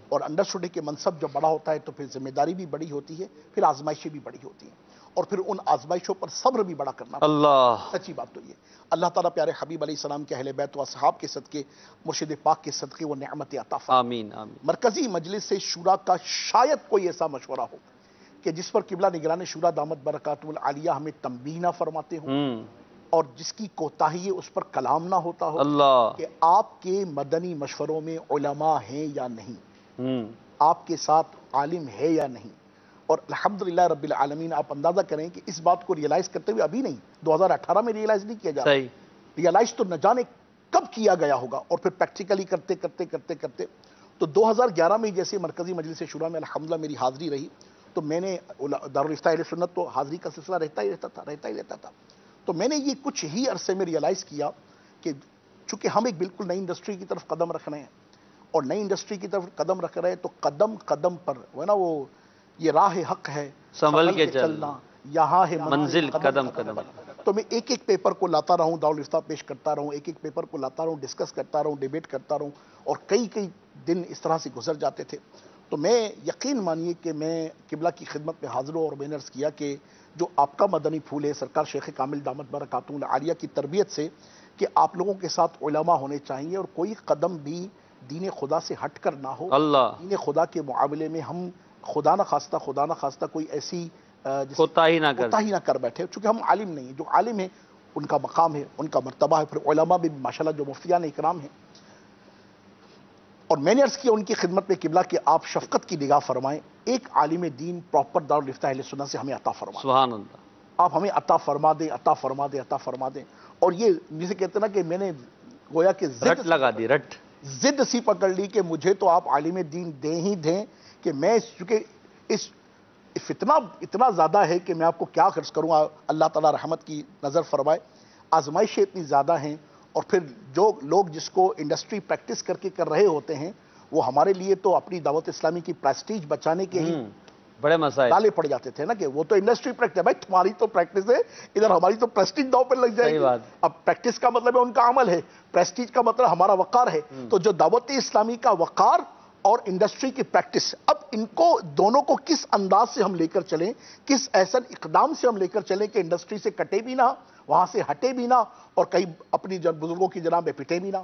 اور انڈرسٹوڈ ہے کہ منصب جب بڑا ہوتا ہے تو پھر ذمہ داری بھی بڑی ہوتی ہے، پھر آزمائشیں بھی بڑی ہوتی ہیں، اور پھر ان آزمائشوں پر صبر بھی بڑا کرنا اللہ. سچی بات تو یہ اللہ تعالیٰ پیارے حبیب علیہ السلام کے اہل بیت و اصحاب کے صدقے، مرشد پاک کے صدقے وہ نعمت عطا فرمائے. آمین آمین. مرکزی مجلس شورا کا شاید کوئی ایسا مشورہ ہو کہ جس پر قبلہ نگران شورا دامت برکاتہم العالیہ ہمیں تنبیہ نہ فرماتے ہوں اور جس کی کوتاہی اس پر کلام نہ ہوتا ہو اللہ. کہ آپ کے مدنی مشوروں میں علماء ہیں یا نہیں، آپ کے ساتھ عالم ہے یا نہیں. اور الحمدللہ رب العالمین آپ اندازہ کریں کہ اس بات کو ریئلائز کرتے ہوئے ابھی نہیں 2018 میں ریئلائز نہیں کیا جا رہا، ریئلائز تو نہ جانے کب کیا گیا ہوگا. اور پھر پریکٹیکلی کرتے کرتے کرتے کرتے تو 2011 میں جیسے مرکزی مجلس شورا میں الحمدللہ میری حاضری رہی، تو میں نے دارالفتہ اہل سنت تو حاضری کا سلسلہ رہتا ہی رہتا تھا. تو میں نے یہ کچھ ہی عرصے میں ریئلائز کیا کہ چونکہ ہم ایک بالکل نئی انڈسٹری کی طرف قدم رکھ رہے ہیں، اور نئی انڈسٹری کی طرف قدم رکھ رہے ہیں تو قدم قدم پر وہ نا وہ یہ راہ حق ہے سنبھل کے چلنا، یہاں ہے منزل قدم قدم. تو میں ایک ایک پیپر کو لاتا رہوں، دارالفتہ پیش کرتا رہوں، ایک ایک پیپر کو لاتا رہوں، ڈسکس کرتا رہوں، ڈیبیٹ کرتا رہوں، اور کئی دن اس طرح سے گزر جاتے تھے. تو میں یقین مانیے کہ میں قبلہ کی خدمت میں حاضر ہوں، اور میں نے عرض کیا کہ جو آپ کا مدنی پھول ہے سرکار شیخ کامل دامت برکاتہ العالیہ کی تربیت سے، کہ آپ لوگوں کے ساتھ علماء ہونے چاہیے، اور کوئی قدم بھی دین خدا سے ہٹ کر نہ ہو. دین خدا کے معاملے میں ہم خدا نہ خواستہ کوئی ایسی کوتاہی نہ کر بیٹھے، چونکہ ہم عالم نہیں ہیں. جو عالم ہیں ان کا مقام ہے، ان کا مرتبہ ہے. پھر علماء بھی ماشاءاللہ جو مفتیان اکرام ہیں، اور میں نے عرض کیا ان کی خدمت میں قبلہ کہ آپ شفقت کی نگاہ فرمائیں، ایک عالم دین پراپر دارالفتہ اہل سنت سے ہمیں عطا فرمائیں. سبحان اللہ. آپ ہمیں عطا فرما دیں. اور یہ جسے کہتے ہیں نا کہ میں نے گویا کہ ضد سی پکڑ لی کہ مجھے تو آپ عالم دین دیں ہی دیں، کہ میں چونکہ اس فتنہ اتنا زیادہ ہے کہ میں آپ کو کیا عرض کروں. اللہ تعالیٰ رحمت کی نظر فرمائے. آزمائشیں اتنی زیادہ ہیں، اور پھر جو لوگ جس کو انڈسٹری پریکٹس کر رہے ہوتے ہیں، وہ ہمارے لیے تو اپنی دعوت اسلامی کی پریسٹیج بچانے کے ہی بڑے مسائل ڈالے پڑ جاتے تھے نا، کہ وہ تو انڈسٹری پریکٹس ہے. بھائی تمہاری تو پریکٹس ہے، ادھر ہماری تو پریسٹیج داؤ پہ لگ جائے گی. اب پریکٹس کا مطلب ہے ان کا عمل ہے، پریسٹیج کا مطلب ہمارا وقار ہے. تو جو دعوت اسلامی کا وقار اور انڈسٹری کی پریکٹس، اب ان کو دونوں کو کس انداز سے ہم لے کر چلیں، کس ایسا اقدام سے ہم لے کر چلیں کہ انڈسٹری سے کٹے بھی نہ، وہاں سے ہٹے بھی نہ، اور کئی اپنی بزرگوں کی جناب میں پٹے بھی نہ.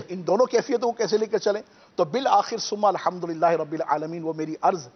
ان دونوں کیفیتوں کو کیسے لے کر چلیں. تو بالآخر ثم الحمدللہ رب العالمین وہ میری عرض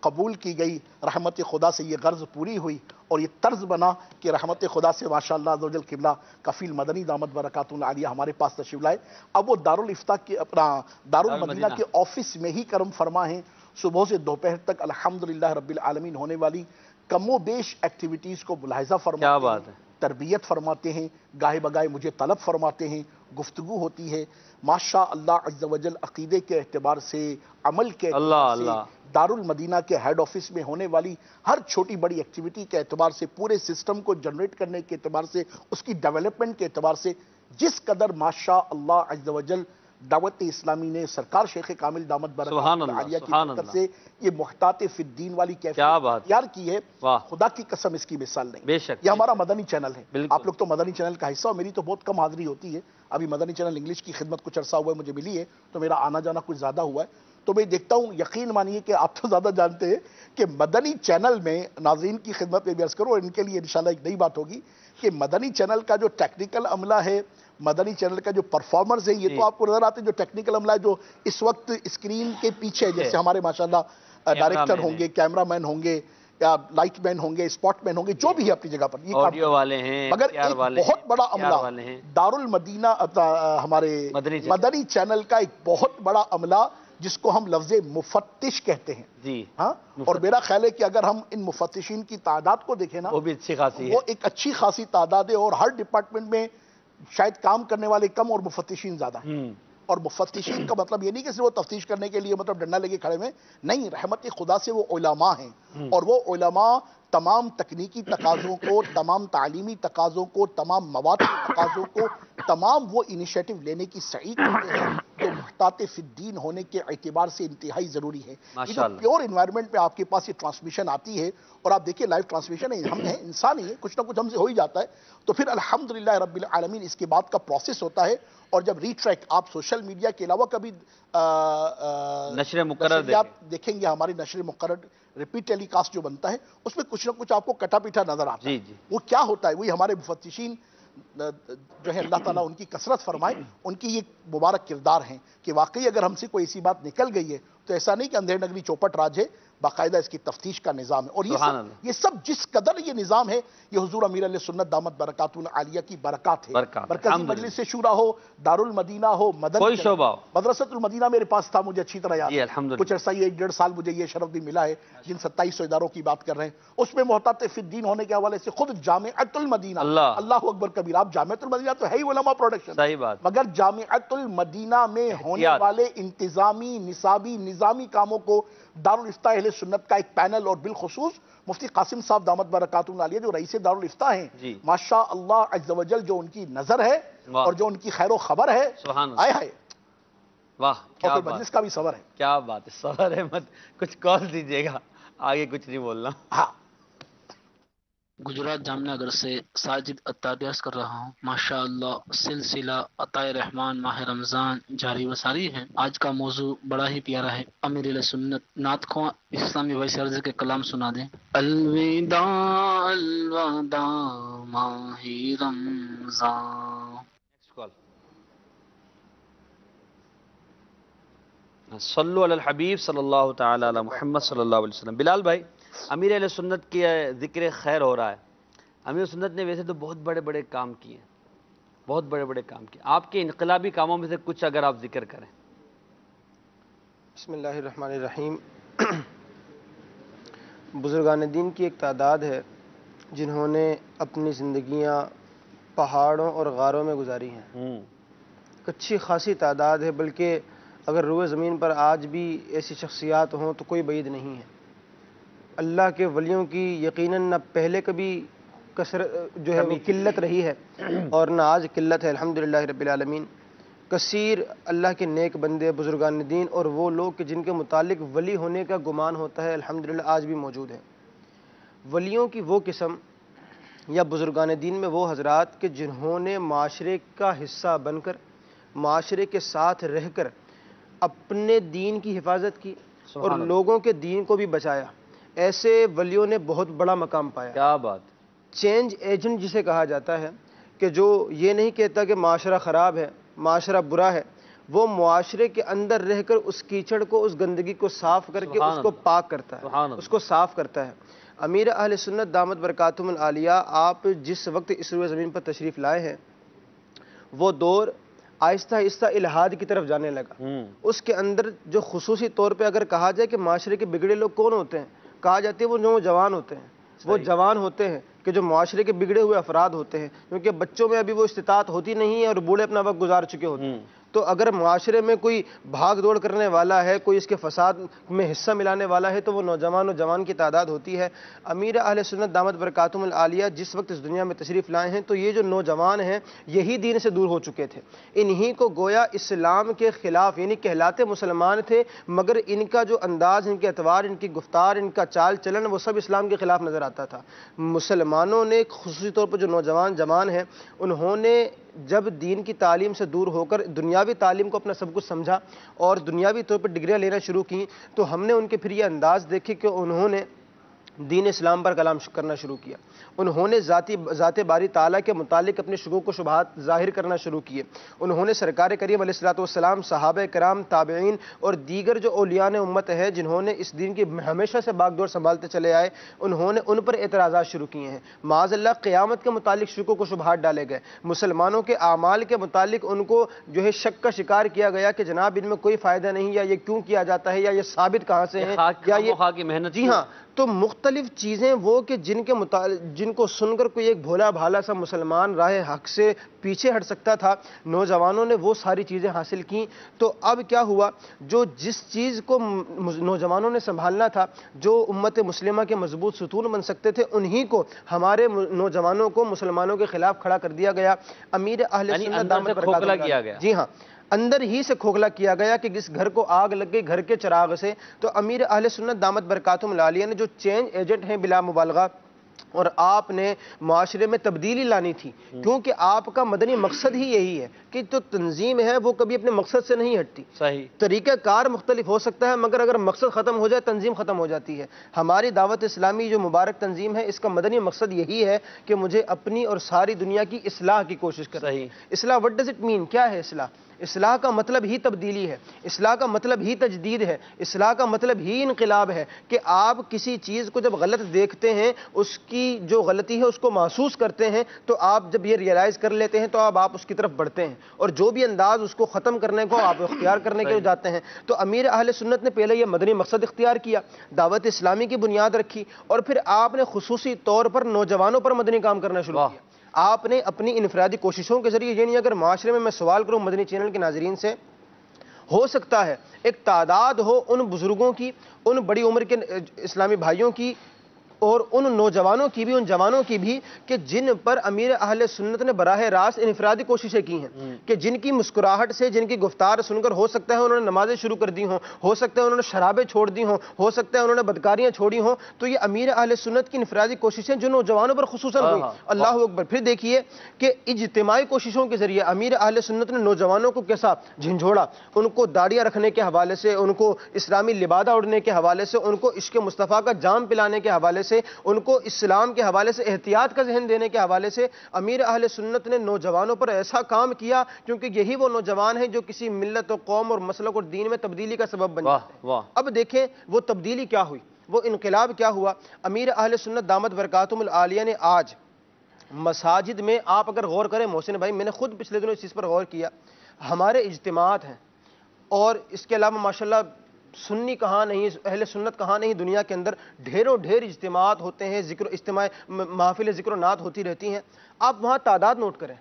قبول کی گئی، رحمت خدا سے یہ غرض پوری ہوئی، اور یہ طرز بنا کہ رحمت خدا سے ماشاءاللہ عزوجل قبلہ کفیل مدنی دامت برکاتہ العالیہ ہمارے پاس تشریف لائے. اب وہ دارالفتہ کے اپنا دارالمدینہ کے آفس میں ہی کرم فرما ہیں. صبح سے دوپہر تک الحمدللہ رب العالمین ہونے والی کم و بیش ایکٹیویٹیز کو ملاحظہ فرماتے ہیں، تربیت فرماتے ہیں، گاہے بگاہے مجھے طلب فرماتے ہیں، گفتگو ہوتی ہے. ماشاء اللہ عز و جل عقیدے کے اعتبار سے، عمل کے اعتبار سے، دارالمدینہ کے ہیڈ آفس میں ہونے والی ہر چھوٹی بڑی ایکٹیویٹی کے اعتبار سے، پورے سسٹم کو جنریٹ کرنے کے اعتبار سے، اس کی ڈیولپمنٹ کے اعتبار سے، جس قدر ماشاء اللہ عز و جل دعوت اسلامی نے سرکار شیخ کامل دامت برکاتہ العالیہ کی برکت سے یہ محتاط فی الدین والی کیفیت اختیار کی ہے، خدا کی قسم اس کی مثال نہیں. یہ ہمارا مدنی چینل ہے، آپ لوگ تو مدنی چینل کا حصہ ہو. میری تو بہت کم حاضری ہوتی ہے، ابھی مدنی چینل انگلش کی خدمت کچھ عرصہ ہوا ہے مجھے ملی ہے، تو میرا آنا جانا کچھ زیادہ ہوا ہے. تو میں دیکھتا ہوں، یقین مانیے کہ آپ تو زیادہ جانتے ہیں کہ مدنی چینل میں ناظرین کی خدمت میں بھی عرض کروں، اور ان کے لیے انشاءاللہ ایک نئی بات ہوگی کہ مدنی چینل کا جو ٹیکنیکل عملہ ہے، مدنی چینل کا جو پرفارمرز ہے، یہ تو آپ کو نظر آتے ہیں. جو ٹیکنیکل عملہ ہے جو اس وقت اسکرین کے پیچھے، جیسے ہمارے ماشاءاللہ ڈائریکٹر ہوں گے، کیمرہ مین ہوں گے، یا لائٹ مین ہوں گے، اسپاٹ مین ہوں گے، جو بھی ہے اپنی جگہ پر، یہ آڈیو والے ہیں، مگر ایک بہت بڑا عملہ دارالمدینہ ہمارے مدنی چینل کا ایک بہت بڑا عملہ جس کو ہم لفظ مفتش کہتے ہیں. جی ہاں، اور میرا خیال ہے کہ اگر ہم ان مفتشین کی تعداد کو دیکھیں نا، وہ بھی اچھی خاصی ہے، وہ ایک اچھی خاصی تعداد ہے، اور ہر ڈپارٹمنٹ میں شاید کام کرنے والے کم اور مفتشین زیادہ ہیں. اور مفتشین کا مطلب یہ نہیں کہ صرف وہ تفتیش کرنے کے لیے مطلب ڈنڈا لے کے کھڑے ہوئے، نہیں، رحمت خدا سے وہ علماء ہیں، اور وہ علماء تمام تکنیکی تقاضوں کو، تمام تعلیمی تقاضوں کو، تمام مواد کے تقاضوں کو، تمام وہ انیشیٹو لینے کی سعی کرتے ہیں جو محتاط فی الدین ہونے کے اعتبار سے انتہائی ضروری ہے. یہ جو پیور انوائرمنٹ میں آپ کے پاس یہ ٹرانسمیشن آتی ہے، اور آپ دیکھیں لائیو ٹرانسمیشن ہے، ہم ہیں انسان ہی ہیں، کچھ نہ کچھ ہم سے ہو ہی جاتا ہے. تو پھر الحمدللہ رب العالمین اس کے بعد کا پروسیس ہوتا ہے، اور جب ری ٹریک آپ سوشل میڈیا کے علاوہ کبھی نشر مقرر دیکھیں گے، ہماری نشر مقرر ریپیٹ ٹیلی کاسٹ جو بنتا ہے، اس میں کچھ نہ کچھ آپ کو کٹا پیٹا نظر آتا ہے. وہ کیا ہوتا ہے؟ وہی ہمارے مفتشین جو ہے اللہ تعالیٰ ان کی کثرت فرمائے، ان کی یہ مبارک کردار ہیں کہ واقعی اگر ہم سے کوئی ایسی بات نکل گئی ہے تو ایسا نہیں کہ اندھیر نگری چوپٹ راج ہے، باقاعدہ اس کی تفتیش کا نظام ہے. اور سبحان اللہ. یہ سب جس قدر یہ نظام ہے یہ حضور امیر علیہ سنت دامت برکاتہ العالیہ کی برکات ہے. مرکزی مجلس شورا ہو، دارالمدینہ ہو، کوئی شعبہ ہو. مدرسۃ المدینہ میرے پاس تھا، مجھے اچھی طرح یاد جی ہے. الحمدللہ. کچھ عرصہ یہ 1.5 سال مجھے یہ شرف بھی ملا ہے جن 2700 اداروں کی بات کر رہے ہیں. اس میں محتاط فی الدین ہونے کے حوالے سے خود جامعۃ المدینہ، اللہ اکبر کبیر. آپ جامعۃ المدینہ تو ہے ہی علماء پروڈکشن، صحیح بات، مگر جامعۃ المدینہ میں ہونے والے انتظامی نصابی نظامی کاموں کو دارالفتاء اہل سنت کا ایک پینل اور بالخصوص مفتی قاسم صاحب دامت برکاتہ العالیہ جو رئیس دارالفتاء ہیں، ماشاء اللہ عز و جل جو ان کی نظر ہے اور جو ان کی خیر و خبر ہے، آئے ہے واہ کیا بات، مجلس کا بھی صبر ہے. کیا بات ہے. صبر احمد کچھ کال دیجیے گا، آگے کچھ نہیں بولنا. ہاں گجرات جامنہ نگر سے ساجد اتاریاس کر رہا ہوں. ماشاءاللہ سلسلہ عطائے رحمان ماہ رمضان جاری و ساری ہے. آج کا موضوع بڑا ہی پیارا ہے. امیر علیہ سنت نعت خواں اسلامی وائس عرض کے کلام سنا دیں. الوداع الوداع ماہ رمضان. صلو علی الحبیب صلی اللہ تعالی علی محمد صلی اللہ علیہ وسلم. بلال بھائی، امیر اہل سنت کی ذکر خیر ہو رہا ہے. امیر سنت نے ویسے تو بہت بڑے بڑے کام کیے، بہت بڑے بڑے کام کیے. آپ کے انقلابی کاموں میں سے کچھ اگر آپ ذکر کریں. بسم اللہ الرحمن الرحیم. بزرگان دین کی ایک تعداد ہے جنہوں نے اپنی زندگیاں پہاڑوں اور غاروں میں گزاری ہیں. اچھی خاصی تعداد ہے، بلکہ اگر روئے زمین پر آج بھی ایسی شخصیات ہوں تو کوئی بعید نہیں ہے. اللہ کے ولیوں کی یقیناً نہ پہلے کبھی جو ہے وہ قلت رہی ہے اور نہ آج قلت ہے. الحمدللہ رب العالمین. کثیر اللہ کے نیک بندے بزرگان دین اور وہ لوگ کہ جن کے متعلق ولی ہونے کا گمان ہوتا ہے الحمدللہ آج بھی موجود ہیں. ولیوں کی وہ قسم یا بزرگان دین میں وہ حضرات کہ جنہوں نے معاشرے کا حصہ بن کر، معاشرے کے ساتھ رہ کر اپنے دین کی حفاظت کی اور لوگوں کے دین کو بھی بچایا. ایسے ولیوں نے بہت بڑا مقام پایا. کیا بات. چینج ایجنٹ جسے کہا جاتا ہے کہ جو یہ نہیں کہتا کہ معاشرہ خراب ہے، معاشرہ برا ہے، وہ معاشرے کے اندر رہ کر اس کیچڑ کو، اس گندگی کو صاف کر کے اس کو پاک کرتا ہے، اس کو صاف کرتا ہے. امیر اہل سنت دامت برکاتہم العالیہ آپ جس وقت اس روئے زمین پر تشریف لائے ہیں وہ دور آہستہ آہستہ الہاد کی طرف جانے لگا. اس کے اندر جو خصوصی طور پہ اگر کہا جائے کہ معاشرے کے بگڑے لوگ کون ہوتے ہیں، کہا جاتا ہے وہ نوجوان ہوتے ہیں. وہ جوان ہوتے ہیں کہ جو معاشرے کے بگڑے ہوئے افراد ہوتے ہیں، کیونکہ بچوں میں ابھی وہ استطاعت ہوتی نہیں ہے اور بوڑھے اپنا وقت گزار چکے ہوتے ہیں. تو اگر معاشرے میں کوئی بھاگ دوڑ کرنے والا ہے، کوئی اس کے فساد میں حصہ ملانے والا ہے تو وہ نوجوان و جوان کی تعداد ہوتی ہے. امیر اہل سنت دامت برکاتہم العالیہ جس وقت اس دنیا میں تشریف لائے ہیں تو یہ جو نوجوان ہیں یہی دین سے دور ہو چکے تھے. انہی کو گویا اسلام کے خلاف یعنی کہلاتے مسلمان تھے، مگر ان کا جو انداز، ان کے اطوار، ان کی گفتار، ان کا چال چلن وہ سب اسلام کے خلاف نظر آتا تھا. مسلمانوں نے خصوصی طور پر جو نوجوان جوان ہیں انہوں نے جب دین کی تعلیم سے دور ہو کر دنیاوی تعلیم کو اپنا سب کچھ سمجھا اور دنیاوی طور پر ڈگریاں لینا شروع کی تو ہم نے ان کے پھر یہ انداز دیکھے کہ انہوں نے دین اسلام پر کلام کرنا شروع کیا. انہوں نے ذات باری تعالیٰ کے متعلق اپنے شکوک و شبہات ظاہر کرنا شروع کیے. انہوں نے سرکار کریم علیہ الصلوۃ والسلام، صحابہ کرام، تابعین اور دیگر جو اولیاء امت ہے جنہوں نے اس دین کی ہمیشہ سے باغ دور سنبھالتے چلے آئے، انہوں نے ان پر اعتراضات شروع کیے ہیں. معاذ اللہ قیامت کے متعلق شکوک و شبہات ڈالے گئے. مسلمانوں کے اعمال کے متعلق ان کو جو ہے شک کا شکار کیا گیا کہ جناب ان میں کوئی فائدہ نہیں، یا یہ کیوں کیا جاتا ہے، یا یہ ثابت کہاں سے ہے، یا یہ محنت. جی ہاں، تو مختلف چیزیں وہ کہ جن کو سن کر کوئی ایک بھولا بھالا سا مسلمان راہ حق سے پیچھے ہٹ سکتا تھا، نوجوانوں نے وہ ساری چیزیں حاصل کیں. تو اب کیا ہوا، جو جس چیز کو نوجوانوں نے سنبھالنا تھا، جو امت مسلمہ کے مضبوط ستون بن سکتے تھے، انہی کو ہمارے نوجوانوں کو مسلمانوں کے خلاف کھڑا کر دیا گیا. امیر اہل سنت دامت کھوکھلا کیا گیا. جی ہاں، اندر ہی سے کھوکھلا کیا گیا کہ جس گھر کو آگ لگ گئی گھر کے چراغ سے. تو امیر اہل سنت دامت برکاتہم العالیہ نے جو چینج ایجنٹ ہیں بلا مبالغہ، اور آپ نے معاشرے میں تبدیلی لانی تھی، کیونکہ آپ کا مدنی مقصد ہی یہی ہے کہ جو تنظیم ہے وہ کبھی اپنے مقصد سے نہیں ہٹتی. صحیح. طریقہ کار مختلف ہو سکتا ہے مگر اگر مقصد ختم ہو جائے تنظیم ختم ہو جاتی ہے. ہماری دعوت اسلامی جو مبارک تنظیم ہے اس کا مدنی مقصد یہی ہے کہ مجھے اپنی اور ساری دنیا کی اصلاح کی کوشش کریں. صحیح. اصلاح وٹ ڈز اٹ مین، کیا ہے اصلاح؟ اصلاح کا مطلب ہی تبدیلی ہے، اصلاح کا مطلب ہی تجدید ہے، اصلاح کا مطلب ہی انقلاب ہے کہ آپ کسی چیز کو جب غلط دیکھتے ہیں، اس کی جو غلطی ہے اس کو محسوس کرتے ہیں، تو آپ جب یہ ریئلائز کر لیتے ہیں تو اب آپ اس کی طرف بڑھتے ہیں، اور جو بھی انداز اس کو ختم کرنے کو آپ اختیار کرنے کے لیے جاتے ہیں۔ تو امیر اہل سنت نے پہلے یہ مدنی مقصد اختیار کیا، دعوت اسلامی کی بنیاد رکھی، اور پھر آپ نے خصوصی طور پر نوجوانوں پر مدنی کام کرنا شروع کیا۔ آپ نے اپنی انفرادی کوششوں کے ذریعے، یعنی اگر معاشرے میں سوال کروں مدنی چینل کے ناظرین سے، ہو سکتا ہے ایک تعداد ہو ان بزرگوں کی، ان بڑی عمر کے اسلامی بھائیوں کی، اور ان نوجوانوں کی بھی، ان جوانوں کی بھی، کہ جن پر امیر اہل سنت نے براہ راست انفرادی کوششیں کی ہیں، کہ جن کی مسکراہٹ سے، جن کی گفتار سن کر ہو سکتا ہے انہوں نے نمازیں شروع کر دی ہوں، ہو سکتا ہے انہوں نے شرابیں چھوڑ دی ہوں، ہو سکتا ہے انہوں نے بدکاریاں چھوڑی ہوں۔ تو یہ امیر اہل سنت کی انفرادی کوششیں جو نوجوانوں پر خصوصاً ہوئی، اللہ اکبر۔ پھر دیکھیے کہ اجتماعی کوششوں کے ذریعے امیر اہل سنت نے نوجوانوں کو کیسا جھنجھوڑا، ان کو داڑیاں رکھنے کے حوالے سے، ان کو اسلامی لبادہ اڑنے کے حوالے سے، ان کو عشق مصطفیٰ کا جام پلانے کے حوالے سے، ان کو اسلام کے حوالے سے احتیاط کا ذہن دینے کے حوالے سے امیر اہل سنت نے نوجوانوں پر ایسا کام کیا، کیونکہ یہی وہ نوجوان ہیں جو کسی ملت و قوم اور مسلک اور دین میں تبدیلی کا سبب بن جاتے ہیں۔ اب دیکھیں وہ تبدیلی کیا ہوئی، وہ انقلاب کیا ہوا۔ امیر اہل سنت دامت برکاتہم العالیہ نے آج مساجد میں، آپ اگر غور کریں محسن بھائی، میں نے خود پچھلے دنوں اس چیز پر غور کیا، ہمارے اجتماعات ہیں، اور اس کے علاوہ ماشاءاللہ سنی کہاں نہیں، اہل سنت کہاں نہیں، دنیا کے اندر ڈھیروں ڈھیر اجتماعات ہوتے ہیں، ذکر اجتماع محافل ذکر و نعت ہوتی رہتی ہیں۔ آپ وہاں تعداد نوٹ کریں،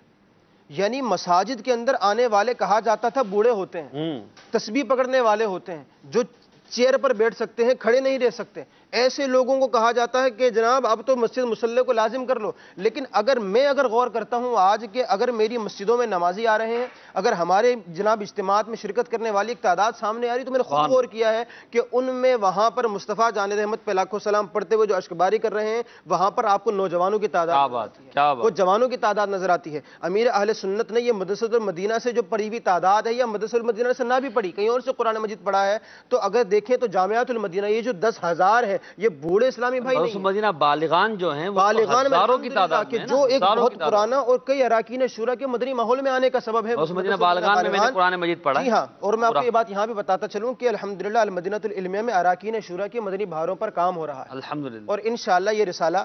یعنی مساجد کے اندر آنے والے کہا جاتا تھا بوڑھے ہوتے ہیں، تسبیح پکڑنے والے ہوتے ہیں، جو چیئر پر بیٹھ سکتے ہیں، کھڑے نہیں رہ سکتے، ایسے لوگوں کو کہا جاتا ہے کہ جناب اب تو مسجد مصلی کو لازم کر لو۔ لیکن اگر غور کرتا ہوں آج کہ اگر میری مسجدوں میں نمازی آ رہے ہیں، اگر ہمارے جناب اجتماعات میں شرکت کرنے والی ایک تعداد سامنے آ رہی، تو میں نے خود غور کیا ہے کہ ان میں وہاں پر مصطفیٰ جانب احمد پہ لاکھوں سلام پڑھتے ہوئے جو اشکباری کر رہے ہیں، وہاں پر آپ کو نوجوانوں کی تعداد، وہ جوانوں کی تعداد نظر آتی ہے۔ امیر اہل سنت نے یہ مدرسۃ المدینہ سے جو پڑھی ہوئی تعداد ہے، یا مدرسۃ المدینہ سے نہ بھی پڑھی، کہیں اور سے قرآن مجید پڑھا ہے، تو اگر دیکھیں تو جامعۃ المدینہ یہ جو 10,000 ہے، یہ بوڑھے اسلامی بھائی نہیں، مدینہ بالغان جو ہیں، بالغان ہزاروں کی تعداد کہ جو ایک بہت پرانا اور کئی اراکین شورا کے مدنی ماحول میں آنے کا سبب ہے۔ مدینہ بالغان میں میں نے قرآن مجید پڑھا ہے۔ جی ہاں، اور میں آپ کو یہ بات یہاں بھی بتاتا چلوں کہ الحمدللہ المدینہ العلمیہ میں اراکین شورا کے مدنی بہاروں پر کام ہو رہا ہے الحمدللہ، اور انشاءاللہ یہ رسالہ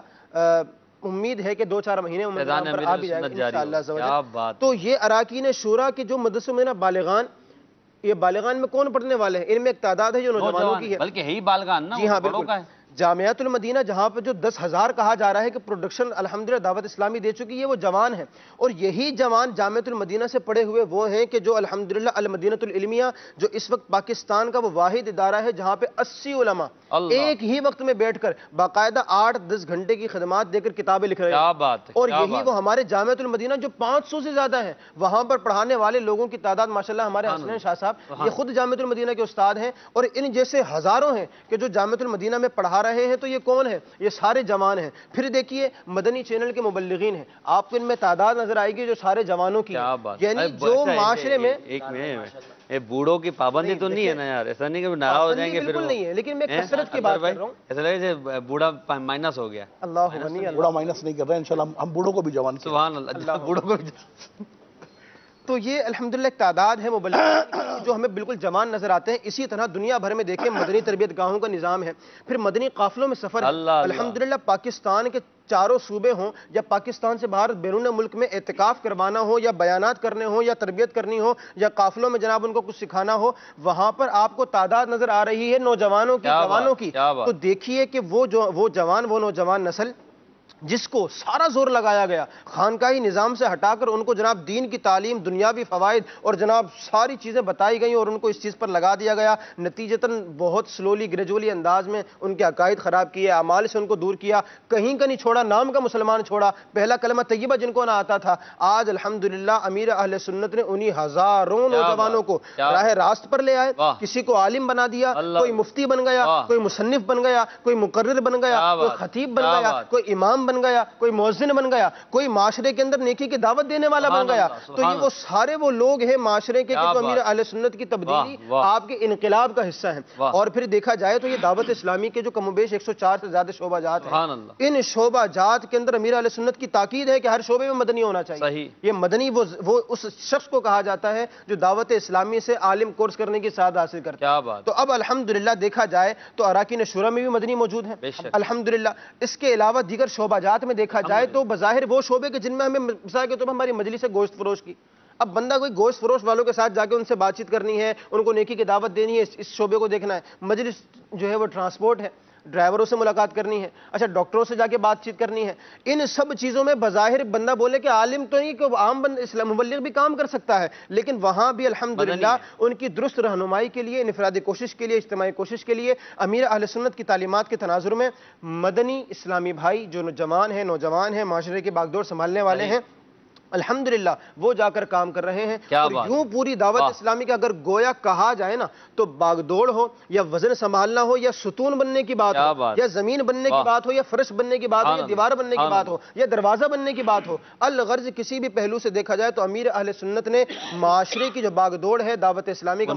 امید ہے کہ 2-4 مہینے پر آ بھی جائے گا انشاءاللہ۔ تو یہ اراکین شورا کے جو مدرسہ مدینہ بالغان، یہ بالغان میں کون پڑھنے والے ہیں؟ ان میں ایک تعداد ہے جو نوجوانوں کی ہے، بلکہ یہی بالغان نا، جی ہاں بالکل۔ جامعۃ المدینہ جہاں پر جو 10,000 کہا جا رہا ہے کہ پروڈکشن الحمدللہ دعوت اسلامی دے چکی ہے، وہ جوان ہیں، اور یہی جوان جامعۃ المدینہ سے پڑھے ہوئے وہ ہیں کہ جو الحمدللہ المدینہ العلمیہ جو اس وقت پاکستان کا وہ واحد ادارہ ہے جہاں پہ 80 علماء ایک ہی وقت میں بیٹھ کر باقاعدہ 8-10 گھنٹے کی خدمات دے کر کتابیں لکھ رہے ہیں، اور یہی وہ ہمارے جامعۃ المدینہ جو 500 سے زیادہ ہیں، وہاں پر پڑھانے والے لوگوں کی تعداد ماشاءاللہ ہمارے حسنین شاہ صاحب یہ خود جامعۃ المدینہ کے استاد ہیں، اور ان جیسے ہزاروں ہیں کہ جو جامعۃ المدینہ میں پڑھا رہے ہیں۔ تو یہ کون ہے؟ یہ سارے جوان ہیں۔ پھر دیکھیے مدنی چینل کے مبلغین ہیں، آپ کو ان میں تعداد نظر آئے گی جو سارے جوانوں کی، یعنی جو معاشرے میں ایک بوڑھوں کی پابندی تو نہیں ہے نا یار، ایسا نہیں کہ ناراض ہو جائیں گے، بالکل نہیں ہے، لیکن میں کثرت کی بات کر رہا ہوں۔ ایسا لگے بوڑھا مائنس ہو گیا، اللہ بوڑھا مائنس نہیں کر رہے ہیں، انشاءاللہ ہم بوڑھوں کو بھی جوان، سبحان اللہ، بوڑھوں کو بھی۔ تو یہ الحمدللہ ایک تعداد ہے مبلغین جو ہمیں بالکل جوان نظر آتے ہیں۔ اسی طرح دنیا بھر میں دیکھیں مدنی تربیت گاہوں کا نظام ہے، پھر مدنی قافلوں میں سفر ہے۔ الحمدللہ پاکستان کے چاروں صوبے ہوں یا پاکستان سے باہر بیرون ملک میں اعتکاف کروانا ہو، یا بیانات کرنے ہوں، یا تربیت کرنی ہو، یا قافلوں میں جناب ان کو کچھ سکھانا ہو، وہاں پر آپ کو تعداد نظر آ رہی ہے نوجوانوں کی، جوانوں کی۔ تو دیکھیے کہ وہ جوان، وہ نوجوان نسل جس کو سارا زور لگایا گیا خانقاہی نظام سے ہٹا کر ان کو جناب دین کی تعلیم، دنیاوی فوائد اور جناب ساری چیزیں بتائی گئیں اور ان کو اس چیز پر لگا دیا گیا، نتیجتاً بہت سلولی گریجولی انداز میں ان کے عقائد خراب کیے، اعمال سے ان کو دور کیا، کہیں کا نہیں چھوڑا، نام کا مسلمان چھوڑا، پہلا کلمہ طیبہ جن کو نہ آتا تھا۔ آج الحمدللہ امیر اہل سنت نے انہی ہزاروں نوجوانوں کو راہ راست پر لے آئے، کسی کو عالم بنا دیا، کوئی مفتی بن گیا، کوئی مصنف بن گیا، کوئی مقرر بن گیا، کوئی خطیب بن گیا، کوئی امام بن گیا, کوئی مؤذن بن گیا, کوئی معاشرے کے اندر نیکی کی دعوت دینے والا بن گیا, تو یہ وہ سارے وہ لوگ ہیں معاشرے کے جو امیر اہل سنت کی تبدیلی آپ کے انقلاب کا حصہ ہیں. اور پھر دیکھا جائے تو یہ دعوت اسلامی کے جو کم و بیش 104 سے زیادہ شعبہ جات ہیں, ان شعبہ جات کے اندر امیر اہل سنت کی تاکید ہے کہ ہر شعبے میں مدنی ہونا چاہیے. یہ مدنی وہ اس شخص کو کہا جاتا ہے جو دعوت اسلامی سے عالم کورس کرنے کی سعادت حاصل کرتا ہے. تو اب الحمدللہ دیکھا جائے تو اراکین شورا میں بھی مدنی موجود ہیں الحمدللہ. اس کے علاوہ دیگر شعبہ جات میں دیکھا جائے تو بظاہر وہ شعبے کے جن میں ہمیں مثال کے طور پر ہماری مجلس ہے گوشت فروش کی, اب بندہ کوئی گوشت فروش والوں کے ساتھ جا کے ان سے بات چیت کرنی ہے, ان کو نیکی کی دعوت دینی ہے, اس شعبے کو دیکھنا ہے. مجلس جو ہے وہ ٹرانسپورٹ ہے, ڈرائیوروں سے ملاقات کرنی ہے, اچھا ڈاکٹروں سے جا کے بات چیت کرنی ہے. ان سب چیزوں میں بظاہر بندہ بولے کہ عالم تو نہیں, کہ عام اسلام مبلغ بھی کام کر سکتا ہے, لیکن وہاں بھی الحمدللہ ان کی درست رہنمائی کے لیے, انفرادی کوشش کے لیے, اجتماعی کوشش کے لیے امیر اہل سنت کی تعلیمات کے تناظر میں مدنی اسلامی بھائی جو نوجوان ہیں معاشرے کی باغ ڈور سنبھالنے والے ہیں الحمدللہ وہ جا کر کام کر رہے ہیں. اور یوں پوری دعوت اسلامی کا اگر گویا کہا جائے نا تو باغ دوڑ ہو یا وزن سنبھالنا ہو یا ستون بننے کی بات ہو یا زمین بننے کی بات ہو یا فرش بننے کی بات ہو یا دیوار بننے کی بات ہو یا دروازہ بننے کی بات ہو, الغرض کسی بھی پہلو سے دیکھا جائے تو امیر اہل سنت نے معاشرے کی جو باغ دوڑ ہے دعوت اسلامی کا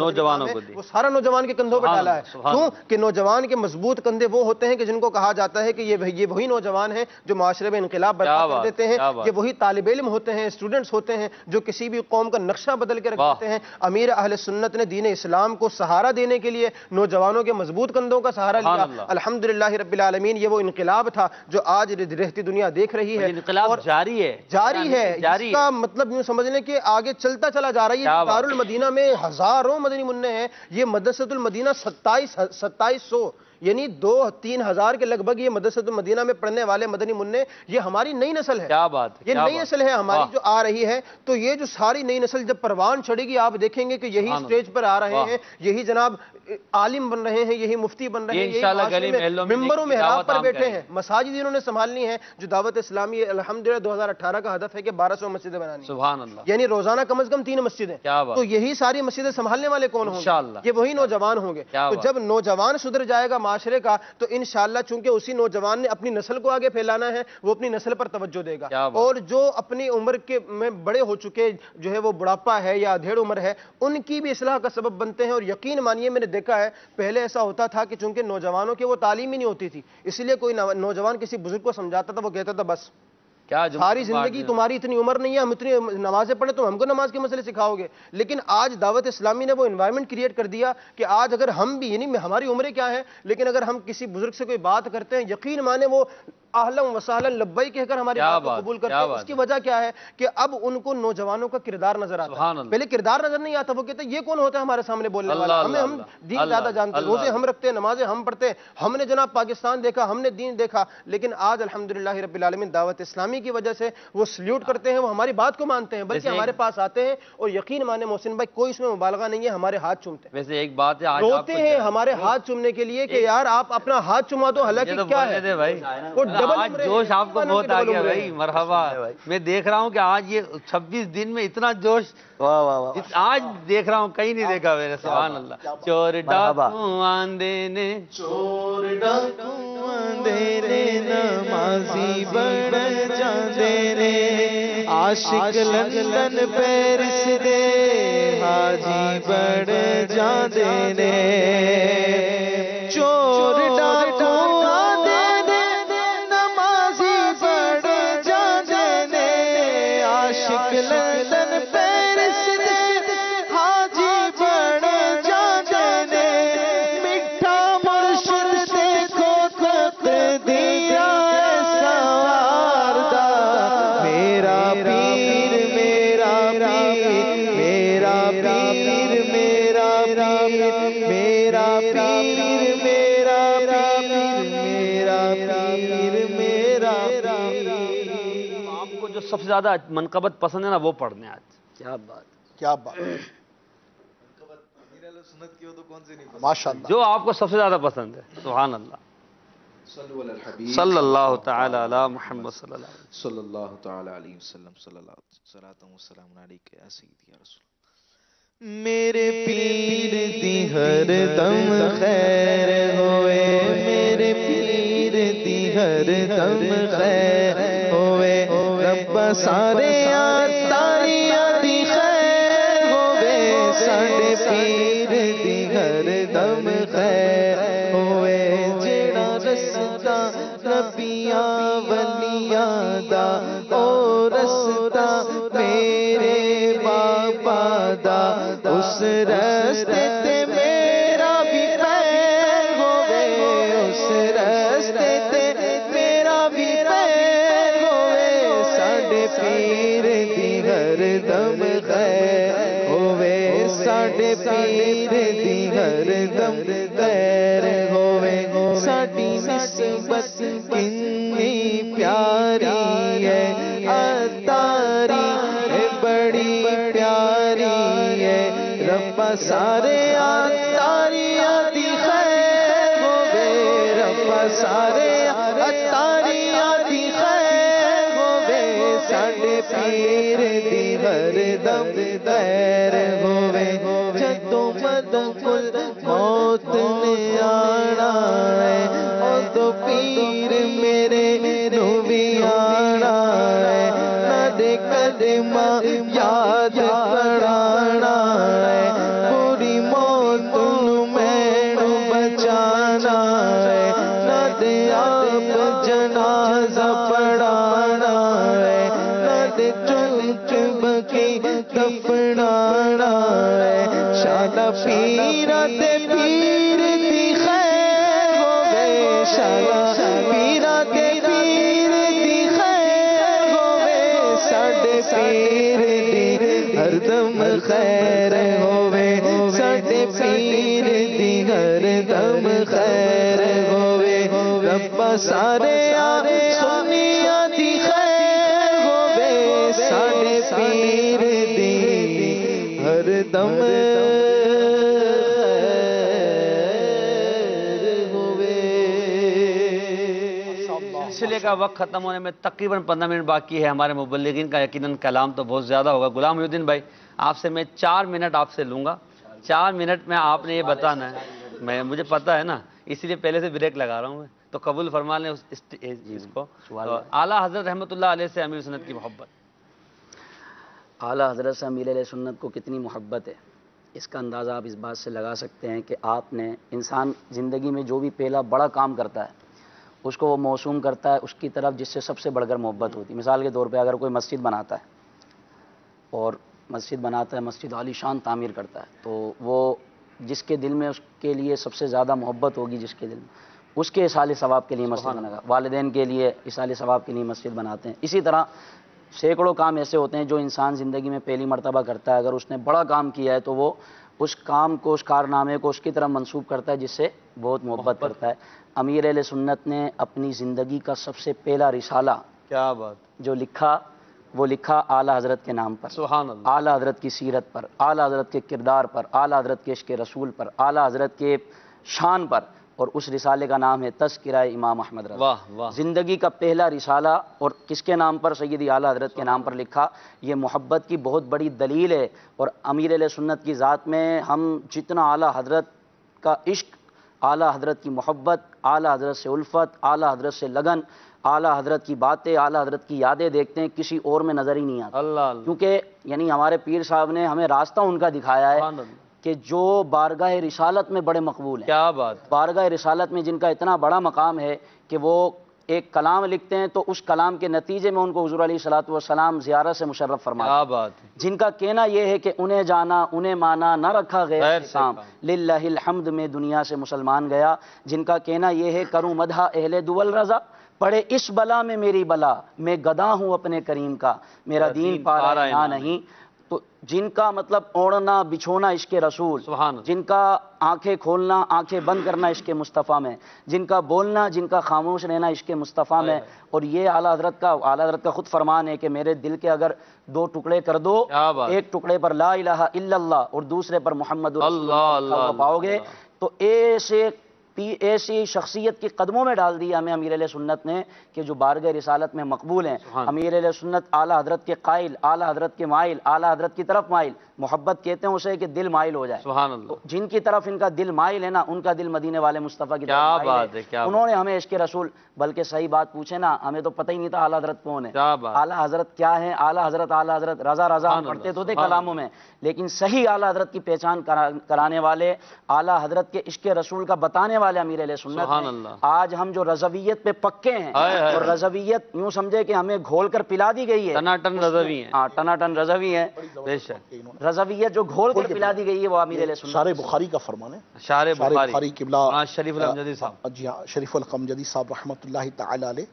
وہ سارا نوجوان کے کندھوں پر ڈالا ہے. کیوں کہ نوجوان کے مضبوط کندھے وہ ہوتے ہیں کہ جن کو کہا جاتا ہے کہ یہ وہی نوجوان ہیں جو معاشرے میں انقلاب برپا کر دیتے ہیں, یہ وہی طالب علم ہوتے ہیں, اسٹوڈنٹس ہوتے ہیں جو کسی بھی قوم کا نقشہ بدل کے رکھ دیتے ہیں. امیر اہل سنت نے دین اسلام کو سہارا دینے کے لیے نوجوانوں کے مضبوط کندھوں کا سہارا لیا الحمدللہ رب العالمین. یہ وہ انقلاب تھا جو آج رہتی دنیا دیکھ رہی ہے, انقلاب جاری ہے اس کا مطلب یوں سمجھ لیں کہ آگے چلتا چلا جا رہا ہے. یہ دار المدینہ میں ہزاروں مدنی منع ہیں, یہ مدرسۃ المدینہ 2700 یعنی 2-3 ہزار کے لگ بھگ یہ مدرسۃ المدینہ میں پڑھنے والے مدنی منع, یہ ہماری نئی نسل ہے. کیا بات ہے, یہ نئی نسل ہے ہماری جو آ رہی ہے. تو یہ جو ساری نئی نسل جب پروان چڑھے گی آپ دیکھیں گے کہ یہی سٹیج پر آ رہے ہیں, یہی جناب عالم بن رہے ہیں, یہی مفتی بن رہے ہیں, ممبروں میں محراب پر بیٹھے ہیں, مساجد انہوں نے سنبھالنی ہے. جو دعوت اسلامی الحمدللہ 2018 کا ہدف ہے کہ 1200 مسجدیں بنانی, سبحان اللہ, یعنی روزانہ کم از کم 3 مسجدیں. تو یہی ساری مسجدیں سنبھالنے والے کون ہوں گے؟ یہ وہی نوجوان ہوں گے. تو جب نوجوان سدھر جائے گا معاشرے کا تو انشاءاللہ چونکہ اسی نوجوان نے اپنی نسل کو آگے پھیلانا ہے, وہ اپنی نسل پر توجہ دے گا. اور جو اپنی عمر کے میں بڑے ہو چکے جو ہے وہ بڑھاپا ہے یا ادھیڑ عمر ہے, ان کی بھی اصلاح کا سبب بنتے ہیں. اور یقین مانیے میں نے دیکھا ہے پہلے ایسا ہوتا تھا کہ چونکہ نوجوانوں کی وہ تعلیم ہی نہیں ہوتی تھی, اس لیے کوئی نوجوان کسی بزرگ کو سمجھاتا تھا, وہ کہتا تھا بس ساری زندگی تمہاری اتنی عمر نہیں ہے, ہم اتنی نمازیں پڑھیں تو ہم کو نماز کے مسئلے سکھاؤ گے. لیکن آج دعوت اسلامی نے وہ انوائرمنٹ کریٹ کر دیا کہ آج اگر ہم بھی, یعنی ہماری عمریں کیا ہیں, لیکن اگر ہم کسی بزرگ سے کوئی بات کرتے ہیں یقین مانے وہ اہلا و سہلا لبیک کہہ کر ہماری بات کو قبول کرتے ہیں. اس کی وجہ کیا ہے کہ اب ان کو نوجوانوں کا کردار نظر آتا ہے. پہلے کردار نظر نہیں آتا, وہ کہتے ہیں یہ کون ہوتا ہے ہمارے سامنے بولنے والا, ہم دین زیادہ جانتے ہیں, روزے ہم رکھتے ہیں, نمازیں ہم پڑھتے ہیں, ہم نے جناب پاکستان دیکھا, ہم نے دین دیکھا. لیکن آج الحمدللہ رب العالمین دعوت اسلامی کی وجہ سے وہ سلیوٹ کرتے ہیں, وہ ہماری بات کو مانتے ہیں, بلکہ ہمارے پاس آتے ہیں اور یقین مانے محسن بھائی کوئی اس میں مبالغہ نہیں ہے, ہمارے ہاتھ چومتے ہیں. ویسے ایک بات ہے, روتے ہیں ہمارے ہاتھ چومنے کے لیے کہ یار آپ اپنا ہاتھ چما دو, حالانکہ کیا ہے وہ ڈبل جوش آپ کو بہت آ گیا بھائی, مرحبا. میں دیکھ رہا ہوں کہ آج یہ 26 دن میں اتنا جوش آج دیکھ رہا ہوں, کہیں نہیں دیکھا میں نے. سبحان اللہ. چور ڈاکو آندے نے, چور ڈاکو آندے نے, نمازی بڑھ جاندے نے, عاشق لندن پیرس دے حاجی بڑھ جاندے نے. چور ڈاکو لندن پیرس دے حاجی بڑھ جاندے نے, میٹھا مرشد دیکھو تقدیر سوار دا, میرا پیر میرا پیر میرا پیر میرا پیر میرا پیر میرا پیر میرا پیر میرا پیر. آپ کو جو سب سے زیادہ منقبت پسند ہے نا وہ پڑھنے آج. کیا بات, کیا بات, ماشاءاللہ, جو آپ کو سب سے زیادہ پسند ہے. سبحان اللہ. صلی اللہ تعالی علی محمد صلی اللہ تعالی علیہ وسلم. صلی اللہ صلاۃ و سلام علیک یا سیدی یا رسول. میرے پیر دی ہر دم خیر ہوئے، میرے پیر دی ہر دم خیر ہوئے، رب سارے تاریاں دی خیر ہوئے، ساڈے پیر دی ہر دم خیر ہوئے، جیڑا رستا نبیاں ولیاں دا او رستا میرے بابا دا، اس رستے تے میرا بھی پیر ہوئے، اس رستے تے میرا بھی پیر ہوئے، ساڈے پیر دی ہر دم خیر ہوئے، ساڈے پیر دی ہر دم خیر ہوئے، ساڈی نسبت کنی پیاری ہے، اتاری بڑی پیاری ہے، ربا سارے اتاریاں دی خیر ہوئے، ربا سارے اتاریاں دی خیر ہوئے، ساڈے پیر دی ہر دم خیر ہوئے، جدوں مدوں کل موت نے آنا ہے، اودوں پیر میرے نو بھی آنا ہے، نہ دے کلمہ یاد کرانا ہے، پوری موت نو مینوں بچانا ہے، نہ دے آپ جنازہ پڑھانا ہے، نہ دے چن چبکی دفنانا ہے، شالا پیرا تے پیر دی خیر ہوئے، شالا پیرا تے پیر دی خیر ہوئے، ساڈے پیر دی ہر دم خیر ہوئے، ساڈے پیر دی ہر دم خیر ہوئے، ربا سارے سنیاں دی خیر ہوئے، ساڈے پیر دی ہر دم سلسلے کا وقت ختم ہونے میں تقریباً 15 منٹ باقی ہے، ہمارے مبلغین کا یقیناً کلام تو بہت زیادہ ہوگا۔ غلام محی الدین بھائی، آپ سے میں 4 منٹ آپ سے لوں گا، 4 منٹ میں آپ نے یہ بتانا ہے، مجھے پتا ہے نا، اسی لیے پہلے سے بریک لگا رہا ہوں میں، تو قبول فرما لیں اس کو۔ اعلیٰ حضرت رحمۃ اللہ علیہ سے امیر سنت کی محبت۔ اعلیٰ حضرت سے امیر علیہ سنت کو کتنی محبت ہے، اس کا اندازہ آپ اس بات سے لگا سکتے ہیں کہ آپ نے انسان زندگی میں جو بھی پہلا بڑا کام کرتا ہے اس کو وہ موسوم کرتا ہے اس کی طرف جس سے سب سے بڑھ کر محبت ہوتی ہے۔ مثال کے طور پہ اگر کوئی مسجد بناتا ہے اور مسجد عالی شان تعمیر کرتا ہے، تو وہ جس کے دل میں اس کے لیے سب سے زیادہ محبت ہوگی، جس کے دل میں اس کے اصال ثواب کے لیے مسجد بنے گا، والدین کے لیے اصال ثواب کے لیے مسجد بناتے ہیں۔ اسی طرح سینکڑوں کام ایسے ہوتے ہیں جو انسان زندگی میں پہلی مرتبہ کرتا ہے، اگر اس نے بڑا کام کیا ہے تو وہ اس کام کو، اس کارنامے کو اس کی طرف منسوب کرتا ہے جس سے بہت محبت کرتا ہے۔ امیر اہل سنت نے اپنی زندگی کا سب سے پہلا رسالہ کیا بات جو لکھا، وہ لکھا اعلیٰ حضرت کے نام پر، سبحان اللہ، اعلیٰ حضرت کی سیرت پر، اعلیٰ حضرت کے کردار پر، اعلیٰ حضرت کے عشق رسول پر، اعلیٰ حضرت کے شان پر، اور اس رسالے کا نام ہے تذکرہ امام احمد رضا۔ واہ واہ، زندگی کا پہلا رسالہ، اور کس کے نام پر؟ سیدی اعلیٰ حضرت کے نام پر لکھا۔ یہ محبت کی بہت بڑی دلیل ہے، اور امیر علیہ سنت کی ذات میں ہم جتنا اعلیٰ حضرت کا عشق، اعلیٰ حضرت کی محبت، اعلیٰ حضرت سے الفت، اعلیٰ حضرت سے لگن، اعلیٰ حضرت کی باتیں، اعلیٰ حضرت کی یادیں دیکھتے ہیں، کسی اور میں نظر ہی نہیں آتا۔ اللہ اللہ، کیونکہ یعنی ہمارے پیر صاحب نے ہمیں راستہ ان کا دکھایا ہے کہ جو بارگاہ رسالت میں بڑے مقبول ہیں۔ کیا بات، بارگاہ رسالت میں جن کا اتنا بڑا مقام ہے کہ وہ ایک کلام لکھتے ہیں تو اس کلام کے نتیجے میں ان کو حضور علیہ الصلوۃ والسلام زیارت سے مشرف فرماتے ہیں۔ کیا بات، جن کا کہنا یہ ہے کہ انہیں جانا، انہیں مانا، نہ رکھا غیر سے کام، للہ الحمد میں دنیا سے مسلمان گیا۔ جن کا کہنا یہ ہے کروں مدح اہل دول رضا، پڑے اس بلا میں میری بلا، میں گدا ہوں اپنے کریم کا، میرا دین پارا نہ نہیں۔ تو جن کا مطلب اوڑھنا بچھونا عشق رسول، جن کا آنکھیں کھولنا آنکھیں بند کرنا عشق مصطفیٰ میں، جن کا بولنا، جن کا خاموش رہنا عشق مصطفیٰ میں، اور یہ اعلیٰ حضرت کا خود فرمان ہے کہ میرے دل کے اگر 2 ٹکڑے کر دو، ایک ٹکڑے پر لا الہ الا اللہ اور دوسرے پر محمد رسول اللہ پاؤ گے، تو ایسے ایسی شخصیت کی قدموں میں ڈال دیا ہمیں امیر علیہ سنت نے کہ جو بارگاہ رسالت میں مقبول ہیں. امیر علیہ سنت اعلیٰ حضرت کے قائل، اعلیٰ حضرت کے مائل، اعلیٰ حضرت کی طرف مائل. محبت کہتے ہیں اسے کہ دل مائل ہو جائے. سبحان اللہ. جن کی طرف ان کا دل مائل ہے نا، ان کا دل مدینے والے مصطفیٰ کی طرف کیا مائل بات ہے، کیا انہوں نے ہمیں عشق رسول، بلکہ صحیح بات پوچھے نا، ہمیں تو پتہ ہی نہیں تھا اعلیٰ حضرت کون ہے، اعلیٰ حضرت کیا ہے. اعلیٰ حضرت رضا رضا پڑھتے تو تھے کلاموں میں، لیکن صحیح اعلیٰ حضرت کی پہچان کرانے والے، اعلیٰ حضرت کے عشق رسول کا بتانے والے امیر علیہ سنت. آج ہم جو رضویت پہ پکے ہیں، اور رضویت یوں سمجھے کہ ہمیں گھول کر پلا دی گئی ہے، ٹناٹن رضوی ہیں. ہاں ٹناٹن رضوی ہیں. بے شک رضویت جو گھول کر پلا دی گئی ہے وہ امیر علیہ سنت. شارح بخاری کا فرمان ہے. شارح بخاری قبلہ شریف الامجدی صاحب، جی ہاں شریف الامجدی صاحب رحمۃ اللہ تعالی علیہ،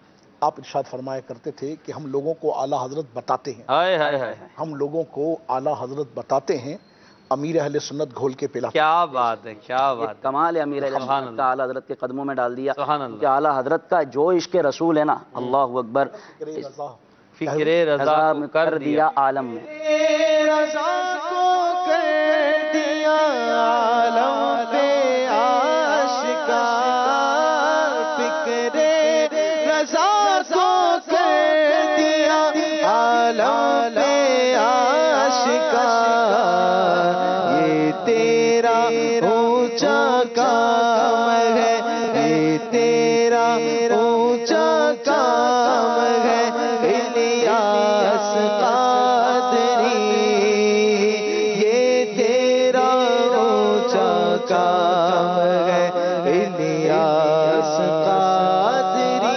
آپ ارشاد فرمایا کرتے تھے کہ ہم لوگوں کو اعلیٰ حضرت بتاتے ہیں، ہم لوگوں کو اعلیٰ حضرت بتاتے ہیں، امیر اہل سنت گھول کے پلاتے. کیا بات ہے، کیا بات. کمال ہے امیر علیہ سنت کا اعلیٰ حضرت کے قدموں میں ڈال دیا کہ اعلیٰ حضرت کا جو عشق رسول ہے نا، اللہ اکبر، فکر رضا کر دیا عالم میں. رضا کو کر دیا عالم پہ آشکار، فکر رضا کو کر دیا عالم پہ آشکار. یہ تیرا اونچا کام ہے، یہ تیرا اونچا کام ہے الیاس قادری. یہ تیرا اونچا کام ہے الیاس قادری.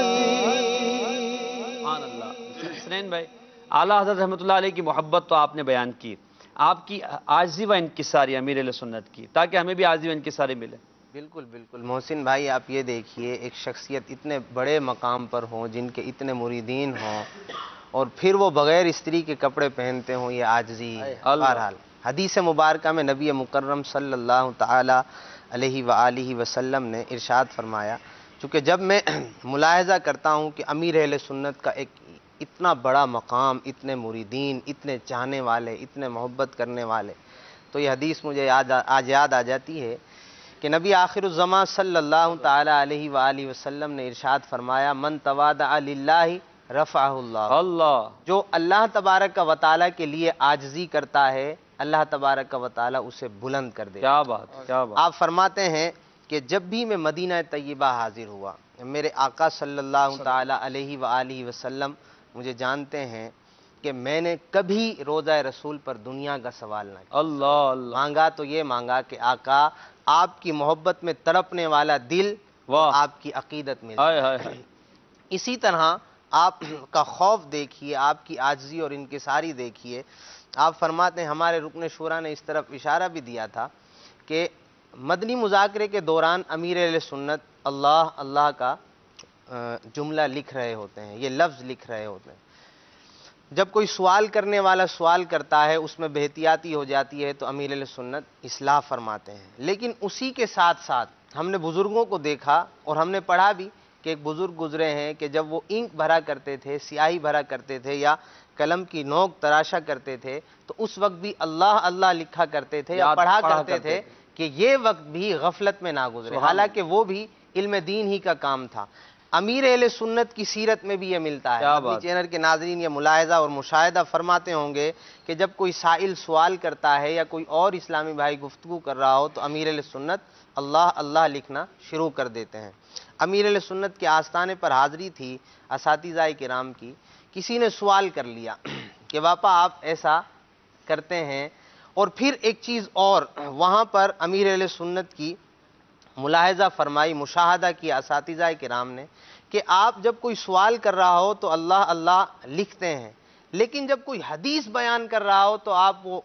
سبحان اللہ. حسنین بھائی، اعلیٰ حضرت رحمۃ اللہ علیہ کی محبت تو آپ نے بیان کی، آپ کی عاجزی و انکساری امیر علیہ سنت کی، تاکہ ہمیں بھی عاجزی و انکساری ملے. بالکل بالکل محسن بھائی، آپ یہ دیکھیے ایک شخصیت اتنے بڑے مقام پر ہوں، جن کے اتنے مریدین ہوں، اور پھر وہ بغیر استری کے کپڑے پہنتے ہوں، یہ عاجزی. بہرحال حدیث مبارکہ میں نبی مکرم صلی اللہ تعالی علیہ وآلہ وسلم نے ارشاد فرمایا، چونکہ جب میں ملاحظہ کرتا ہوں کہ امیر اہل سنت کا ایک اتنا بڑا مقام، اتنے مریدین، اتنے چاہنے والے، اتنے محبت کرنے والے، تو یہ حدیث مجھے آج یاد آ جاتی ہے کہ نبی آخر الزمان صلی اللہ تعالی علیہ وآلہ وسلم نے ارشاد فرمایا، من تواضع للہ رفعہ اللہ. جو اللہ تبارک و تعالیٰ کے لیے عاجزی کرتا ہے، اللہ تبارک و تعالیٰ اسے بلند کر دے. کیا بات، کیا بات. آپ فرماتے ہیں کہ جب بھی میں مدینہ طیبہ حاضر ہوا، میرے آقا صلی اللہ تعالی علیہ وآلہ وسلم مجھے جانتے ہیں کہ میں نے کبھی روضہ رسول پر دنیا کا سوال نہ کیا. اللہ مانگا تو یہ مانگا کہ آقا آپ کی محبت میں تڑپنے والا دل، آپ کی عقیدت میں. اسی طرح آپ کا خوف دیکھیے، آپ کی عاجزی اور انکساری دیکھیے. آپ فرماتے ہیں، ہمارے رکن شورا نے اس طرف اشارہ بھی دیا تھا کہ مدنی مذاکرے کے دوران امیر اہل سنت اللہ اللہ کا جملہ لکھ رہے ہوتے ہیں، یہ لفظ لکھ رہے ہوتے ہیں. جب کوئی سوال کرنے والا سوال کرتا ہے، اس میں بے-احتیاطی ہو جاتی ہے، تو امیر اہل سنت اصلاح فرماتے ہیں. لیکن اسی کے ساتھ ساتھ ہم نے بزرگوں کو دیکھا اور ہم نے پڑھا بھی کہ ایک بزرگ گزرے ہیں کہ جب وہ انک بھرا کرتے تھے، سیاہی بھرا کرتے تھے، یا قلم کی نوک تراشا کرتے تھے، تو اس وقت بھی اللہ اللہ لکھا کرتے تھے یا پڑھا کرتے تھے کہ یہ وقت بھی غفلت میں نہ گزرے، حالانکہ وہ بھی علم دین ہی کا کام تھا. امیر اہل سنت کی سیرت میں بھی یہ ملتا ہے. مدنی چینل کے ناظرین یہ ملاحظہ اور مشاہدہ فرماتے ہوں گے کہ جب کوئی سائل سوال کرتا ہے یا کوئی اور اسلامی بھائی گفتگو کر رہا ہو، تو امیر اہل سنت اللہ اللہ لکھنا شروع کر دیتے ہیں. امیر اہل سنت کے آستانے پر حاضری تھی اساتذہ کرام کی. کسی نے سوال کر لیا کہ باپا آپ ایسا کرتے ہیں، اور پھر ایک چیز اور وہاں پر امیر اہل سنت کی ملاحظہ فرمائی، مشاہدہ کیا اساتذہ کرام نے کہ آپ جب کوئی سوال کر رہا ہو تو اللہ اللہ لکھتے ہیں، لیکن جب کوئی حدیث بیان کر رہا ہو تو آپ وہ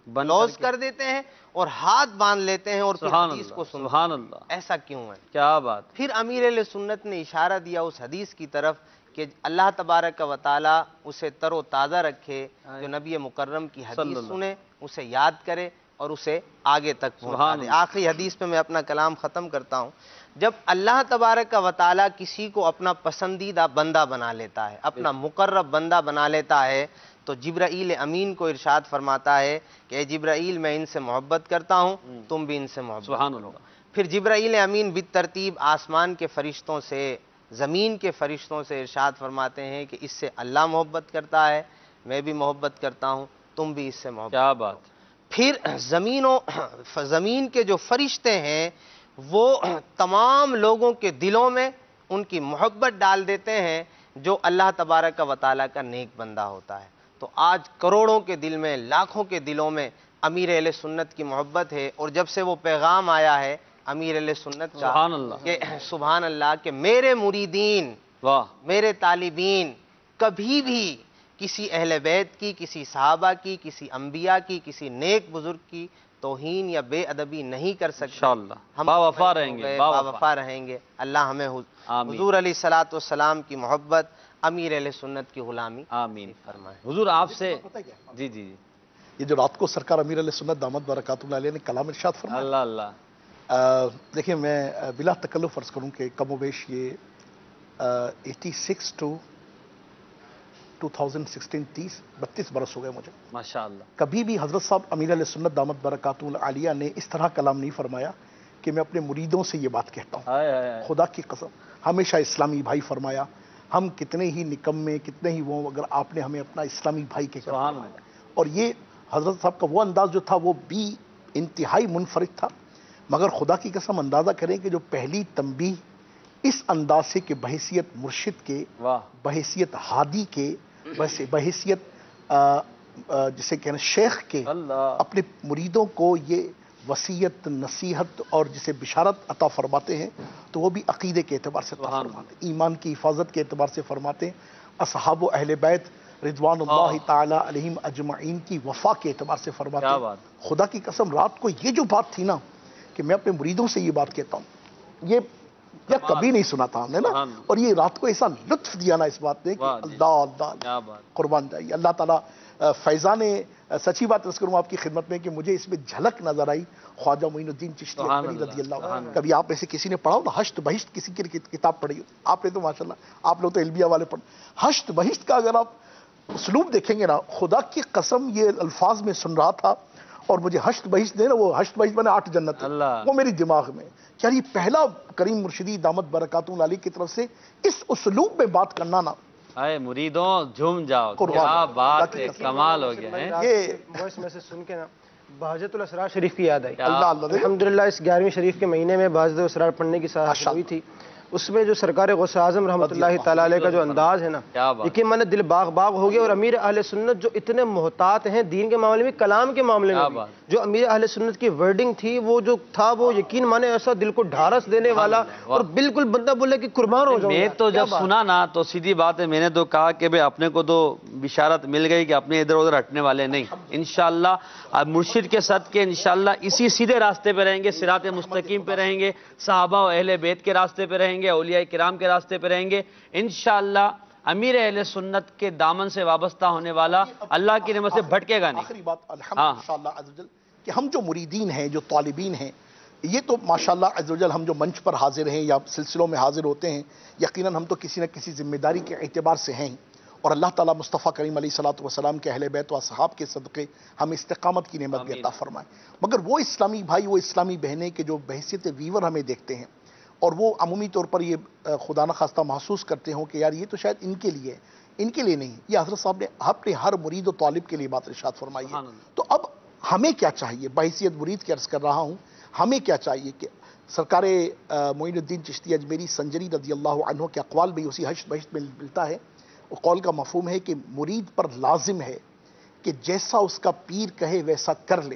بلوز کر دیتے ہیں اور ہاتھ باندھ لیتے ہیں اور پھر حدیث کو سنتے ہیں. سبحان اللہ. ایسا کیوں ہے؟ کیا بات. پھر امیر اہل سنت نے اشارہ دیا اس حدیث کی طرف کہ اللہ تبارک و تعالی اسے تر و تازہ رکھے، جو نبی مکرم کی حدیث سنے، اسے یاد کرے اور اسے آگے تک پہنچا دے. آخری حدیث پہ میں اپنا کلام ختم کرتا ہوں. جب اللہ تبارک و تعالی کسی کو اپنا پسندیدہ بندہ بنا لیتا ہے، اپنا مقرب بندہ بنا لیتا ہے، تو جبرائیل امین کو ارشاد فرماتا ہے کہ اے جبرائیل، میں ان سے محبت کرتا ہوں، تم بھی ان سے محبت. سبحان اللہ. پھر جبرائیل امین بالترتیب آسمان کے فرشتوں سے، زمین کے فرشتوں سے ارشاد فرماتے ہیں کہ اس سے اللہ محبت کرتا ہے، میں بھی محبت کرتا ہوں، تم بھی اس سے محبت کیا بات. پھر زمین کے جو فرشتے ہیں وہ تمام لوگوں کے دلوں میں ان کی محبت ڈال دیتے ہیں جو اللہ تبارک و تعالیٰ کا نیک بندہ ہوتا ہے. تو آج کروڑوں کے دل میں، لاکھوں کے دلوں میں امیر اہل سنت کی محبت ہے. اور جب سے وہ پیغام آیا ہے امیر اہل سنت کا، سبحان اللہ، کہ سبحان اللہ، کہ میرے مریدین، واہ، میرے طالبین کبھی بھی کسی اہل بیت کی، کسی صحابہ کی، کسی انبیاء کی، کسی نیک بزرگ کی توہین یا بے ادبی نہیں کر سکتے. انشاءاللہ ہم با وفا رہیں گے، با وفا رہیں گے. اللہ ہمیں آمین. حضور علیہ الصلوۃ والسلام کی محبت، امیر اہل سنت کی غلامی آمین فرمائے. حضور آپ سے جی جی جی یہ جو رات کو سرکار امیر علیہ سنت دامت برکاتہ اللہ علیہ نے کلام ارشاد فرمایا، اللہ اللہ، دیکھیں میں بلا تکلف عرض کروں کہ کم و بیش یہ 86 ٹو 2016 32 برس ہو گئے مجھے. ماشاءاللہ. کبھی بھی حضرت صاحب امیر علیہ سنت دامت برکاتہ العالیہ نے اس طرح کلام نہیں فرمایا کہ میں اپنے مریدوں سے یہ بات کہتا ہوں. خدا کی قسم ہمیشہ اسلامی بھائی فرمایا. ہم کتنے ہی نکمے، کتنے ہی وہ، اگر آپ نے ہمیں اپنا اسلامی بھائی کے کہا. اور یہ حضرت صاحب کا وہ انداز جو تھا وہ بھی انتہائی منفرد تھا. مگر خدا کی قسم اندازہ کریں کہ جو پہلی تنبیہ اس انداز سے کہ بحیثیت مرشد کے، بحیثیت ہادی کے، بحیثیت جسے کہنا شیخ کے اپنے مریدوں کو یہ وصیت، نصیحت اور جسے بشارت عطا فرماتے ہیں تو وہ بھی عقیدے کے اعتبار سے عطا فرماتے ہیں، ایمان کی حفاظت کے اعتبار سے فرماتے ہیں، اصحاب و اہل بیت رضوان اللہ تعالی علیہم اجمعین کی وفا کے اعتبار سے فرماتے ہیں. خدا کی قسم رات کو یہ جو بات تھی نا کہ میں اپنے مریدوں سے یہ بات کہتا ہوں، یہ کبھی نہیں سنا تھا ہم نے نا. اور یہ رات کو ایسا لطف دیا نا اس بات نے کہ اللہ اللہ قربان جائیے. اللہ تعالیٰ فیضان، سچی بات عرض کروں آپ کی خدمت میں کہ مجھے اس میں جھلک نظر آئی خواجہ معین الدین چشتی اکبری رضی اللہ عنہ. کبھی آپ ایسے کسی نے پڑھا ہو نا حشت بہشت، کسی کی کتاب پڑھی ہو آپ نے تو ماشاءاللہ آپ لوگ تو علمیہ والے پڑھ. حشت بہشت کا اگر آپ اسلوب دیکھیں گے نا، خدا کی قسم یہ الفاظ میں سن رہا تھا اور مجھے حشت بہشت دے نا، وہ حشت بہشت میں نے 8 جنت وہ میری دماغ میں. کیا یہ پہلا کریم مرشدی دامت برکاتہ علی کی طرف سے اس اسلوب میں بات کرنا نا، اے مریدوں جھوم جاؤ، کیا بات ہے، کمال ہو گیا ہے. یہ وائس میسج سن کے نا بہجت الاسرار شریف کی یاد آئی. الحمدللہ اس 11ویں شریف کے مہینے میں بہجت الاسرار پڑھنے کی سعادت ہوئی تھی. اس میں جو سرکار غوث اعظم رحمۃ اللہ تعالیٰ علیہ کا جو انداز ہے نا، یقین مانے دل باغ باغ ہو گیا. اور امیر اہل سنت جو اتنے محتاط ہیں دین کے معاملے میں، کلام کے معاملے میں، جو امیر اہل سنت کی ورڈنگ تھی وہ جو تھا وہ یقین مانے ایسا دل کو ڈھارس دینے والا، اور بالکل بندہ بولے کہ قربان ہو جاؤں. میں تو جب سنا نا تو سیدھی بات ہے، میں نے تو کہا کہ اپنے کو تو بشارت مل گئی کہ اپنے ادھر ادھر ہٹنے والے نہیں. انشاءاللہ اب مرشد کے صدقے انشاءاللہ اسی سیدھے راستے پہ رہیں گے، صراط مستقیم پہ رہیں گے، صحابہ و اہل بیت کے راستے پہ رہیں گے، اولیاء کرام کے راستے پہ رہیں گے. انشاءاللہ امیر اہل سنت کے دامن سے وابستہ ہونے والا اللہ کی نعمت سے بھٹکے گا نہیں. آخری بات الحمدللہ عز وجل کہ ہم جو مریدین ہیں، جو طالبین ہیں، یہ تو ماشاءاللہ عز وجل ہم جو منچ پر حاضر ہیں یا سلسلوں میں حاضر ہوتے ہیں، یقیناً ہم تو کسی نہ کسی ذمہ داری کے اعتبار سے ہیں. اور اللہ تعالیٰ مصطفیٰ کریم علیہ الصلوۃ والسلام کے اہل بیت و اصحاب کے صدقے ہمیں استقامت کی نعمت بھی عطا فرمائے. مگر وہ اسلامی بھائی، وہ اسلامی بہنیں کہ جو بحیثیت ویور ہمیں دیکھتے ہیں اور وہ عمومی طور پر یہ خدا نخواستہ محسوس کرتے ہوں کہ یار یہ تو شاید ان کے لیے، ان کے لیے نہیں. یہ حضرت صاحب نے اپنے ہر مرید و طالب کے لیے بات ارشاد فرمائی ہے. تو اب ہمیں کیا چاہیے؟ بحیثیت مرید کے عرض کر رہا ہوں، ہمیں کیا چاہیے کہ سرکار معین الدین چشتی اجمیری سنجری رضی اللہ عنہ کے اقوال بھی اسی حشت بہشت میں ملتا ہے. وہ قول کا مفہوم ہے کہ مرید پر لازم ہے کہ جیسا اس کا پیر کہے ویسا کر لے،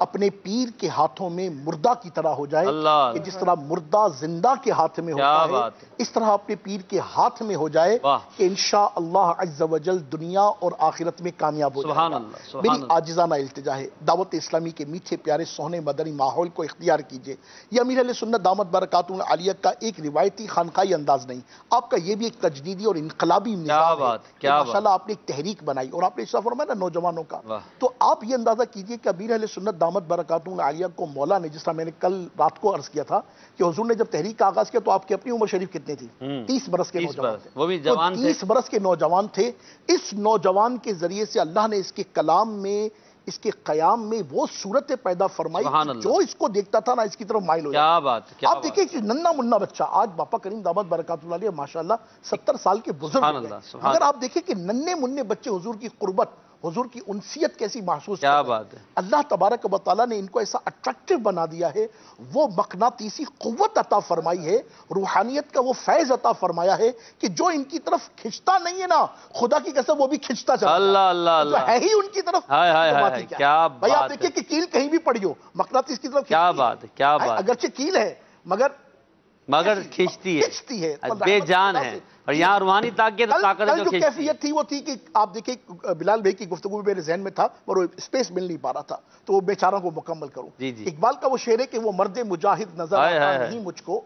اپنے پیر کے ہاتھوں میں مردہ کی طرح ہو جائے کہ جس طرح مردہ زندہ کے ہاتھ میں ہوتا ہے اس طرح اپنے پیر کے ہاتھ میں ہو جائے کہ انشاءاللہ عز و جل دنیا اور آخرت میں کامیاب ہو جائے. میری عاجزانہ التجا ہے، دعوت اسلامی کے میٹھے پیارے سونے مدنی ماحول کو اختیار کیجئے. یہ امیر علیہ سنت دامت برکاتہ العالیہ کا ایک روایتی خانقاہی انداز نہیں، آپ کا یہ بھی ایک تجدیدی اور انقلابی نظام ہے کہ ماشاءاللہ آپ نے ایک تحریک بنائی. اور آپ نے اس طرح فرمایا نا نوجوانوں کا، تو آپ یہ اندازہ کیجئے کہ امیر اہل سنت دامت برکاتہ العالیہ کو مولا نے، جس طرح میں نے کل رات کو عرض کیا تھا کہ حضور نے جب تحریک کا آغاز کیا تو آپ کی اپنی عمر شریف کتنی تھی؟ 30 برس کے نوجوان تھے. وہ بھی جوان تھے، 30 برس کے نوجوان تھے. اس نوجوان کے ذریعے سے اللہ نے اس کے کلام میں اس کے قیام میں وہ صورتیں پیدا فرمائی سبحان اللہ۔ جو اس کو دیکھتا تھا نا اس کی طرف مائل ہو کیا جاتا۔ بات ہے، کیا آپ دیکھیں کہ ننھا منہ بچہ آج باپا کریم دامت برکات اللہ علیہ ماشاءاللہ 70 سال کے بزرگ سبحان ہو گئے، اللہ، سبحان مگر آپ دیکھیں کہ ننھے منھے بچے حضور کی قربت، حضور کی انسیت کیسی محسوس کیا کر رہے ہیں۔ بات ہے۔ اللہ تبارک و تعالیٰ نے ان کو ایسا اٹریکٹیو بنا دیا ہے، وہ مقناطیسی قوت عطا فرمائی ہے، روحانیت کا وہ فیض عطا فرمایا ہے کہ جو ان کی طرف کھنچتا نہیں ہے نا، خدا کی قسم وہ بھی کھنچتا چلا اللہ جاتا ہے۔ اللہ جو اللہ، ہے ہی ان کی طرف، ہائے ہائے تو ہائے بات ہائے، ہی کیا کیا ہے۔ بھائی آپ بات دیکھیں ہے، کہ کیل کہیں بھی پڑی ہو، مقناطیس کی طرف کیا کھنچتی بات ہے، کیا ہے، بات ہے، اگرچہ کیل ہے مگر کھینچتی کھنچتی ہے، ہے، بے جان ہے، اور یہاں روحانی طاقت کل ہے جو جو کھینچتی ہے۔ کیفیت تھی وہ تھی کہ آپ دیکھیں بلال بھائی کی گفتگو میں میرے ذہن میں تھا اور وہ اسپیس مل نہیں پا رہا تھا تو وہ بیچاروں کو مکمل کروں۔ جی جی، اقبال کا وہ شعر ہے کہ وہ مرد مجاہد نظر ہائے آتا ہائے ہائے، نہیں مجھ کو،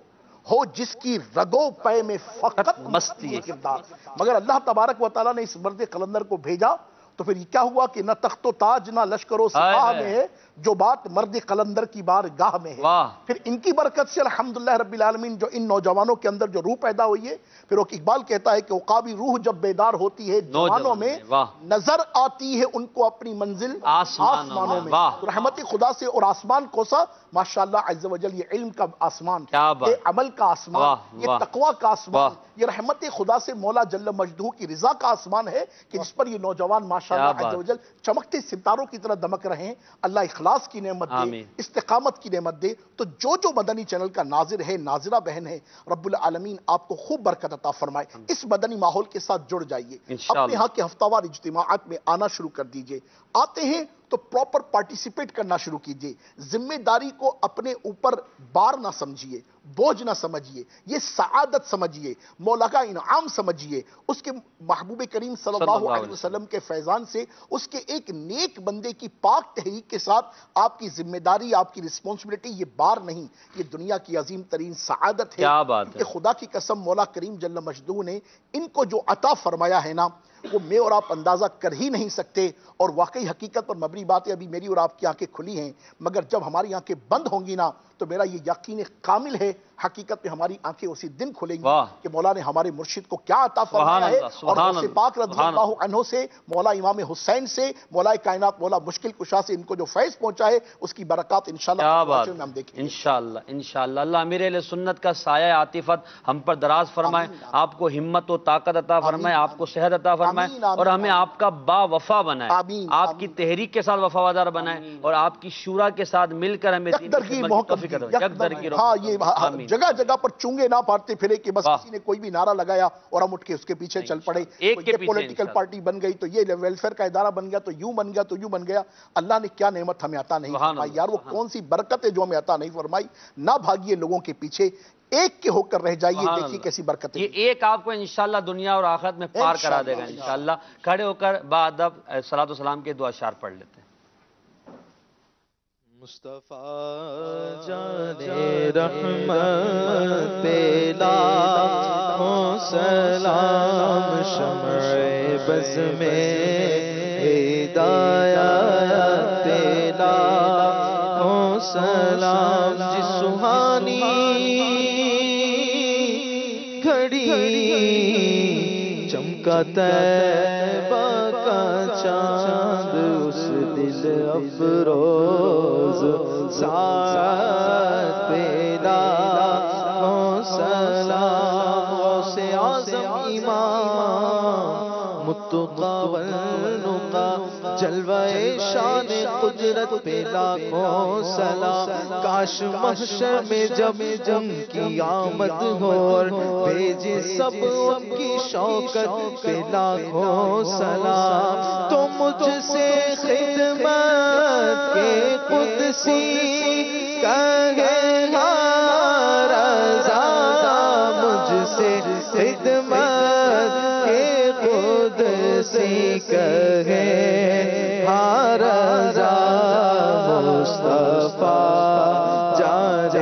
ہو جس کی رگو پے میں فقط مستی ہے۔ کردار، مگر اللہ تبارک و تعالیٰ نے اس مرد قلندر کو بھیجا تو پھر یہ کیا ہوا کہ نہ تخت و تاج نہ لشکر و ہائے سپاہ ہائے، میں ہے جو بات مرد قلندر کی بارگاہ میں ہے۔ واہ، پھر ان کی برکت سے الحمدللہ رب العالمین جو ان نوجوانوں کے اندر جو روح پیدا ہوئی ہے، پھر وہ اقبال کہتا ہے کہ عقابی روح جب بیدار ہوتی ہے جوانوں میں، واہ، نظر آتی ہے ان کو اپنی منزل آسمانوں میں، واہ، تو رحمت خدا سے، اور آسمان کوسا ماشاءاللہ عز و جل، یہ علم کا آسمان، کیا بات، یہ عمل کا آسمان، واہ، یہ واہ، تقوی کا آسمان، واہ، یہ رحمت خدا سے مولا جل مجدہ کی رضا کا آسمان ہے کہ جس پر یہ نوجوان ماشاءاللہ کیا عز و بات، جل چمکتے ستاروں کی طرح دمک رہے ہیں۔ اللہ اخلاص کی نعمت دے، آمین۔ استقامت کی نعمت دے۔ تو جو مدنی چینل کا ناظر ہے، ناظرہ بہن ہے، رب العالمین آپ کو خوب برکت عطا فرمائے۔ اس مدنی ماحول کے ساتھ جڑ جائیے، انشاءاللہ۔ اپنے ہاں کے ہفتہ وار اجتماعات میں آنا شروع کر دیجئے، آتے ہیں تو پراپر پارٹیسپیٹ کرنا شروع کیجئے، ذمہ داری کو اپنے اوپر بار نہ سمجھیے، بوجھ نہ سمجھیے، یہ سعادت سمجھیے، مولا کا انعام سمجھیے، اس کے محبوب کریم صلی اللہ علیہ وسلم کے فیضان سے، اس کے ایک نیک بندے کی پاک تحریک کے ساتھ آپ کی ذمہ داری، آپ کی رسپانسبلٹی یہ بار نہیں، یہ دنیا کی عظیم ترین سعادت ہے۔ کیا بات ہے، کہ خدا کی قسم مولا کریم جل مجدہ نے ان کو جو عطا فرمایا ہے نا، وہ میں اور آپ اندازہ کر ہی نہیں سکتے، اور واقعی حقیقت پر مبنی بات ہے۔ ابھی میری اور آپ کی آنکھیں کھلی ہیں، مگر جب ہماری آنکھیں بند ہوں گی نا تو میرا یہ یقین کامل ہے حقیقت میں ہماری آنکھیں اسی دن کھلیں گی کہ مولا نے ہمارے مرشد کو کیا عطا فرمایا ہے، اور غوث پاک رضی اللہ عنہ سے، مولا امام حسین سے، مولا کائنات مولا مشکل کشا سے ان کو جو فیض پہنچا ہے اس کی برکات انشاءاللہ میں ہم دیکھیں گے۔ انشاءاللہ انشاءاللہ۔ اللہ امیر اہل سنت کا سایہ عاطفت ہم پر دراز فرمائے، آپ کو ہمت و طاقت عطا فرمائے، آپ کو صحت عطا فرمائے، اور ہمیں آپ کا با وفا بنائے، آپ کی تحریک کے ساتھ وفادار بنائے، اور آپ کی شورا کے ساتھ مل کر ہمیں ہاں یہ جگہ جگہ پر چونگے نہ پارتے پھرے کہ بس کسی نے کوئی بھی نعرہ لگایا اور ہم اٹھ کے اس کے پیچھے چل پڑے، یہ پولیٹیکل پارٹی بن گئی تو یہ ویلفیئر کا ادارہ بن گیا تو یوں بن گیا تو یوں بن گیا۔ اللہ نے کیا نعمت ہمیں عطا نہیں فرمائی یار، وہ کون سی برکت ہے جو ہمیں عطا نہیں فرمائی۔ نہ بھاگیے لوگوں کے پیچھے، ایک کے ہو کر رہ جائیے، دیکھیے کیسی برکتیں۔ یہ ایک آپ کو انشاءاللہ دنیا اور آخرت میں پار کرا دے گا انشاءاللہ۔ کھڑے ہو کر بادب صلاۃ و سلام کے دعا اشعار پڑھ لیتے ہیں۔ مصطفیٰ جان رحمت پہ لاکھوں سلام، شمع بز میں ہدایت پہ لاکھوں سلام، جس سہانی گھڑی چمکا طیبہ کا چاند، اس دل افروز ساعت پہ لاکھوں سلام، غوث اعظم امام متقی والنقی، جلوہ شان قدرت پہ لاکھوں سلام، کاش محشر میں جب ان کی آمد ہو اور بھیجے سب ان کی شوکت پہ لاکھوں سلام، تو مجھ سے خدمت کے قدسی کہے یا رضا، مجھ سے خدمت کے قدسی کہے یا رضا، مصطفیٰ جان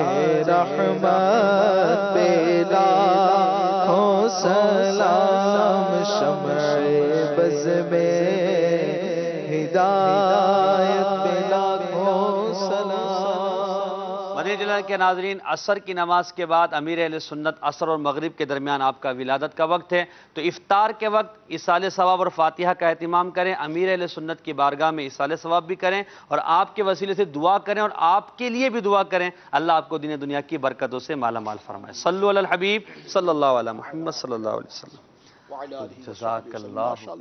رحمت پہ لاکھوں سلام، شمع بز میں ہدایت پہ لاکھوں سلام۔ مدینہ چینل کے ناظرین، عصر کی نماز کے بعد امیر اہل سنت عصر اور مغرب کے درمیان آپ کا ولادت کا وقت ہے، تو افطار کے وقت ایصال ثواب اور فاتحہ کا اہتمام کریں، امیر اہل سنت کی بارگاہ میں ایصال ثواب بھی کریں اور آپ کے وسیلے سے دعا کریں اور آپ کے لیے بھی دعا کریں، اللہ آپ کو دین دنیا کی برکتوں سے مالا مال فرمائے۔ صلو علی الحبیب صلی اللہ علیہ محمد صلی اللہ علیہ وسلم۔ جزاک اللہ خیر۔